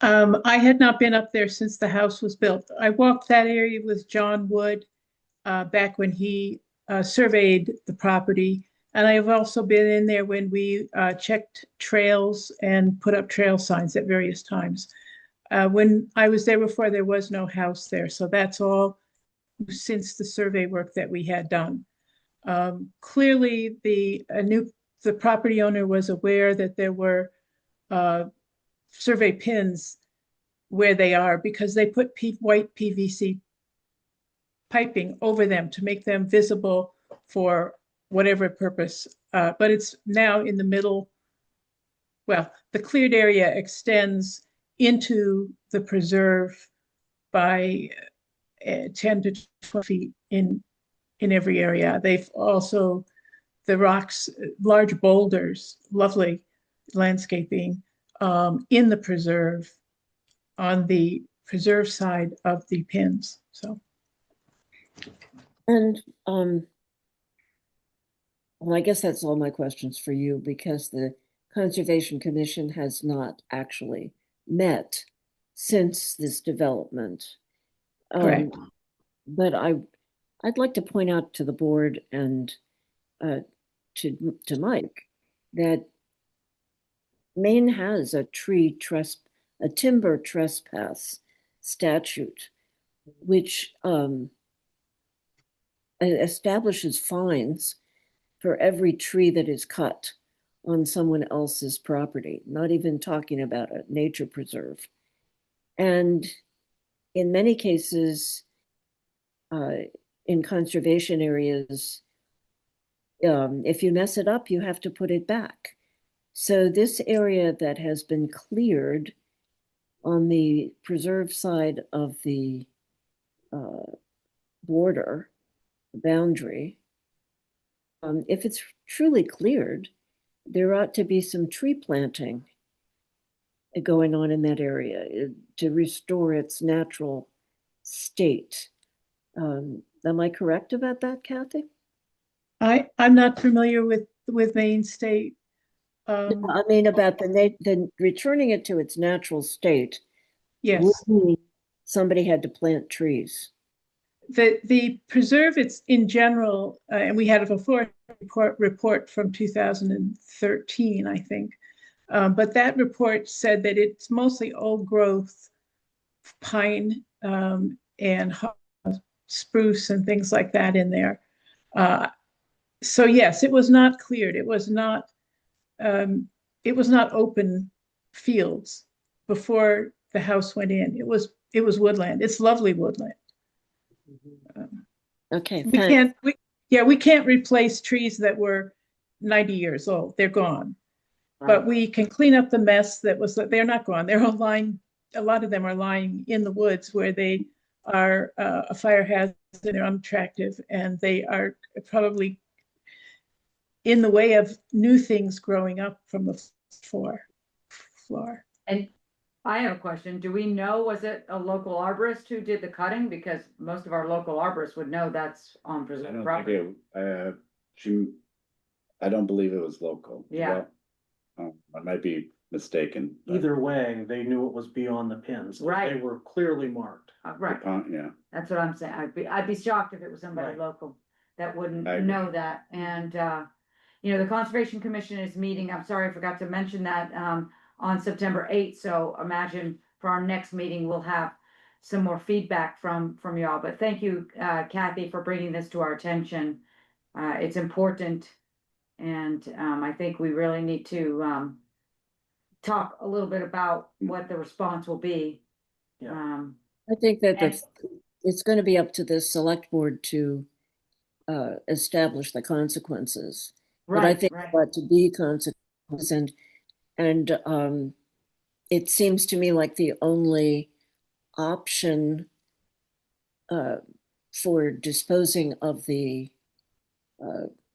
[SPEAKER 15] I had not been up there since the house was built. I walked that area with John Wood back when he surveyed the property. And I've also been in there when we checked trails and put up trail signs at various times. When I was there before, there was no house there. So that's all since the survey work that we had done. Clearly, the property owner was aware that there were survey pins where they are because they put white PVC piping over them to make them visible for whatever purpose. But it's now in the middle. Well, the cleared area extends into the preserve by 10 to 12 feet in every area. They've also, the rocks, large boulders, lovely landscaping in the preserve on the preserve side of the pins. So.
[SPEAKER 1] And well, I guess that's all my questions for you because the Conservation Commission has not actually met since this development.
[SPEAKER 15] Correct.
[SPEAKER 1] But I'd like to point out to the board and to Mike that Maine has a timber trespass statute, which establishes fines for every tree that is cut on someone else's property, not even talking about a nature preserve. And in many cases, in conservation areas, if you mess it up, you have to put it back. So this area that has been cleared on the preserve side of the border, boundary, if it's truly cleared, there ought to be some tree planting going on in that area to restore its natural state. Am I correct about that, Kathy?
[SPEAKER 15] I'm not familiar with Maine State.
[SPEAKER 1] I mean about the returning it to its natural state.
[SPEAKER 15] Yes.
[SPEAKER 1] Would mean somebody had to plant trees.
[SPEAKER 15] The preserve, it's in general, and we had a forest report from 2013, I think. But that report said that it's mostly old growth pine and spruce and things like that in there. So yes, it was not cleared. It was not open fields before the house went in. It was woodland. It's lovely woodland.
[SPEAKER 1] Okay.
[SPEAKER 15] We can't replace trees that were 90 years old. They're gone. Right. But we can clean up the mess they're not gone. They're all lying, a lot of them are lying in the woods where they are a fire hazard, they're unattractive, and they are probably in the way of new things growing up from the floor.
[SPEAKER 3] And I have a question. Do we know, was it a local arborist who did the cutting? Because most of our local arborists would know that's on preserved property.
[SPEAKER 14] I don't believe it was local.
[SPEAKER 3] Yeah.
[SPEAKER 14] I might be mistaken.
[SPEAKER 2] Either way, they knew it was beyond the pins.
[SPEAKER 3] Right.
[SPEAKER 2] They were clearly marked.
[SPEAKER 3] Right.
[SPEAKER 14] Yeah.
[SPEAKER 3] That's what I'm saying. I'd be shocked if it was somebody
[SPEAKER 2] Right.
[SPEAKER 3] local that wouldn't know that. And, the Conservation Commission is meeting, I'm sorry, I forgot to mention that, on September 8th. So imagine for our next meeting, we'll have some more feedback from y'all. But thank you, Kathy, for bringing this to our attention. It's important. And I think we really need to talk a little bit about what the response will be.
[SPEAKER 2] Yeah.
[SPEAKER 1] I think that
[SPEAKER 3] And-
[SPEAKER 1] it's going to be up to the select board to establish the consequences. But I
[SPEAKER 3] Right,
[SPEAKER 1] think
[SPEAKER 3] right.
[SPEAKER 1] there ought to be consequences, and it seems to me like the only option for disposing of the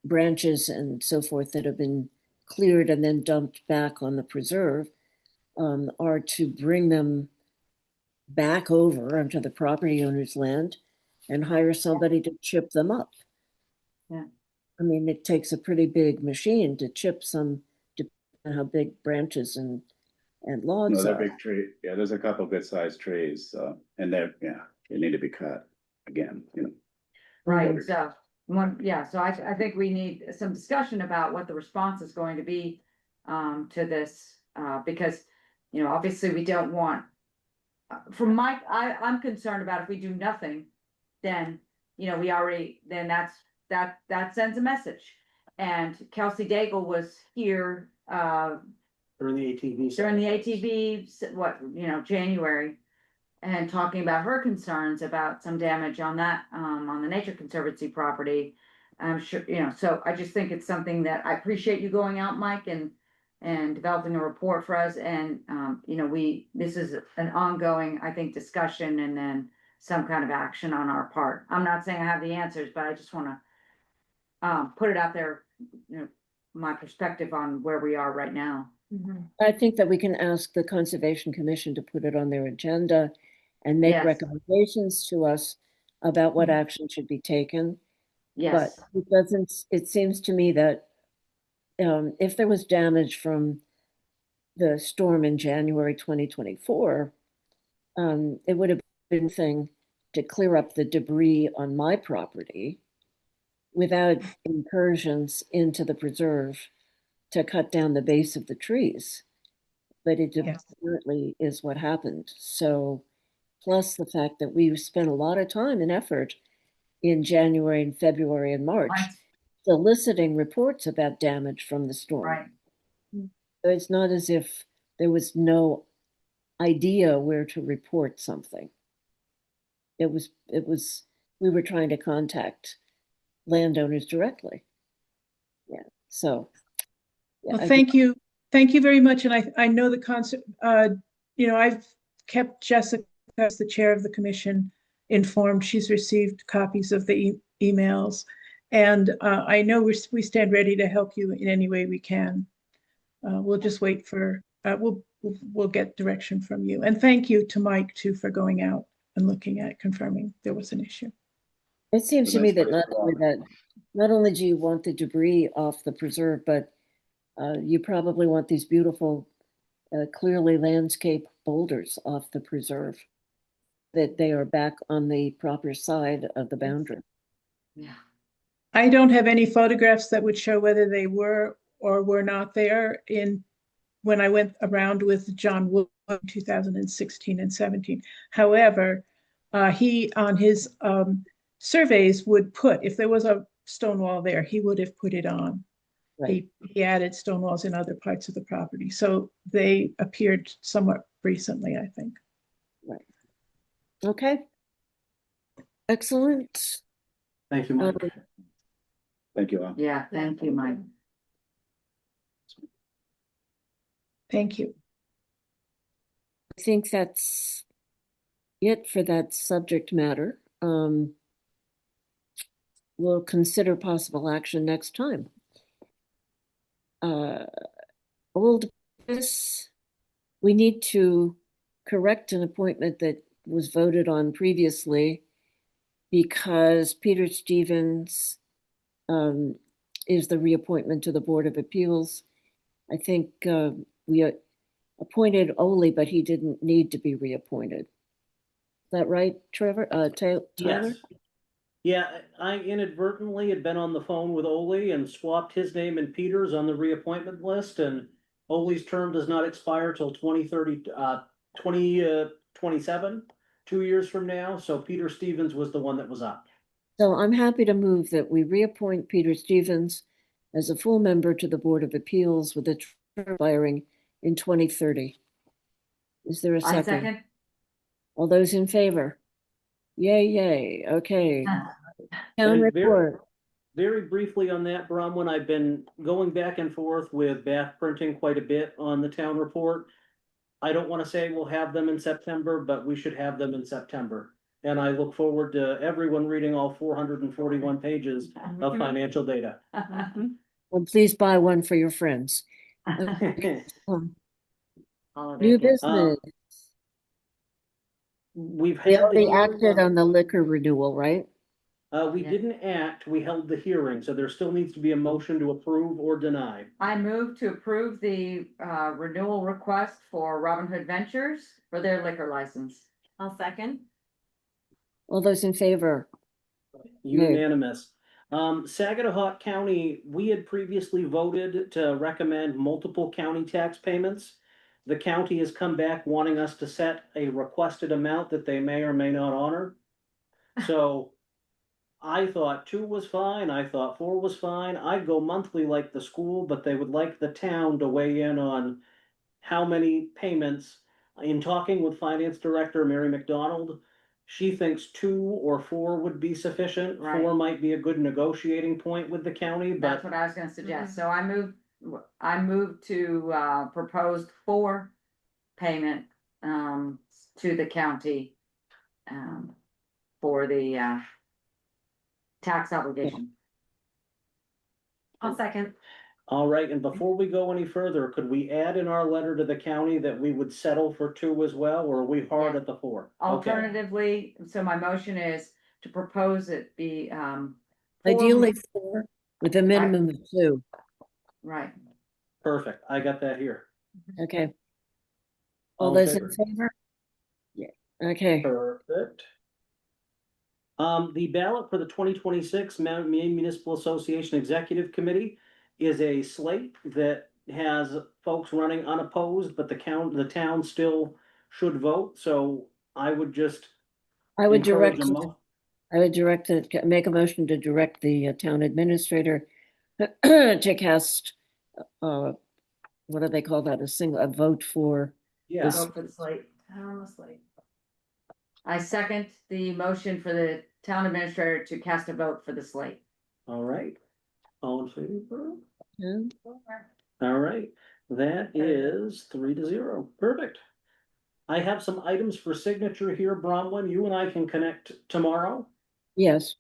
[SPEAKER 1] branches and so forth that have been cleared and then dumped back on the preserve are to bring them back over onto the property owner's land and hire somebody to chip them up.
[SPEAKER 3] Yeah.
[SPEAKER 1] I mean, it takes a pretty big machine to chip some, depending on how big branches and
[SPEAKER 14] No,
[SPEAKER 1] logs
[SPEAKER 14] they're
[SPEAKER 1] are.
[SPEAKER 14] big tree. Yeah, there's a couple good sized trees, and they need to be cut again, you know.
[SPEAKER 3] Right, so, so I think we need some discussion about what the response is going to be to this, because, obviously we don't want, I'm concerned about if we do nothing, then, that sends a message. And Kelsey Daigle was here,
[SPEAKER 2] During the ATV.
[SPEAKER 3] during the ATV, January, and talking about her concerns about some damage on that, on the Nature Conservancy property. I'm sure, so I just think it's something that I appreciate you going out, Mike, and developing a report for us. And, this is an ongoing, I think, discussion and then some kind of action on our part. I'm not saying I have the answers, but I just want to put it out there, my perspective on where we are right now.
[SPEAKER 1] I think that we can ask the Conservation Commission to put it on their agenda and make
[SPEAKER 3] Yes.
[SPEAKER 1] recommendations to us about what action should be taken.
[SPEAKER 3] Yes.
[SPEAKER 1] But it seems to me that if there was damage from the storm in January 2024, it would have been a thing to clear up the debris on my property without incursions into the preserve to cut down the base of the trees. But it
[SPEAKER 15] Yes.
[SPEAKER 1] apparently is what happened. So, plus the fact that we spent a lot of time and effort in January and February and March
[SPEAKER 3] Right.
[SPEAKER 1] soliciting reports about damage from the storm.
[SPEAKER 3] Right.
[SPEAKER 1] So it's not as if there was no idea where to report something. It was, we were trying to contact landowners directly. Yeah, so. yeah,
[SPEAKER 15] Well,
[SPEAKER 1] I
[SPEAKER 15] thank you. Thank you very much. And I know the concept, I've kept Jessica as the chair of the commission informed. She's received copies of the emails. And I know we stand ready to help you in any way we can. We'll just wait for, we'll get direction from you. And thank you to Mike too for going out and looking at confirming there was an issue.
[SPEAKER 1] It seems to me that
[SPEAKER 14] That's
[SPEAKER 1] not only do you want the debris off the preserve, but you probably want these beautiful, clearly landscaped boulders off the preserve, that they are back on the proper side of the boundary.
[SPEAKER 3] Yeah.
[SPEAKER 15] I don't have any photographs that would show whether they were or were not there when I went around with John Wood in 2016 and 17. However, he on his surveys would put, if there was a stone wall there, he would have put it on.
[SPEAKER 1] Right.
[SPEAKER 15] He added stone walls in other parts of the property. So they appeared somewhat recently, I think.
[SPEAKER 1] Right. Okay. Excellent.
[SPEAKER 2] Thank you, Mike.
[SPEAKER 14] Thank you all.
[SPEAKER 3] Yeah, thank you, Mike.
[SPEAKER 15] Thank you.
[SPEAKER 1] I think that's it for that subject matter. We'll consider possible action next time. Old business, we need to correct an appointment that was voted on previously because Peter Stevens is the reappointment to the Board of Appeals. I think we appointed Ole, but he didn't need to be reappointed. Is that right, Trevor? Tyler?
[SPEAKER 2] Yes. Yeah, I inadvertently had been on the phone with Ole and swapped his name and Peter's on the reappointment list, and Ole's term does not expire till 2027, 2 years from now, so Peter Stevens was the one that was up.
[SPEAKER 1] So I'm happy to move that we reappoint Peter Stevens as a full member to the Board of Appeals with a term expiring in 2030. Is there a
[SPEAKER 3] I
[SPEAKER 1] second?
[SPEAKER 3] second.
[SPEAKER 1] All those in favor? Yay, yay. Okay. Town
[SPEAKER 2] And
[SPEAKER 1] report.
[SPEAKER 2] Very briefly on that, Bronwyn, I've been going back and forth with Bath Printing quite a bit on the town report. I don't want to say we'll have them in September, but we should have them in September. And I look forward to everyone reading all 441 pages of financial data.
[SPEAKER 1] Well, please buy one for your friends. New business.
[SPEAKER 2] We've
[SPEAKER 1] We
[SPEAKER 2] had the
[SPEAKER 1] already
[SPEAKER 2] hearing
[SPEAKER 1] acted on the liquor renewal, right?
[SPEAKER 2] We didn't act, we held the hearing, so there still needs to be a motion to approve or deny.
[SPEAKER 3] I move to approve the renewal request for Robin Hood Ventures for their liquor license.
[SPEAKER 9] I'll second.
[SPEAKER 1] All those in favor?
[SPEAKER 2] Unanimous. Saginaw County, we had previously voted to recommend multiple county tax payments. The county has come back wanting us to set a requested amount that they may or may not honor. So I thought 2 was fine, I thought 4 was fine. I'd go monthly like the school, but they would like the town to weigh in on how many payments. In talking with Finance Director Mary McDonald, she thinks 2 or 4 would be sufficient.
[SPEAKER 3] Right.
[SPEAKER 2] 4 might be a good negotiating point with the county,
[SPEAKER 3] That's
[SPEAKER 2] but
[SPEAKER 3] what I was gonna suggest. So I move to proposed 4 payment to the county for the tax obligation.
[SPEAKER 9] I'll second.
[SPEAKER 2] all right, and before we go any further, could we add in our letter to the county that we would settle for 2 as well, or are we hard
[SPEAKER 3] Yeah.
[SPEAKER 2] at the 4? Okay.
[SPEAKER 3] Alternatively, so my motion is to propose it be 4.
[SPEAKER 1] Ideally 4 with a minimum of 2.
[SPEAKER 3] Right.
[SPEAKER 2] Perfect, I got that here.
[SPEAKER 1] Okay. All
[SPEAKER 2] All in
[SPEAKER 1] those in
[SPEAKER 2] favor?
[SPEAKER 1] favor? Yeah. Okay.
[SPEAKER 2] Perfect. The ballot for the 2026 Maine Municipal Association Executive Committee is a slate that has folks running unopposed, but the town still should vote, so I would just
[SPEAKER 1] I would
[SPEAKER 2] encourage
[SPEAKER 1] direct,
[SPEAKER 2] a mo-
[SPEAKER 1] I would direct to make a motion to direct the town administrator to cast, what do they call that? A vote for.
[SPEAKER 2] Yeah.
[SPEAKER 1] this-
[SPEAKER 3] Vote for the slate. I second the motion for the town administrator to cast a vote for the slate.
[SPEAKER 2] All right, all in favor?
[SPEAKER 1] Yeah.
[SPEAKER 2] All right, that is 3-0. Perfect. I have some items for signature here, Bronwyn. You and I can connect tomorrow.
[SPEAKER 1] Yes.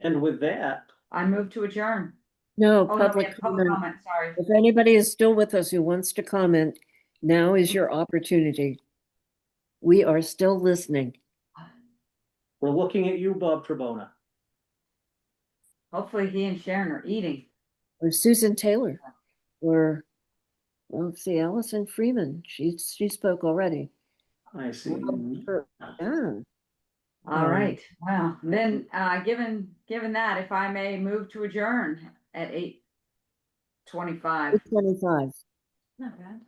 [SPEAKER 2] And with that,
[SPEAKER 3] I move to adjourn.
[SPEAKER 1] No,
[SPEAKER 3] Oh, no, we
[SPEAKER 1] public
[SPEAKER 3] have public
[SPEAKER 1] comment.
[SPEAKER 3] comment, sorry.
[SPEAKER 1] If anybody is still with us who wants to comment, now is your opportunity. We are still listening.
[SPEAKER 2] we're looking at you, Bob Trebona.
[SPEAKER 3] Hopefully he and Sharon are eating.
[SPEAKER 1] Or Susan Taylor, or, well, see, Allison Freeman, she spoke already.
[SPEAKER 2] I see.
[SPEAKER 1] Yeah.
[SPEAKER 3] All right, well, then, given that, if I may move to adjourn at 8:25,
[SPEAKER 1] 25.
[SPEAKER 9] Not bad.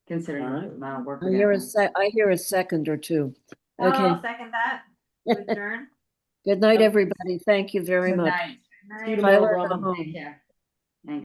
[SPEAKER 3] considering
[SPEAKER 2] All right.
[SPEAKER 3] the amount of work.
[SPEAKER 1] I
[SPEAKER 3] we
[SPEAKER 1] hear
[SPEAKER 3] got.
[SPEAKER 1] I hear a second or 2.
[SPEAKER 9] Oh,
[SPEAKER 1] Okay,
[SPEAKER 9] I'll second that. Adjourn.
[SPEAKER 1] good night, everybody. Thank you very
[SPEAKER 3] Good
[SPEAKER 1] much.
[SPEAKER 3] night.
[SPEAKER 2] See you tomorrow,
[SPEAKER 1] Tyler, go
[SPEAKER 2] Bronwyn.
[SPEAKER 1] home.
[SPEAKER 3] Take care.